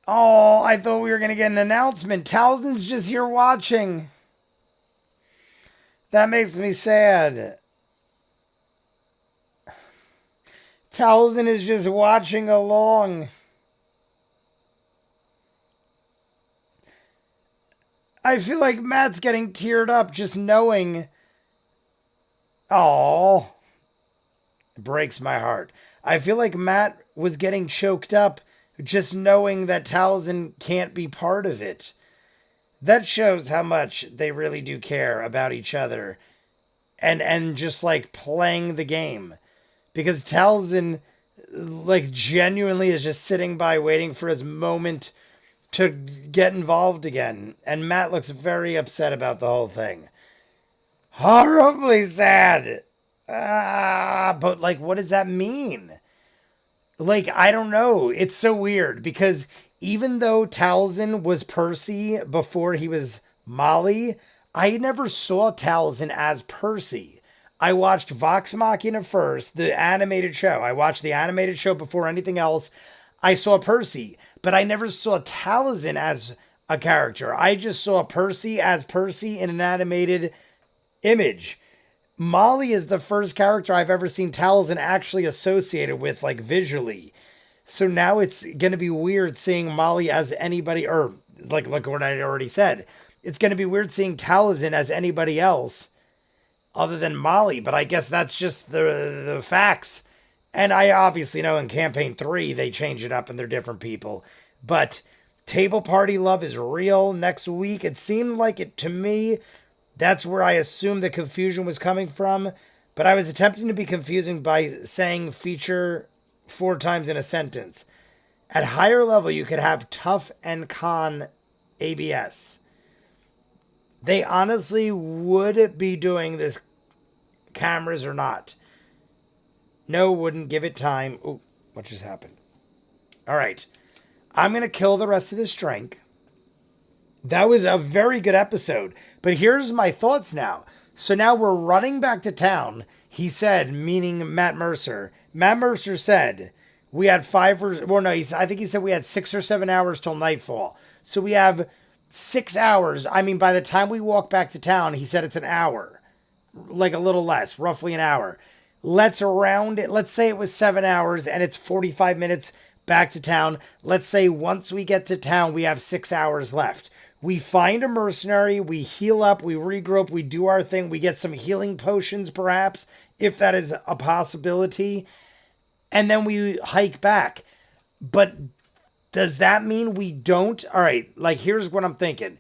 Oh, I thought we were going to get an announcement. Tal'dorei's just here watching. That makes me sad. Tal'dorei is just watching along. I feel like Matt's getting teared up just knowing. Oh, it breaks my heart. I feel like Matt was getting choked up just knowing that Tal'dorei can't be part of it. That shows how much they really do care about each other and just like playing the game. Because Tal'dorei genuinely is just sitting by waiting for his moment to get involved again. And Matt looks very upset about the whole thing. Horribly sad. But what does that mean? I don't know. It's so weird because even though Tal'dorei was Percy before he was Molly, I never saw Tal'dorei as Percy. I watched Vox Machina first, the animated show. I watched the animated show before anything else. I saw Percy, but I never saw Tal'dorei as a character. I just saw Percy as Percy in an animated image. Molly is the first character I've ever seen Tal'dorei actually associated with, visually. So now it's going to be weird seeing Molly as anybody, or look what I already said. It's going to be weird seeing Tal'dorei as anybody else other than Molly, but I guess that's just the facts. And I obviously know in Campaign 3 they change it up and they're different people. But Table party love is real next week. It seemed like it to me. That's where I assumed the confusion was coming from. But I was attempting to be confusing by saying feature 4 times in a sentence. At higher level, you could have tough and con ABS. They honestly would be doing this, cameras or not. No, wouldn't give it time. Ooh, what just happened? All right. I'm going to kill the rest of this drink. That was a very good episode. But here's my thoughts now. So now we're running back to town. He said, meaning Matt Mercer. Matt Mercer said we had I think he said we had 6 or 7 hours till nightfall. So we have 6 hours. I mean, by the time we walk back to town, he said it's an hour. Like a little less, roughly an hour. Let's round it. Let's say it was 7 hours and it's 45 minutes back to town. Let's say once we get to town, we have 6 hours left. We find a mercenary, we heal up, we regroup, we do our thing, we get some healing potions perhaps, if that is a possibility, and then we hike back. But does that mean we don't? All right, like here's what I'm thinking.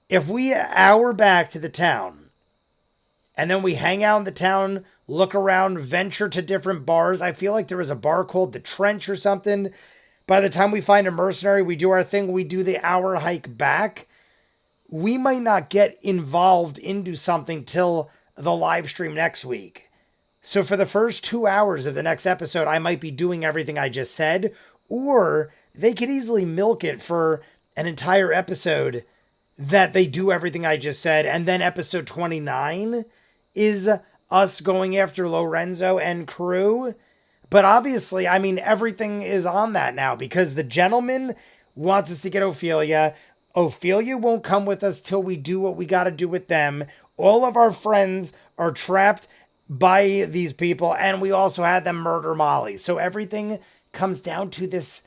If we hour back to the town, and then we hang out in the town, look around, venture to different bars. I feel like there was a bar called the Trench or something. By the time we find a mercenary, we do our thing, we do the hour hike back. We might not get involved into something till the live stream next week. So for the first 2 hours of the next episode, I might be doing everything I just said, or they could easily milk it for an entire episode that they do everything I just said, and then episode 29 is us going after Lorenzo and crew. But obviously, I mean, everything is on that now because the gentleman wants us to get Ophelia. Ophelia won't come with us till we do what we got to do with them. All of our friends are trapped by these people, and we also had them murder Molly. So everything comes down to this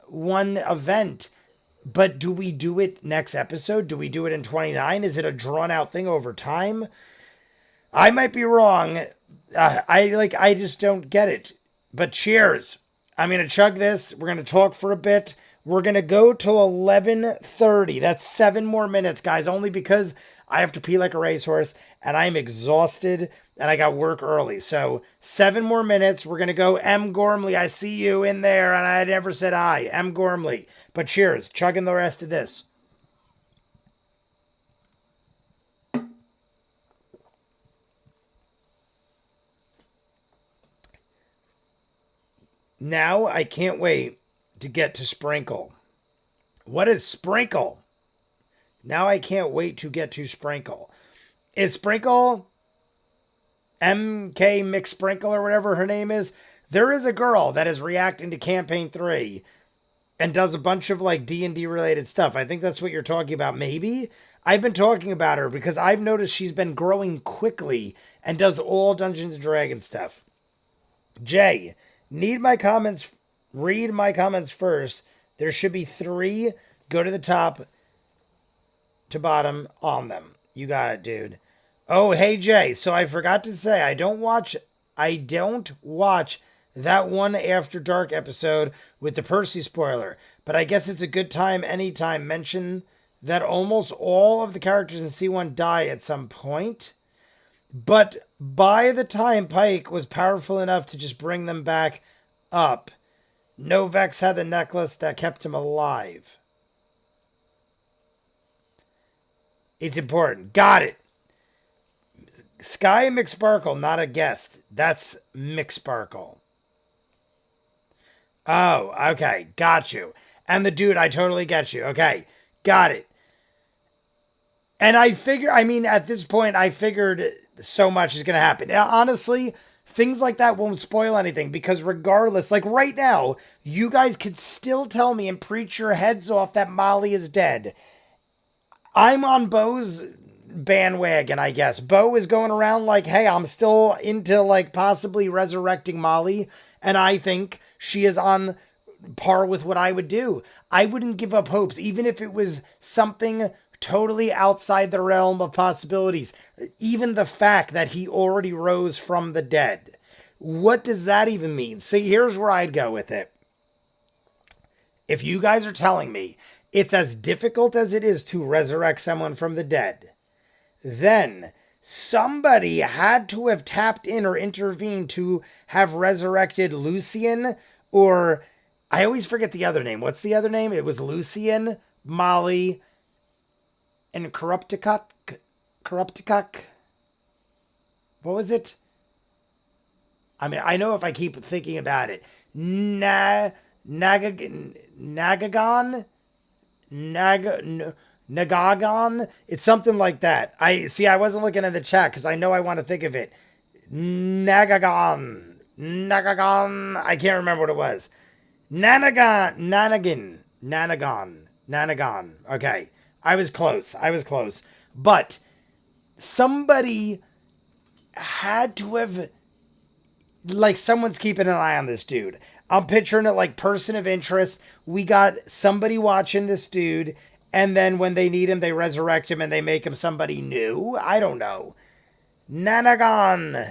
one event. But do we do it next episode? Do we do it in 29? Is it a drawn out thing over time? I might be wrong. I just don't get it. But cheers. I'm going to chug this. We're going to talk for a bit. We're going to go till 11:30. That's 7 more minutes, guys, only because I have to pee like a racehorse and I'm exhausted and I got work early. So 7 more minutes. We're going to go M. Gormley. I see you in there and I never said hi. M. Gormley. But cheers. Chugging the rest of this. Now I can't wait to get to Sprinkle. What is Sprinkle? Now I can't wait to get to Sprinkle. Is Sprinkle MK McSprinkle or whatever her name is? There is a girl that is reacting to Campaign 3 and does a bunch of like D&D related stuff. I think that's what you're talking about. Maybe I've been talking about her because I've noticed she's been growing quickly and does all Dungeons and Dragons stuff. Jay, read my comments first. There should be 3. Go to the top to bottom on them. You got it, dude. Oh, hey Jay. So I forgot to say I don't watch that one After Dark episode with the Percy spoiler, but I guess it's a good time anytime. Mention that almost all of the characters in C1 die at some point, but by the time Pike was powerful enough to just bring them back up, Novex had the necklace that kept him alive. It's important. Got it. Sky McSparkle, not a guest. That's McSparkle. Oh, okay. Got you. And the dude, I totally get you. Okay. Got it. And at this point, I figured so much is going to happen. Now, honestly, things like that won't spoil anything because regardless, like right now, you guys could still tell me and preach your heads off that Molly is dead. I'm on Bo's bandwagon, I guess. Bo is going around like, hey, I'm still into like possibly resurrecting Molly, and I think she is on par with what I would do. I wouldn't give up hopes, even if it was something totally outside the realm of possibilities. Even the fact that he already rose from the dead. What does that even mean? See, here's where I'd go with it. If you guys are telling me it's as difficult as it is to resurrect someone from the dead, then somebody had to have tapped in or intervened to have resurrected Lucian, or I always forget the other name. What's the other name? It was Lucian, Molly, and Corrupticuk. What was it? I mean, I know if I keep thinking about it. Nagagon? Nagagon? It's something like that. I wasn't looking at the chat because I know I want to think of it. Nagagon. I can't remember what it was. Nanagon. Okay. I was close. But somebody had to have, like, someone's keeping an eye on this dude. I'm picturing it like person of interest. We got somebody watching this dude, and then when they need him, they resurrect him and they make him somebody new. I don't know. Nanagon.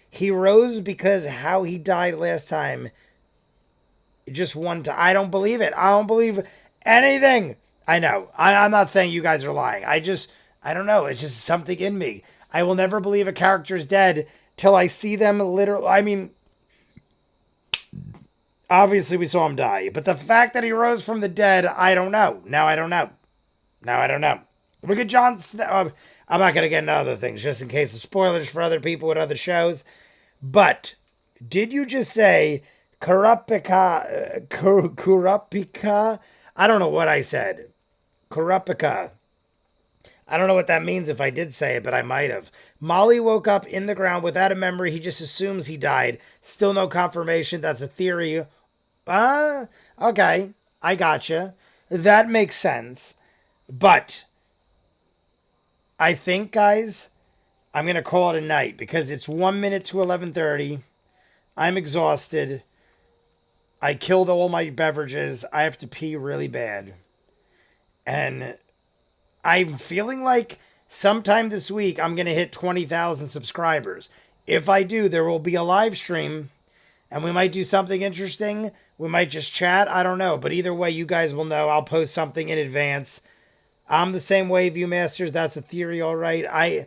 He rose because how he died last time. Just one time. I don't believe it. I don't believe anything. I know. I'm not saying you guys are lying. I don't know. It's just something in me. I will never believe a character's dead till I see them literally. I mean, obviously we saw him die, but the fact that he rose from the dead, I don't know. Now I don't know. Look at Jon Snow. I'm not going to get into other things just in case of spoilers for other people with other shows. But did you just say Kurapika? I don't know what I said. Kurapika. I don't know what that means if I did say it, but I might have. Molly woke up in the ground without a memory. He just assumes he died. Still no confirmation. That's a theory. Okay. I gotcha. That makes sense. But I think, guys, I'm going to call it a night because it's 1 minute to 11:30. I'm exhausted. I killed all my beverages. I have to pee really bad. And I'm feeling like sometime this week I'm going to hit 20,000 subscribers. If I do, there will be a live stream and we might do something interesting. We might just chat. I don't know. But either way, you guys will know. I'll post something in advance. I'm the same way, ViewMasters. That's a theory, all right.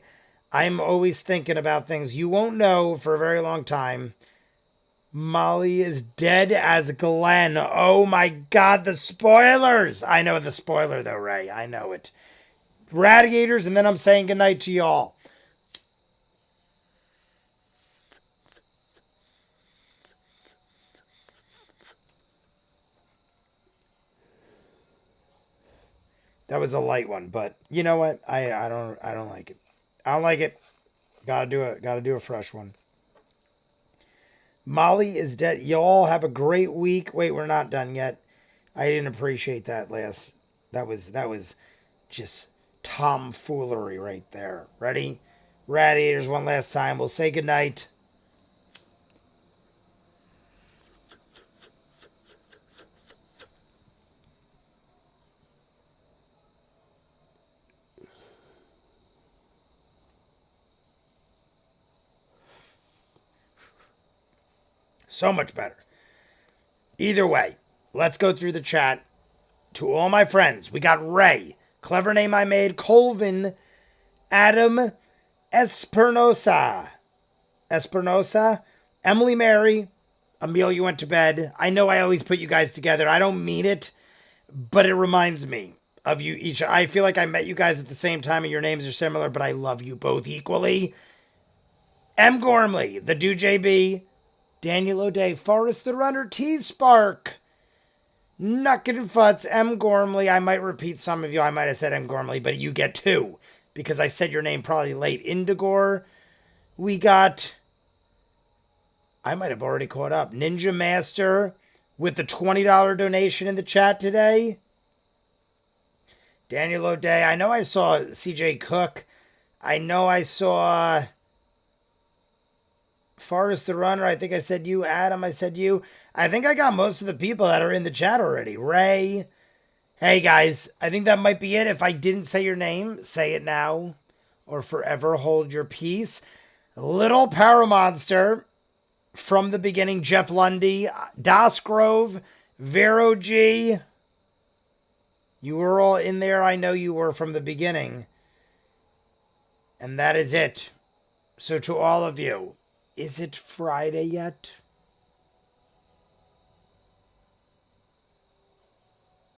I'm always thinking about things. You won't know for a very long time. Molly is dead as Glenn. Oh my God, the spoilers. I know the spoiler though, Ray. I know it. Radiators, and then I'm saying goodnight to y'all. That was a light one, but you know what? I don't like it. I don't like it. Gotta do a fresh one. Molly is dead. Y'all have a great week. Wait, we're not done yet. I didn't appreciate that last. That was just tomfoolery right there. Ready? Radiators one last time. We'll say goodnight. So much better. Either way, let's go through the chat. To all my friends, we got Ray, clever name I made, Colvin, Adam, Espernosa, Emily Mary, Amelia went to bed. I know I always put you guys together. I don't mean it, but it reminds me of you each. I feel like I met you guys at the same time and your names are similar, but I love you both equally. M. Gormley, the Do JB, Daniel O'Day, Forrest the Runner, T-Spark, Nucket and Futz, M. Gormley. I might repeat some of you. I might have said M. Gormley, but you get two because I said your name probably late. Indigor. We got, I might have already caught up, Ninja Master with the $20 donation in the chat today. Daniel O'Day. I know I saw CJ Cook. I know I saw Forrest the Runner. I think I said you. Adam, I said you. I think I got most of the people that are in the chat already. Ray. Hey, guys. I think that might be it. If I didn't say your name, say it now or forever hold your peace. Little Power Monster from the beginning. Jeff Lundy. Das Grove. Vero G. You were all in there. I know you were from the beginning. And that is it. So to all of you, is it Friday yet?